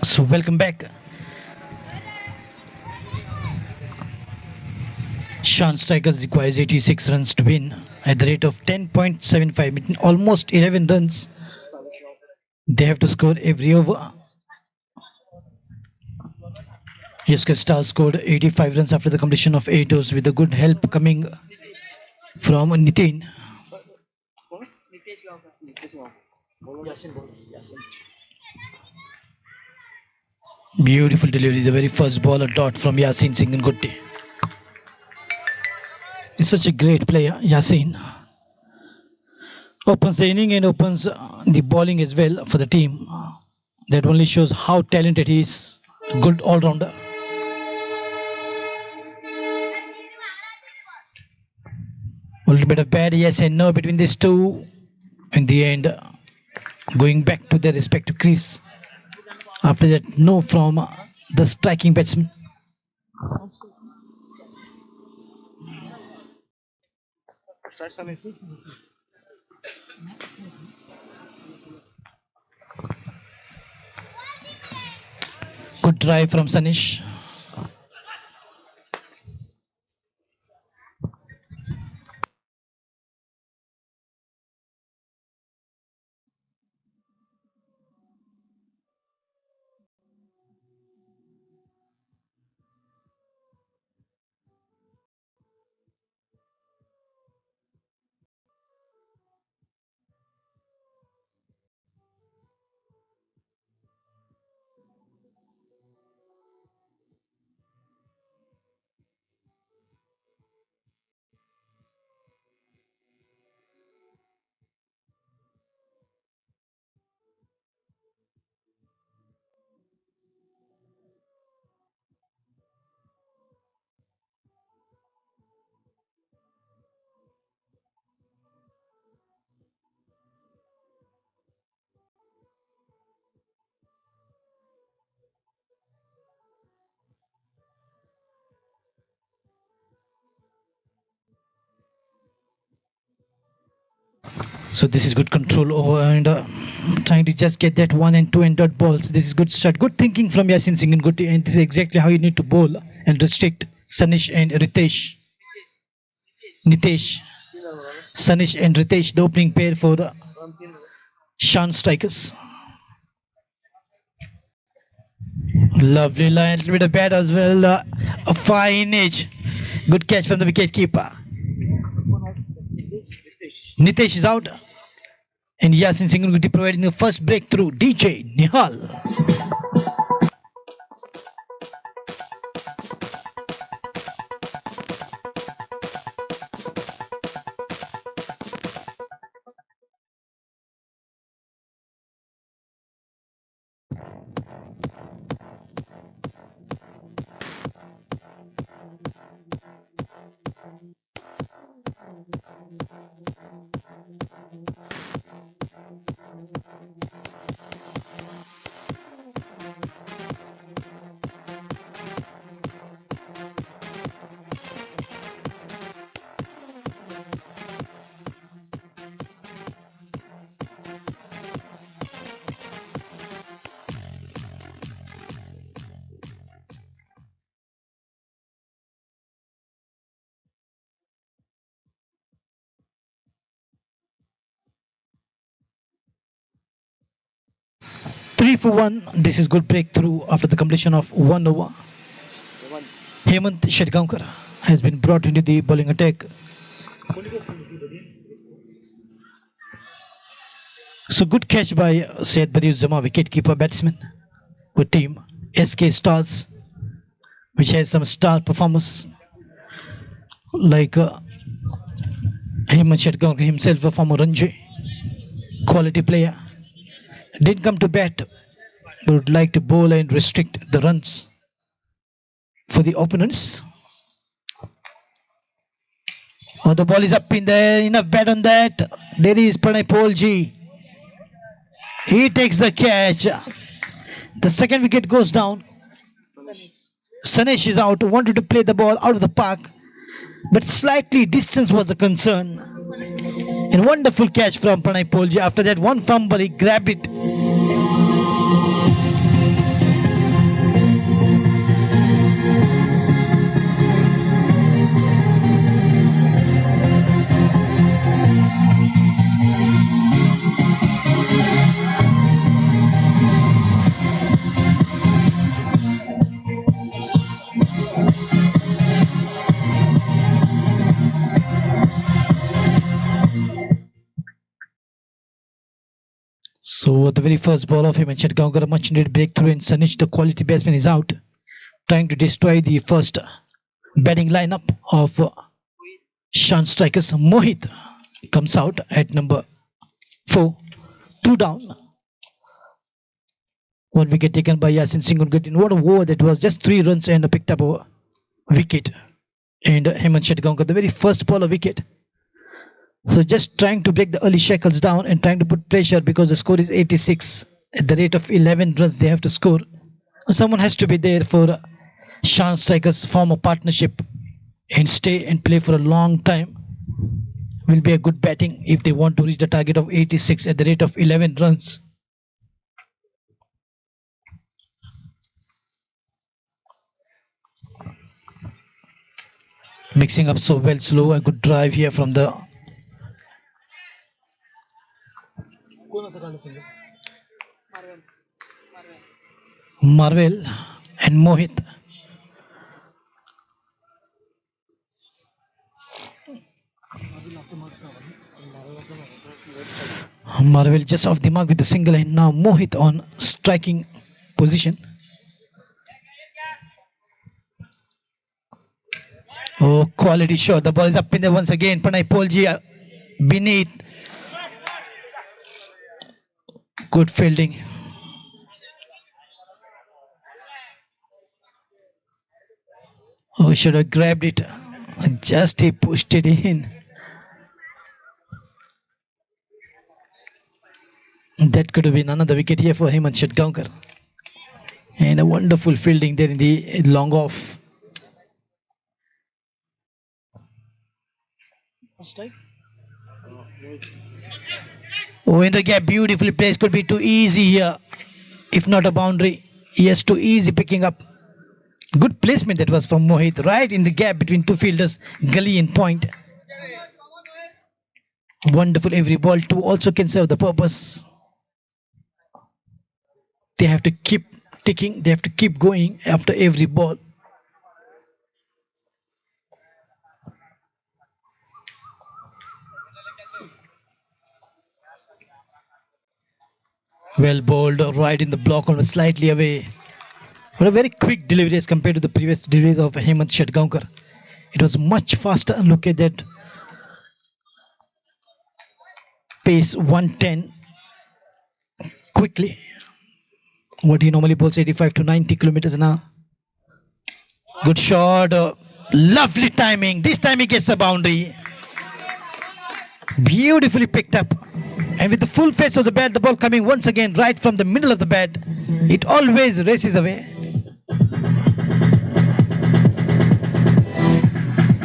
So welcome back. Shan Strikers requires 86 runs to win at the rate of 10.75, meaning almost 11 runs. They have to score every over. Yaskar Star scored 85 runs after the completion of 8 overs with a good help coming from Nitin. Beautiful delivery, the very first ball a dot from Yasin Singh and Gutti. He's such a great player, Yasin. Opens the inning and opens the bowling as well for the team. That only shows how talented he is. Good all rounder. A little bit of bad yes and no between these two. In the end, going back to their respective crease. After that, no from the striking batsman. Good drive from Sanish. So this is good control over and trying to just get that 1 and 2 and dot balls. This is good start. Good thinking from Yasin Singh and Gutti, and this is exactly how you need to bowl and restrict Sanish and Ritesh. Nitesh. Sanish and Ritesh, the opening pair for the Shan Strikers. Lovely line, a little bit of bat as well. A fine edge. Good catch from the wicket keeper. Nitesh is out. And Yasin Singh will be providing the first breakthrough. DJ Nihal. Three for one. This is good breakthrough after the completion of 1 over. Hemant Shetgaonkar has been brought into the bowling attack. So good catch by Syed Badiuzzama, wicketkeeper batsman for team SK Stars, which has some star performers like Hemant Shetgaonkar himself, a former Ranji quality player. Didn't come to bat, but would like to bowl and restrict the runs for the opponents. Oh, the ball is up in there. Enough bat on that. There is Pranay Polji. He takes the catch. The second wicket goes down. Sanesh is out. Wanted to play the ball out of the park, but slightly distance was a concern. And wonderful catch from Pranay Polji. After that, one fumble, he grabbed it. The very first ball of him and Chatgaonkar, a much needed breakthrough, and Sanish, the quality batsman, is out, trying to destroy the first batting lineup of Shan strikers. Mohit comes out at number 4, 2 down. 1 wicket taken by Yasin Singh Ungadin. What a over that was! Just 3 runs and picked up a wicket. And Hemant Chatgaonkar, the very first ball of wicket. So just trying to break the early shackles down and trying to put pressure because the score is 86. At the rate of 11 runs they have to score. Someone has to be there for Shan strikers, form a partnership and stay and play for a long time. Will be a good batting if they want to reach the target of 86 at the rate of 11 runs. Mixing up so well slow. A good drive here from the Marvel and Mohit. Marvel just off the mark with the single, and now Mohit on striking position. Oh, quality shot. The ball is up in there once again. Panay Polji beneath. Good fielding. Oh, he should have grabbed it. Just he pushed it in. That could have been another wicket here for Hemant Chatgaonkar. And a wonderful fielding there in the long off. Oh, in the gap, beautifully placed. Could be too easy here. If not a boundary. Yes, too easy picking up. Good placement that was from Mohit. Right in the gap between two fielders, gully and point. Wonderful. Every ball too also can serve the purpose. They have to keep ticking. They have to keep going after every ball. Well bowled, right in the block, almost slightly away. But a very quick delivery as compared to the previous deliveries of Hemant Chatgaonkar. It was much faster. Look at that pace, 110 quickly. What he normally bowls 85 to 90 kilometers an hour. Good shot. Lovely timing. This time he gets a boundary. Beautifully picked up. And with the full face of the bat, the ball coming once again right from the middle of the bat. It always races away.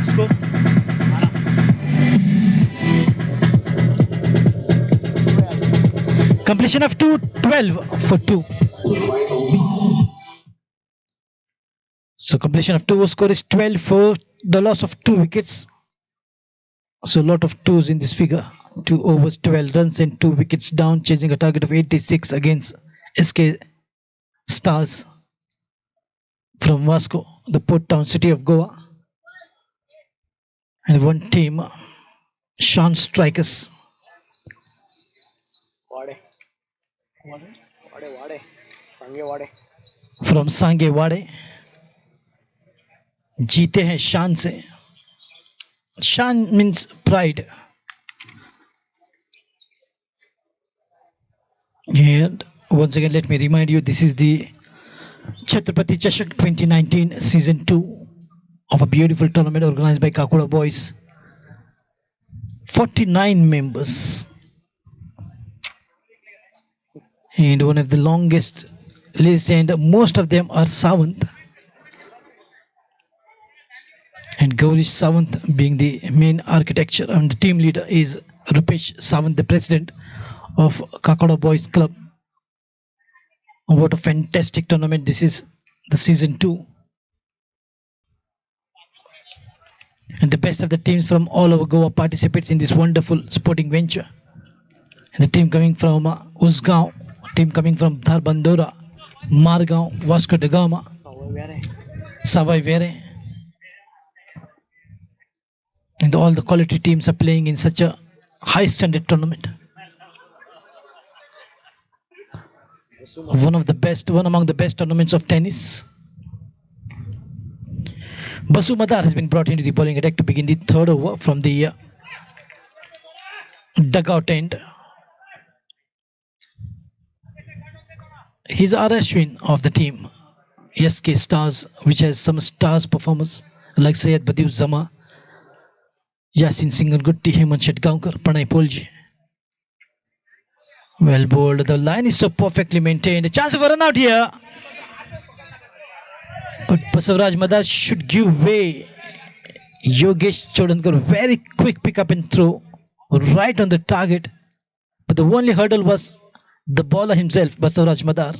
Score. Completion of 212 for 2. So completion of 2 score is 12 for the loss of 2 wickets. So a lot of 2s in this figure. 2 overs, 12 runs and 2 wickets down, chasing a target of 86 against SK Stars from Moscow, the port town city of Goa. And one team, Shan Strikers. From Sange Wade. जीते हैं शान से. Shan means pride. And once again, let me remind you, this is the Chatrapati Chashak 2019 Season 2 of a beautiful tournament organized by Kakoda Boys. 49 members. And one of the longest lists, and most of them are Sawant. And Gaurish Sawant being the main architecture, and the team leader is Rupesh Sawant, the president of Kakoda Boys Club. What a fantastic tournament this is, the Season 2. And the best of the teams from all over Goa participates in this wonderful sporting venture. And the team coming from Usgaon, team coming from Dharbandora, Margaon, Vasco da Gama, Savai Vere. And all the quality teams are playing in such a high standard tournament. one among the best tournaments of tennis. Basu Madar has been brought into the bowling attack to begin the third over from the dugout end. He's R. Ashwin of the team SK Stars, which has some stars performers like Syed Badiu Zama, Yasin Singh Gutti, Hemant Shetgaonkar, Pranay Polji. Well bowled. The line is so perfectly maintained. A chance of a run out here. But Basavaraj Madar should give way. Yogesh Chodankar, very quick pick up and throw right on the target. But the only hurdle was the bowler himself, Basavaraj Madar.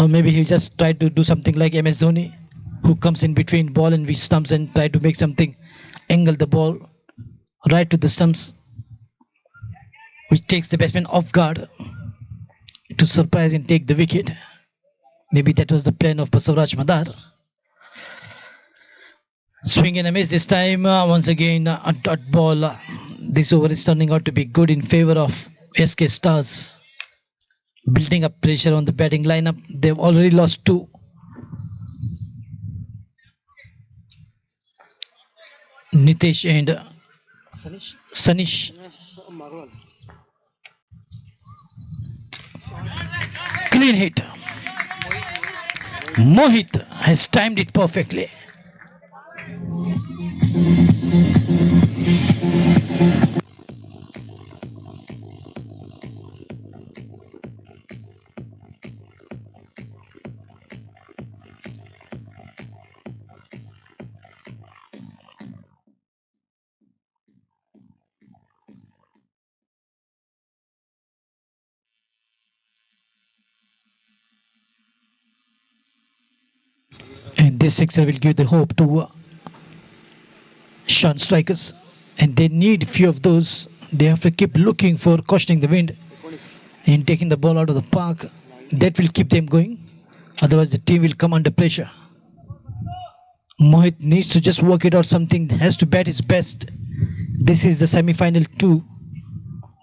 Or maybe he just tried to do something like MS Dhoni, who comes in between ball and stumps and try to make something, angle the ball right to the stumps, which takes the batsman off guard to surprise and take the wicket. Maybe that was the plan of Basavaraj Madar. Swing and a miss this time. Once again, a dot ball. This over is turning out to be good in favor of SK Stars. Building up pressure on the batting lineup. They've already lost 2. Nitesh and Sanish. Clean hit. Mohit has timed it perfectly. And this sixer will give the hope to Shan strikers. And they need few of those. They have to keep looking for cautioning the wind and taking the ball out of the park. That will keep them going. Otherwise, the team will come under pressure. Mohit needs to just work it out something, has to bat his best. This is the semi-final 2.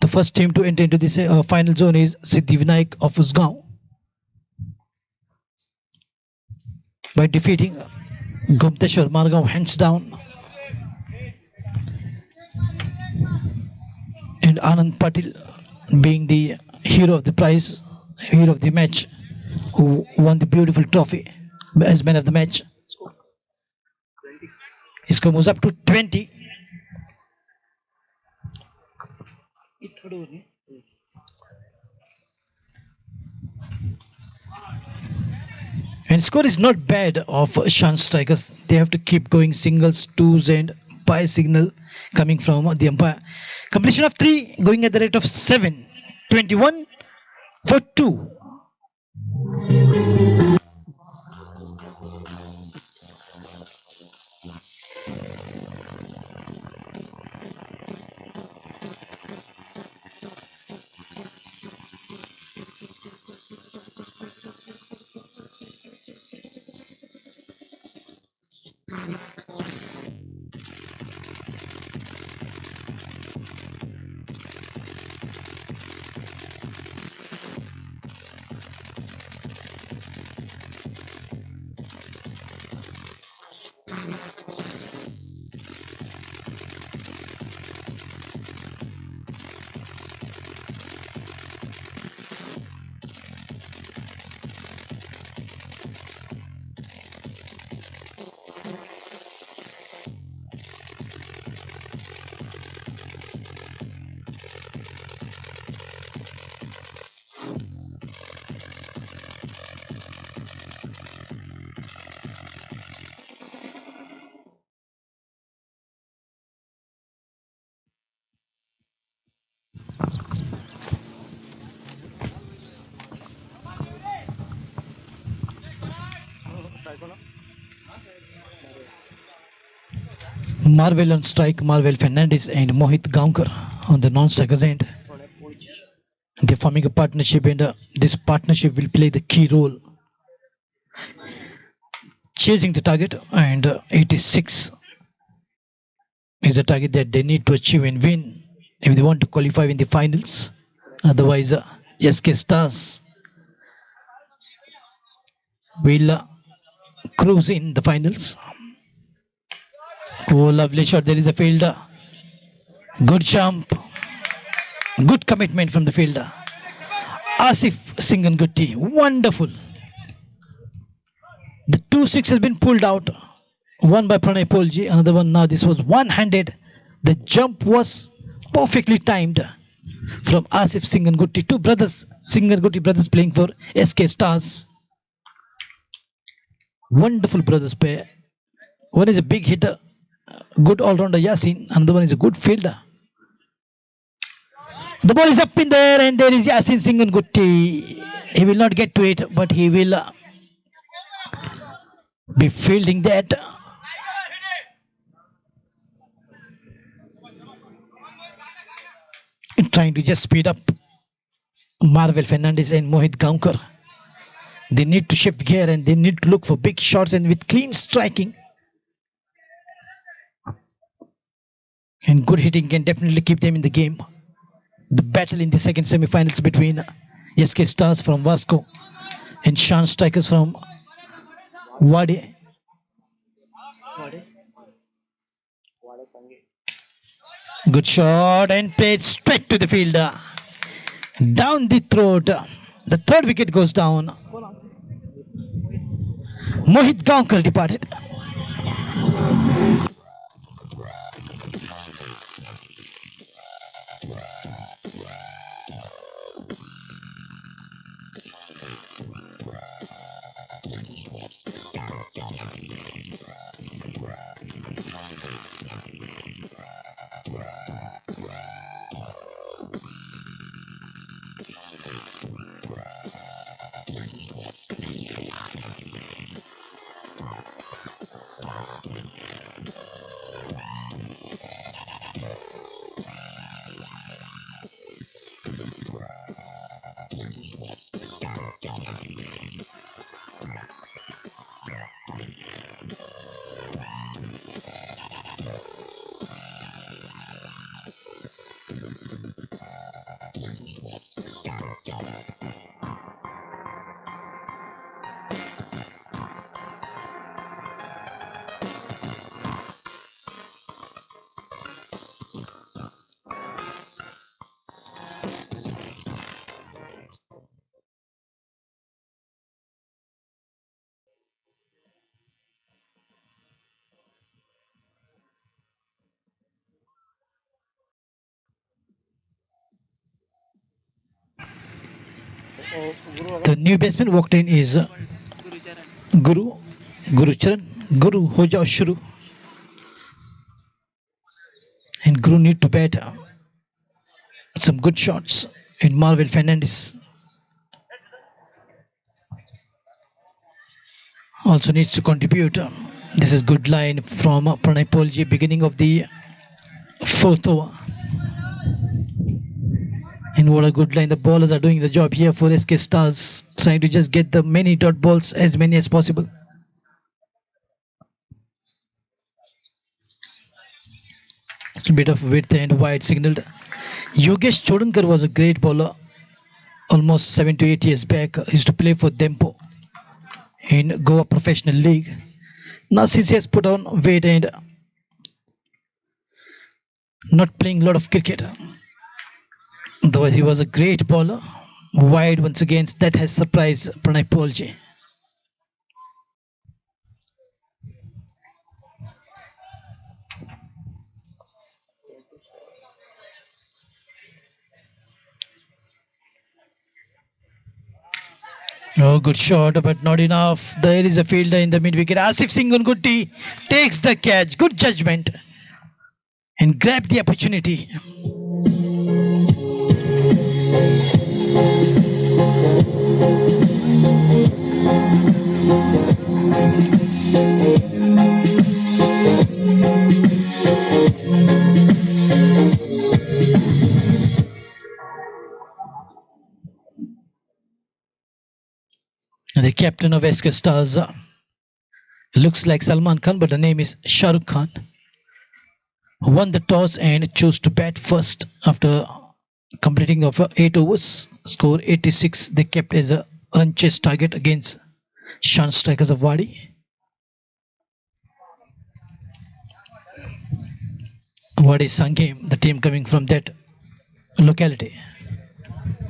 The first team to enter into this final zone is Siddhivinayak of Usgaon by defeating Gomteshwar Margaon hands down. And Anand Patil being the hero of the prize, hero of the match, who won the beautiful trophy as man of the match. His score moves up to 20. And score is not bad of Shan strikers. They have to keep going singles, twos, and by signal coming from the umpire. Completion of 3 going at the rate of 7. 21 for 2. Marvel on strike, Marvel Fernandez and Mohit Gaonkar on the non-strikers end. They're forming a partnership, and this partnership will play the key role chasing the target, and 86 is the target that they need to achieve and win if they want to qualify in the finals. Otherwise, SK Stars will cruise in the finals. Oh, lovely shot. There is a fielder. Good jump. Good commitment from the fielder. Asif Singangutti. Wonderful. The 2-6 has been pulled out. One by Pranay Polji. Another one now. This was one-handed. The jump was perfectly timed from Asif Singangutti. Two brothers, Singangutti brothers playing for SK Stars. Wonderful brothers pair. One is a big hitter, good all-rounder Yasin. Another one is a good fielder. The ball is up in there, and there is Yasin Singangutti. He will not get to it, but he will be fielding that. Trying to just speed up Marvel Fernandez and Mohit Gaonkar. They need to shift gear and they need to look for big shots and with clean striking. And good hitting can definitely keep them in the game. The battle in the second semi-finals between SK Stars from Vasco and Shan Strikers from Wadi. Good shot and played straight to the fielder. Down the throat. The third wicket goes down. Mohit Gaonkar departed. The new batsman walked in is Guru Charan. Guru ho jao shuru. And Guru need to bat some good shots in Marvel Fernandez. Also needs to contribute. This is good line from Pranay Polji, beginning of the fourth over. And what a good line. The bowlers are doing the job here for SK Stars, trying to just get the many dot balls, as many as possible. A bit of width and wide signaled. Yogesh Chodankar was a great bowler almost 7 to 8 years back. He used to play for Dempo in Goa Professional League. Now since he has put on weight and not playing a lot of cricket, otherwise he was a great bowler. Wide once again, that has surprised Pranay Polji. Oh, good shot, but not enough. There is a fielder in the mid wicket. Asif Singangutti takes the catch. Good judgment and grab the opportunity. The captain of SK Stars looks like Salman Khan, but the name is Shah Rukh Khan. Won the toss and chose to bat first after completing of 8 overs, score 86. They kept as a run chase target against Shan Strikers of Wadi. Wadi Sangam, the team coming from that locality,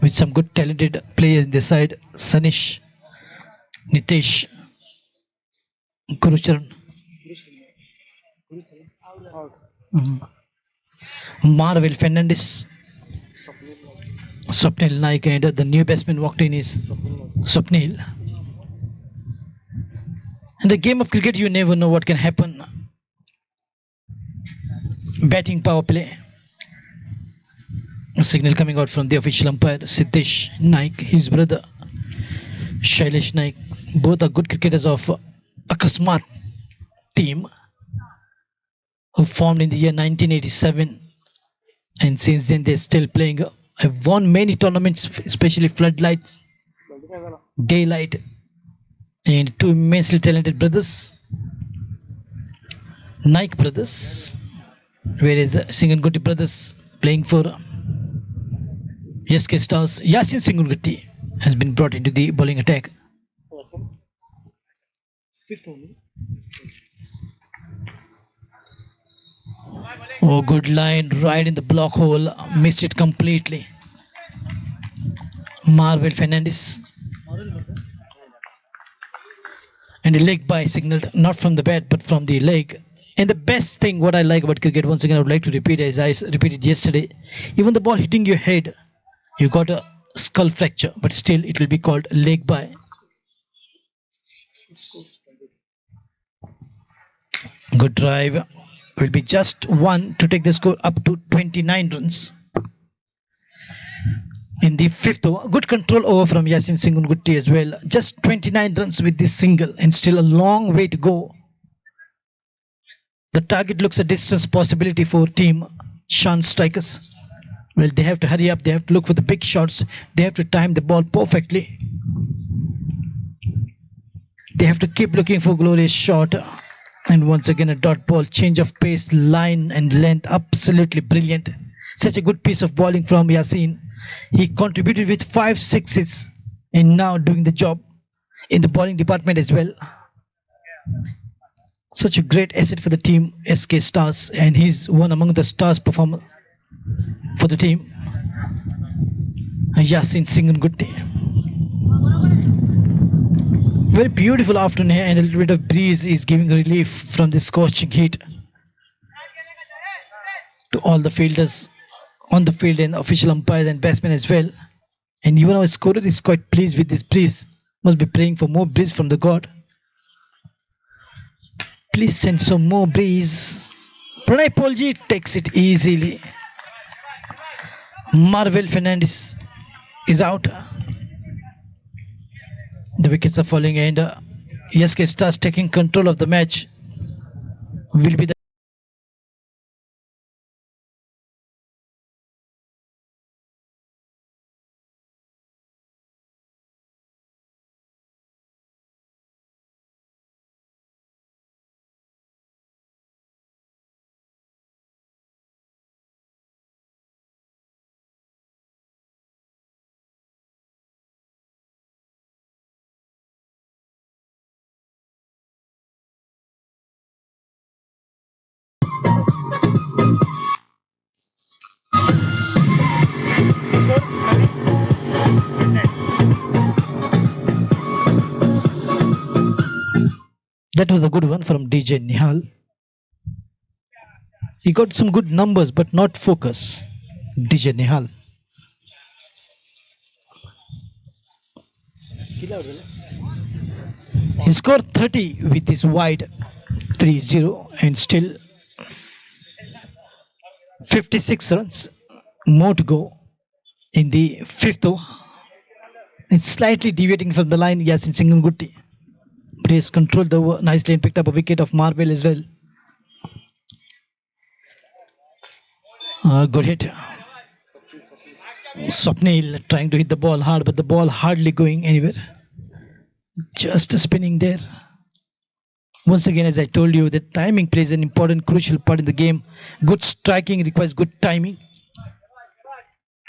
with some good talented players in the side. Sanish, Nitesh, Gurucharan, Marvel Fernandez, Swapnil Naik, and the new batsman walked in is Swapnil. In the game of cricket, you never know what can happen. Batting power play. A signal coming out from the official umpire, Siddesh Naik, his brother Shailesh Naik. Both are good cricketers of Akasmat team who formed in the year 1987, and since then they're still playing. Have won many tournaments, especially Floodlights, Daylight, and two immensely talented brothers, Naik brothers, whereas Singangutti brothers playing for SK Stars. Yasin Singangutti has been brought into the bowling attack. Oh, good line right in the block hole. Missed it completely. Marvel Fernandez. And a leg by signaled not from the bat but from the leg. And the best thing what I like about cricket, once again I would like to repeat as I repeated yesterday, even the ball hitting your head, you got a skull fracture, but still it will be called leg by. Good drive. Will be just one to take the score up to 29 runs. In the fifth over, good control over from Yasin Singungutti as well. Just 29 runs with this single and still a long way to go. The target looks a distance possibility for team Shan Strikers. Well, they have to hurry up. They have to look for the big shots. They have to time the ball perfectly. They have to keep looking for glorious shot. And once again, a dot ball, change of pace, line and length, absolutely brilliant. Such a good piece of bowling from Yasin. He contributed with 5 sixes and now doing the job in the bowling department as well. Such a great asset for the team, SK Stars, and he's one among the stars performer for the team. Yasin Singangutti. Very beautiful afternoon here, and a little bit of breeze is giving relief from this scorching heat to all the fielders on the field and official umpires and batsmen as well. And even our scorer is quite pleased with this breeze. Must be praying for more breeze from the god. Please send some more breeze. Pranay Polji takes it easily. Marvel Fernandez is out. The wickets are falling, and SK Stars taking control of the match will be the that was a good one from DJ Nihal. He got some good numbers but not focus. DJ Nihal. He scored 30 with his wide 3-0 and still 56 runs more to go in the fifth over. It's slightly deviating from the line, Yasin Singangutti. But he has controlled the over nicely and picked up a wicket of Marvel as well. Good hit. Swapnil trying to hit the ball hard, but the ball hardly going anywhere. Just spinning there. Once again, as I told you, that timing plays an important, crucial part in the game. Good striking requires good timing.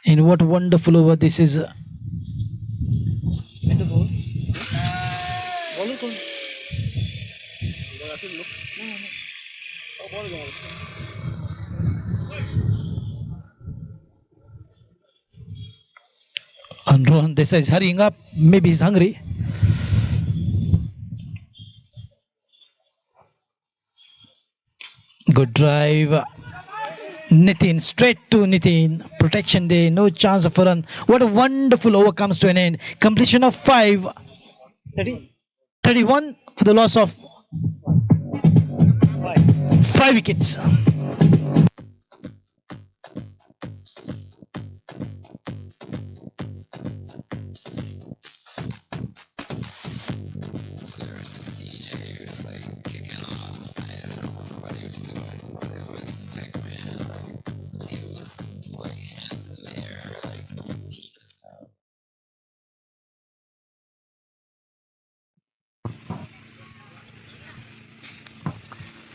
And what wonderful over this is. And Rohan Desai is hurrying up. Maybe he's hungry. Good drive. Nitin, straight to Nitin. Protection there, no chance of a run. What a wonderful over comes to an end. Completion of 5. 31 for the loss of 5 wickets.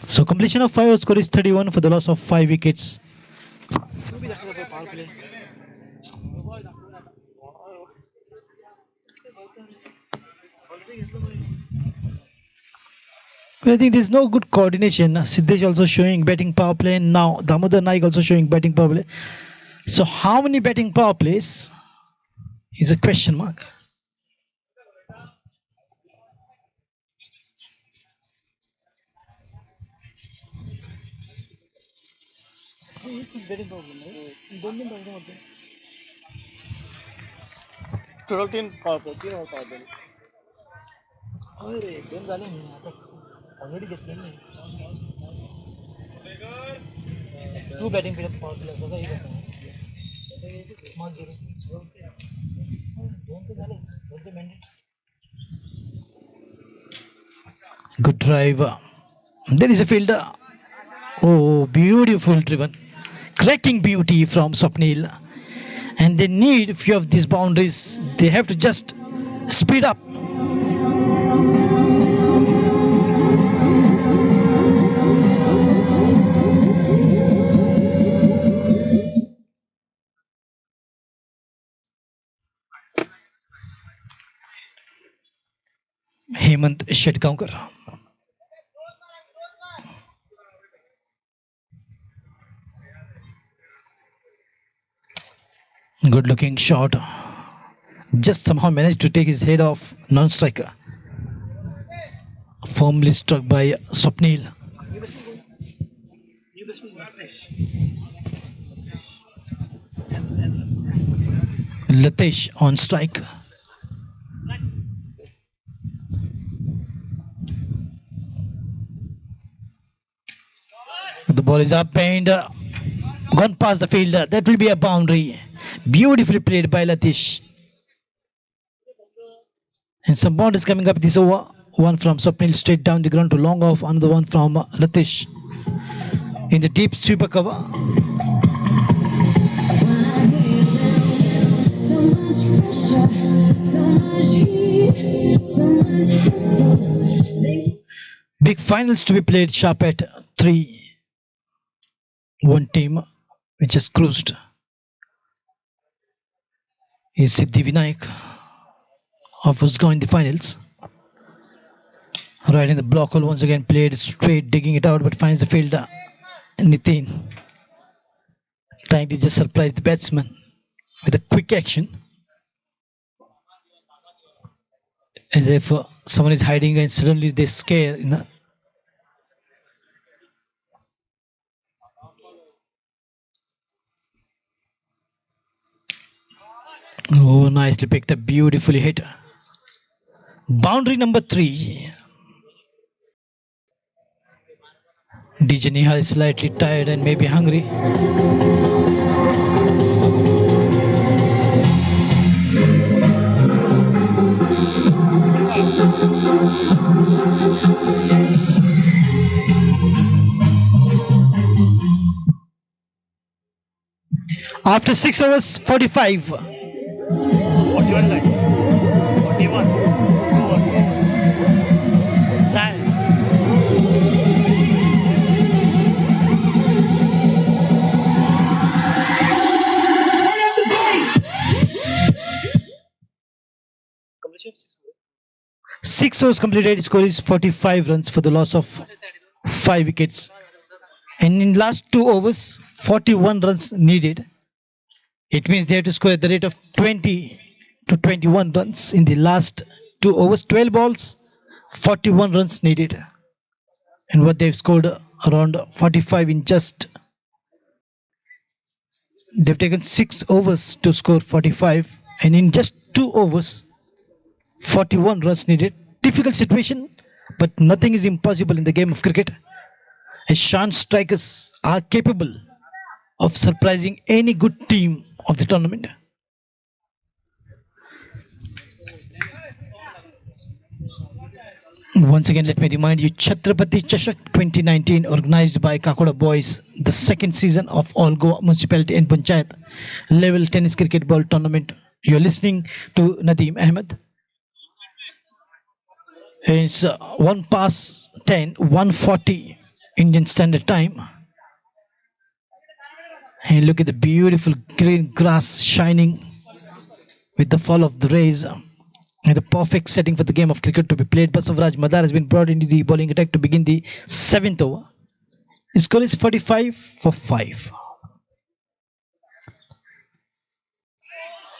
So completion of 5 score is 31 for the loss of 5 wickets. I think there's no good coordination. Siddesh also showing batting power play. Now Damodar Naik also showing batting power play. So how many batting power plays is a question mark. Total 3 power play 3 और power play अरे दोन झाले ना आता already घेतले ना टू batting period power play असं काही कसं मग झिरो दोन तर झालेच दोन तर mandate good drive there is a fielder oh beautiful driven cracking beauty from Swapnil and they need few of these boundaries they have to just speed up. Hemant Shetgaonkar. Good looking shot. Just somehow managed to take his head off non-striker. Firmly struck by Swapnil. Latesh on strike. The ball is up and gone past the fielder. That will be a boundary. Beautifully played by Latish. And some boundaries coming up this over. One from Swapnil straight down the ground to long off. Another one from Latish. In the deep sweeper cover. Big finals to be played sharp at 3. One team which has cruised is Siddhi Vinayak of Uzgaon in the finals. Right in the block hole once again played straight, digging it out, but finds the fielder Nitin. Trying to just surprise the batsman with a quick action. As if someone is hiding and suddenly they scare. Oh, nicely picked up, beautifully hit. Boundary number 3. DJ Nihal is slightly tired and maybe hungry. After 6 overs, 45. 41 like 41 6 overs completed. Score is 45 runs for the loss of 5 wickets. And in last 2 overs, 41 runs needed. It means they have to score at the rate of 20 to 21 runs in the last 2 overs. 12 balls, 41 runs needed. And what they've scored around 45 in just. They've taken 6 overs to score 45. And in just 2 overs, 41 runs needed. Difficult situation, but nothing is impossible in the game of cricket. As Shan strikers are capable of surprising any good team of the tournament. Once again, let me remind you, Chatrapati Chashak 2019, organized by Kakoda Boys, the second season of All Goa Municipality and Panchayat level tennis cricket ball tournament. You're listening to Nadeem Ahmed. It's 1 past 10, 1:40 Indian Standard Time. And look at the beautiful green grass shining with the fall of the rays. And the perfect setting for the game of cricket to be played. Basavaraj Madar has been brought into the bowling attack to begin the 7th over. His score is 45 for 5.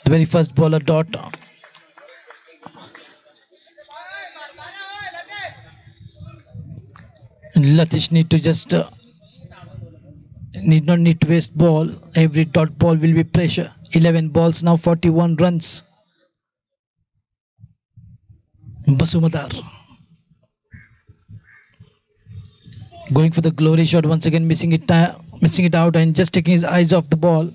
The very first bowler dot. And Latish need not need to waste ball. Every dot ball will be pressure. 11 balls now, 41 runs. Basumadar going for the glory shot once again, missing it out and just taking his eyes off the ball.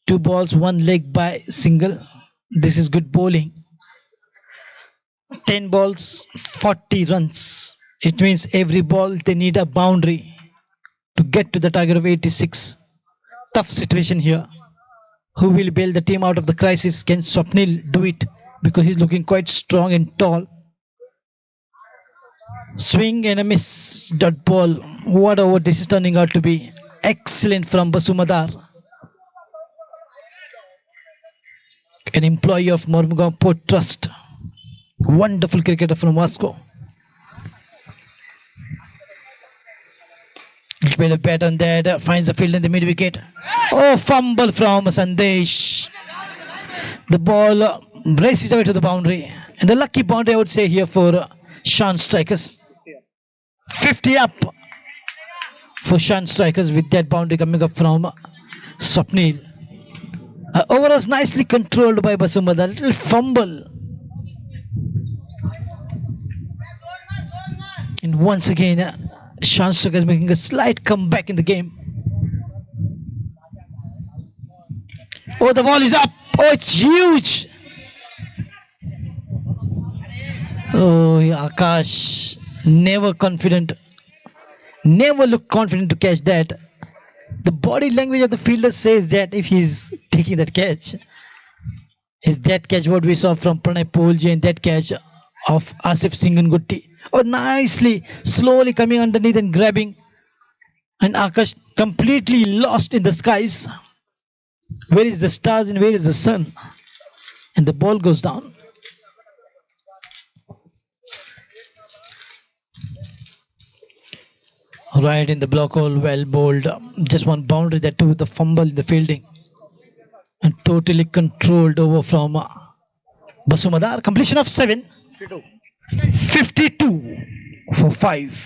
2 balls, 1 leg by single. This is good bowling. 10 balls, 40 runs. It means every ball they need a boundary to get to the target of 86. Tough situation here. Who will bail the team out of the crisis? Can Swapnil do it? Because he's looking quite strong and tall. Swing and a miss. Dot ball. What over this is turning out to be. Excellent from Basumadar. An employee of Mormugaon Port Trust. Wonderful cricketer from Moscow. He's made a bet on that. Finds the field in the mid wicket. Oh, fumble from Sandesh. The ball races away to the boundary. And the lucky boundary, I would say, here for Shan strikers. 50 up for Shan strikers with that boundary coming up from Swapnil. Over was nicely controlled by Basumada. Little fumble. And once again, Shan strikers making a slight comeback in the game. Oh, the ball is up. Oh, it's huge. Oh, Akash. Never confident. Never looked confident to catch that. The body language of the fielder says that if he's taking that catch, is that catch what we saw from Pranay Polji and that catch of Asif Singangutti. Oh, nicely, slowly coming underneath and grabbing. And Akash completely lost in the skies. Where is the stars and where is the sun? And the ball goes down. Right in the block hole, well bowled. Just one boundary that too, the fumble in the fielding. And totally controlled over from Basumadar. Completion of 7. 52 for 5.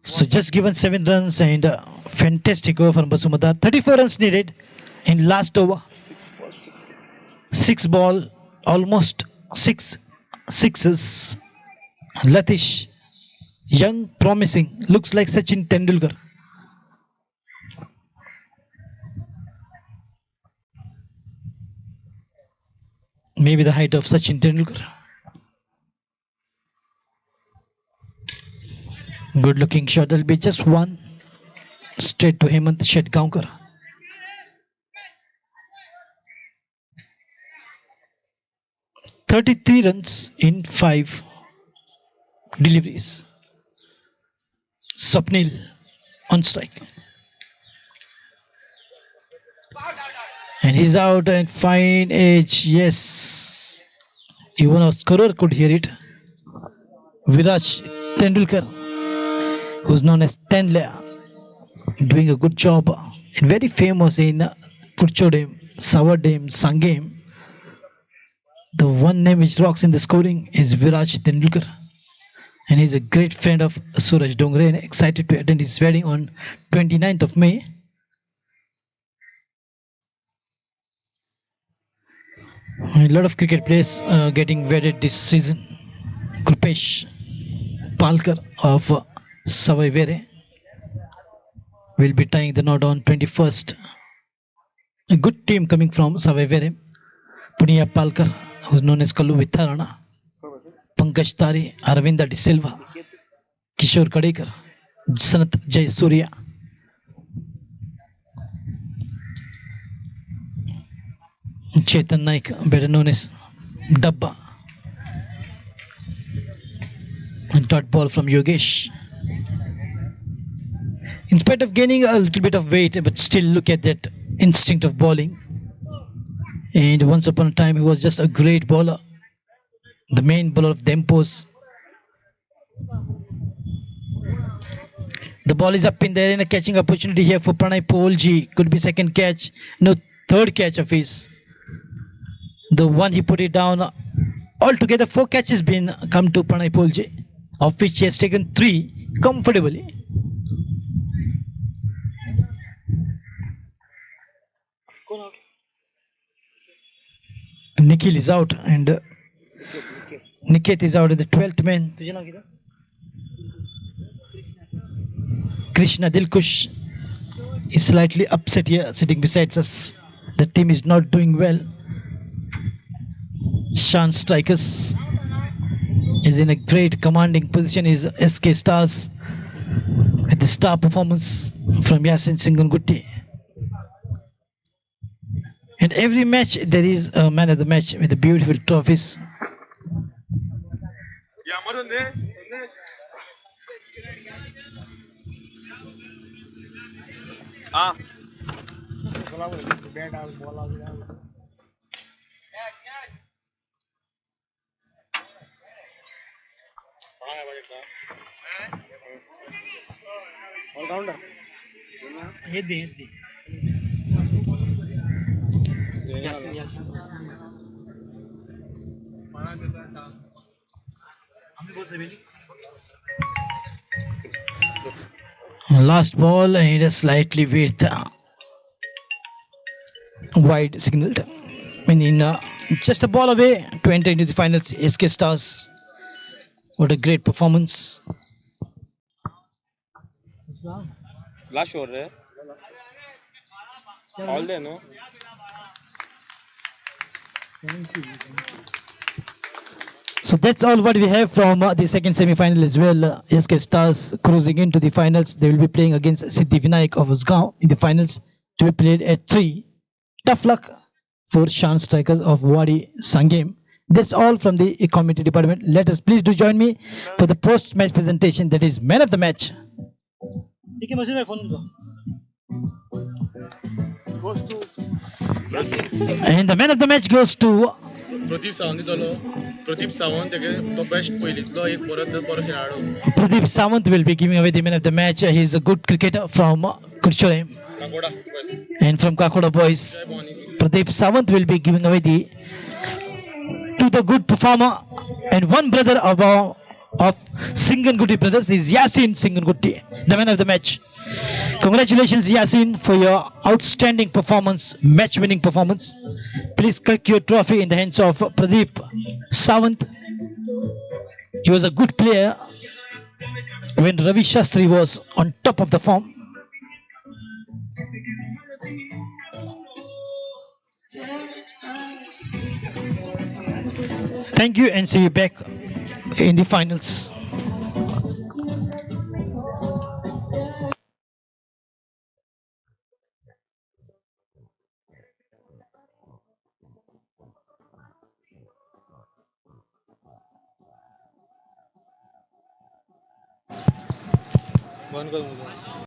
So just given 7 runs and fantastic over from Basumadar. 34 runs needed in last over. 6 ball, almost 6. Sixes. Latish, young, promising, looks like Sachin Tendulkar. Maybe the height of Sachin Tendulkar. Good looking shot. There'll be just one. Straight to Hemant Shetgaonkar. 33 runs in 5 deliveries. Swapnil on strike. And he's out and fine edge. Yes. Even a scorer could hear it. Viraj Tendulkar, who's known as Tenle, doing a good job and very famous in Purchodem, Savardem, Sangem. The one name which rocks in the scoring is Viraj Tendulkar. And he's a great friend of Suraj Dongre and excited to attend his wedding on 29th of May. A lot of cricket players getting wedded this season. Krupesh Palkar of Savai Vere will be tying the knot on 21st. A good team coming from Savai Vere. Punia Palkar, who's known as Kalu Vitharana. Pankaj Tari, Aravinda De Silva, Kishore Kadekar, Sanat Jay Surya. Chetan Naik, better known as Dabba. And dot ball from Yogesh. In spite of gaining a little bit of weight, but still look at that instinct of bowling. And once upon a time, he was just a great bowler. The main bowler of Dempos. The ball is up in there and a catching opportunity here for Pranay Polji. Could be second catch. No, third catch of his. The one he put it down. Altogether, 4 catches been come to Pranay Polji, of which he has taken 3 comfortably. Nikhil is out and Niket is out in the 12th man. Krishna Dilkush is slightly upset here, sitting beside us. The team is not doing well. Shan Strikers is in a great commanding position. Is SK Stars with the star performance from Yasin Singangutti. And every match there is a man of the match with the beautiful trophies. Last ball and it is slightly with wide signaled. Meaning just a ball away to enter into the finals. SK Stars. What a great performance. Last shot, right? All day, no? So that's all what we have from the second semi-final as well. SK Stars cruising into the finals. They will be playing against Siddhi Vinayak of Usgaon in the finals to be played at 3. Tough luck for Shan Strikers of Wadi Sangem. That's all from the committee department. Let us please do join me for the post-match presentation, that is man of the match. And the man of the match goes to Pradeep Sawant दितलो प्रदीप सावंत तो best पयलींतलो एक बरो खेळाडू Pradeep Sawant will be giving away the man of the match. He is a good cricketer from Kurcholem Kakoda and from Kakoda Boys. Pradeep Sawant will be giving away to the good performer and one brother of Singangutti brothers is Yasin Singangutti, the man of the match. Congratulations, Yasin, for your outstanding performance, match winning performance. Please collect your trophy in the hands of Pradeep Sawant. He was a good player when Ravi Shastri was on top of the form. Thank you and see you back in the finals. बंद करून